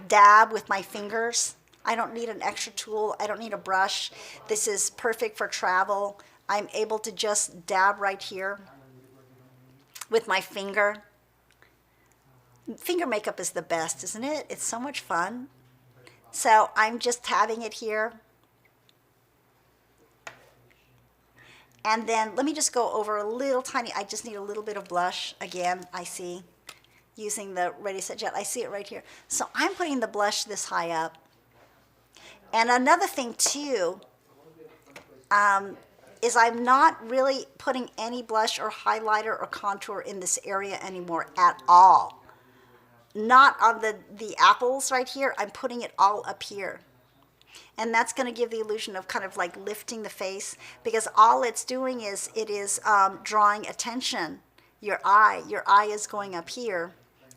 dab with my fingers. I don't need an extra tool. I don't need a brush. This is perfect for travel. I'm able to just dab right here with my finger. Finger makeup is the best, isn't it? It's so much fun. So I'm just tabbing it here. And then let me just go over a little tiny, I just need a little bit of blush. Again, I see, using the Ready Set Jet, I see it right here. So I'm putting the blush this high up. And another thing too, is I'm not really putting any blush or highlighter or contour in this area anymore at all. Not on the apples right here, I'm putting it all up here. And that's going to give the illusion of kind of like lifting the face, because all it's doing is it is drawing attention. Your eye is going up here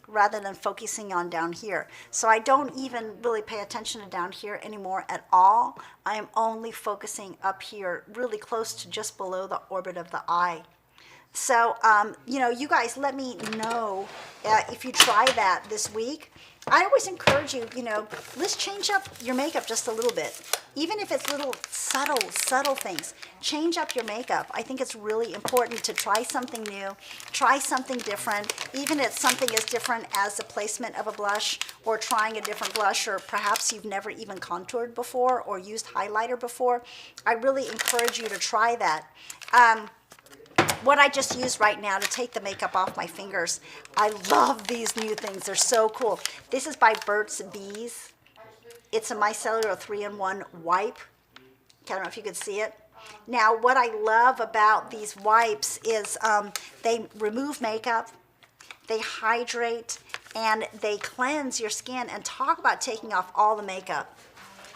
rather than focusing on down here. So I don't even really pay attention to down here anymore at all. I am only focusing up here really close to just below the orbit of the eye. So, you guys let me know if you try that this week. I always encourage you, let's change up your makeup just a little bit. Even if it's little subtle things. Change up your makeup. I think it's really important to try something new, try something different, even if something as different as the placement of a blush or trying a different blush, or perhaps you've never even contoured before or used highlighter before. I really encourage you to try that. What I just used right now to take the makeup off my fingers. I love these new things. They're so cool. This is by Burt's Bees. It's a micellar 3-in-1 wipe. I don't know if you could see it. Now, what I love about these wipes is they remove makeup, they hydrate, and they cleanse your skin. And talk about taking off all the makeup.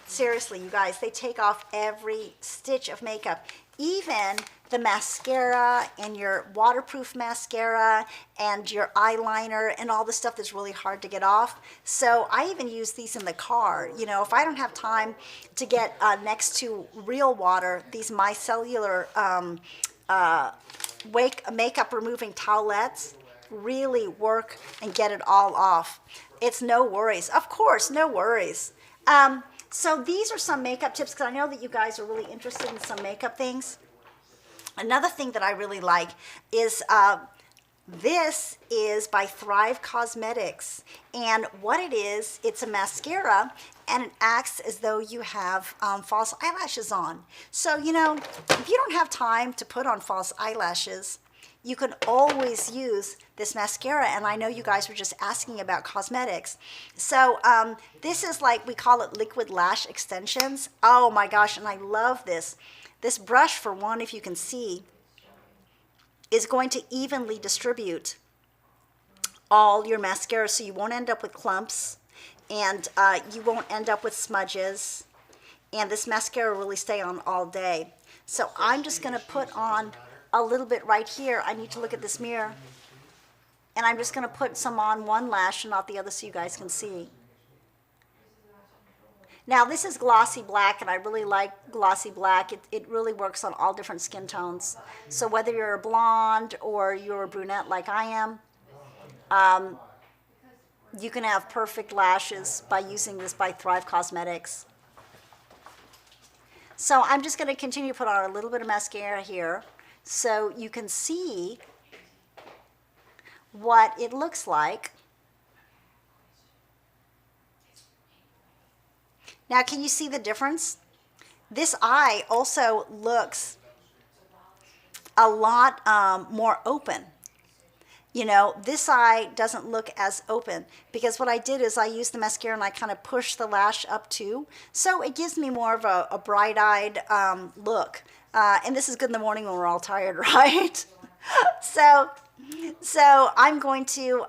Seriously, you guys, they take off every stitch of makeup. Even the mascara and your waterproof mascara and your eyeliner and all the stuff that's really hard to get off. So I even use these in the car. If I don't have time to get next to real water, these micellar makeup removing towelettes really work and get it all off. It's no worries. Of course, no worries. So these are some makeup tips, because I know that you guys are really interested in some makeup things. Another thing that I really like is this is by Thrive Cosmetics. And what it is, it's a mascara, and it acts as though you have false eyelashes on. So, if you don't have time to put on false eyelashes, you can always use this mascara. And I know you guys were just asking about cosmetics. So this is we call it liquid lash extensions. Oh my gosh, and I love this. This brush, for one, if you can see, is going to evenly distribute all your mascara, so you won't end up with clumps, and you won't end up with smudges, and this mascara will really stay on all day. So I'm just going to put on a little bit right here. I need to look at this mirror, and I'm just going to put some on one lash and not the other so you guys can see. Now, this is glossy black, and I really like glossy black. It really works on all different skin tones. So whether you're a blonde or you're a brunette like I am, you can have perfect lashes by using this by Thrive Cosmetics. So I'm just going to continue to put on a little bit of mascara here so you can see what it looks like. Now, can you see the difference? This eye also looks a lot more open. This eye doesn't look as open because what I did is I used the mascara and I kind of pushed the lash up too. So it gives me more of a bright-eyed look. And this is good in the morning when we're all tired, right? So I'm going to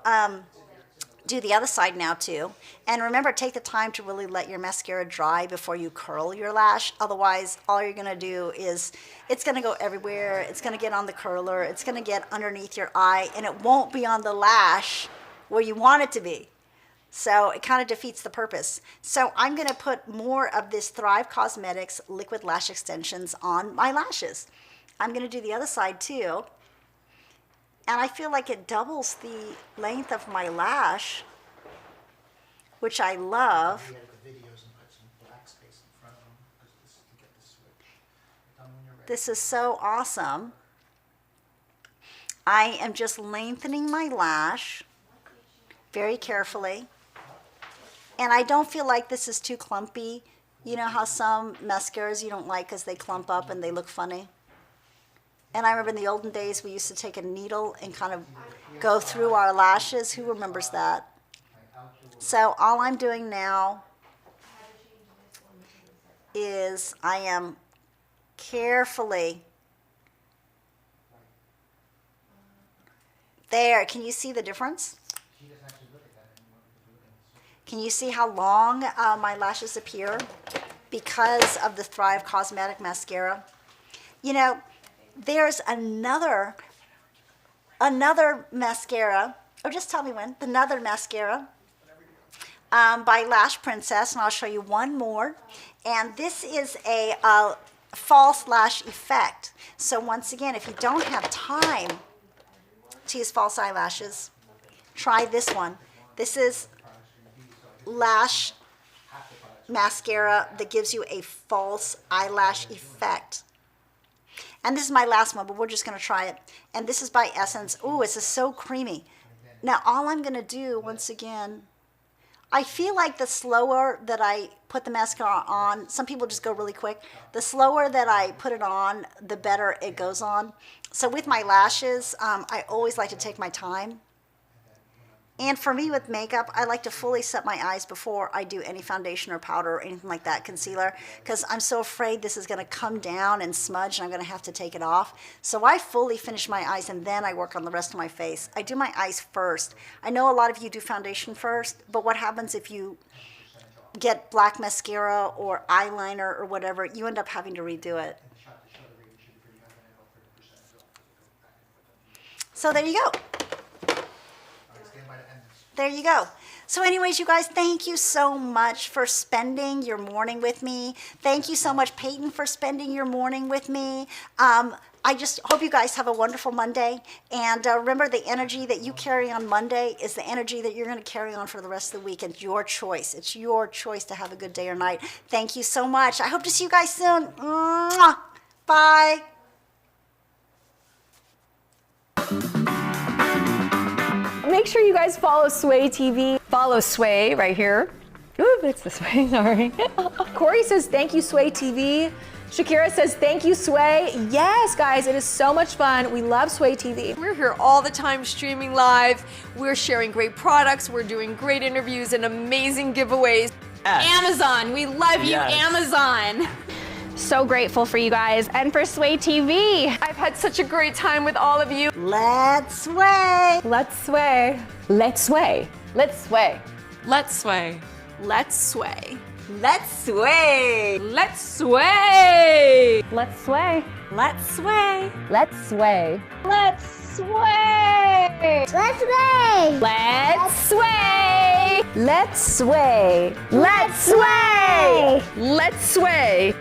do the other side now too. And remember, take the time to really let your mascara dry before you curl your lash. Otherwise, all you're going to do is it's going to go everywhere. It's going to get on the curler. It's going to get underneath your eye, and it won't be on the lash where you want it to be. So it kind of defeats the purpose. So I'm going to put more of this Thrive Cosmetics liquid lash extensions on my lashes. I'm going to do the other side too. And I feel like it doubles the length of my lash, which I love. This is so awesome. I am just lengthening my lash very carefully. And I don't feel like this is too clumpy. You know how some mascaras you don't like because they clump up and they look funny? And I remember in the olden days, we used to take a needle and kind of go through our lashes. Who remembers that? So all I'm doing now is I am carefully there. Can you see the difference? Can you see how long my lashes appear because of the Thrive Cosmetic Mascara? There's another mascara, or just tell me when, another mascara by Lash Princess, and I'll show you one more. And this is a false lash effect. So once again, if you don't have time to use false eyelashes, try this one. This is lash mascara that gives you a false eyelash effect. And this is my last one, but we're just going to try it. And this is by Essence. Ooh, this is so creamy. Now, all I'm going to do, once again, I feel like the slower that I put the mascara on, some people just go really quick. The slower that I put it on, the better it goes on. So with my lashes, I always like to take my time. And for me with makeup, I like to fully set my eyes before I do any foundation or powder or anything like that, concealer, because I'm so afraid this is going to come down and smudge and I'm going to have to take it off. So I fully finish my eyes and then I work on the rest of my face. I do my eyes first. I know a lot of you do foundation first, but what happens if you get black mascara or eyeliner or whatever, you end up having to redo it. So there you go. There you go. So anyways, you guys, thank you so much for spending your morning with me. Thank you so much, Peyton, for spending your morning with me. I just hope you guys have a wonderful Monday. And remember, the energy that you carry on Monday is the energy that you're going to carry on for the rest of the week. It's your choice. It's your choice to have a good day or night. Thank you so much. I hope to see you guys soon. Mwah. Bye. Make sure you guys follow Sway TV. Follow Sway right here. Ooh, it's this way, sorry. Corey says, thank you, Sway TV. Shakira says, thank you, Sway. Yes, guys, it is so much fun. We love Sway TV. We're here all the time streaming live. We're sharing great products. We're doing great interviews and amazing giveaways. Amazon, we love you, Yes. Amazon. So grateful for you guys and for Sway TV. I've had such a great time with all of you. Let's sway. Let's sway. Let's sway. Let's sway. Let's sway. Let's sway. Let's sway. Let's sway. Let's sway. Let's sway. Let's sway. Let's sway. Let's sway. Let's sway. Let's sway. Let's sway.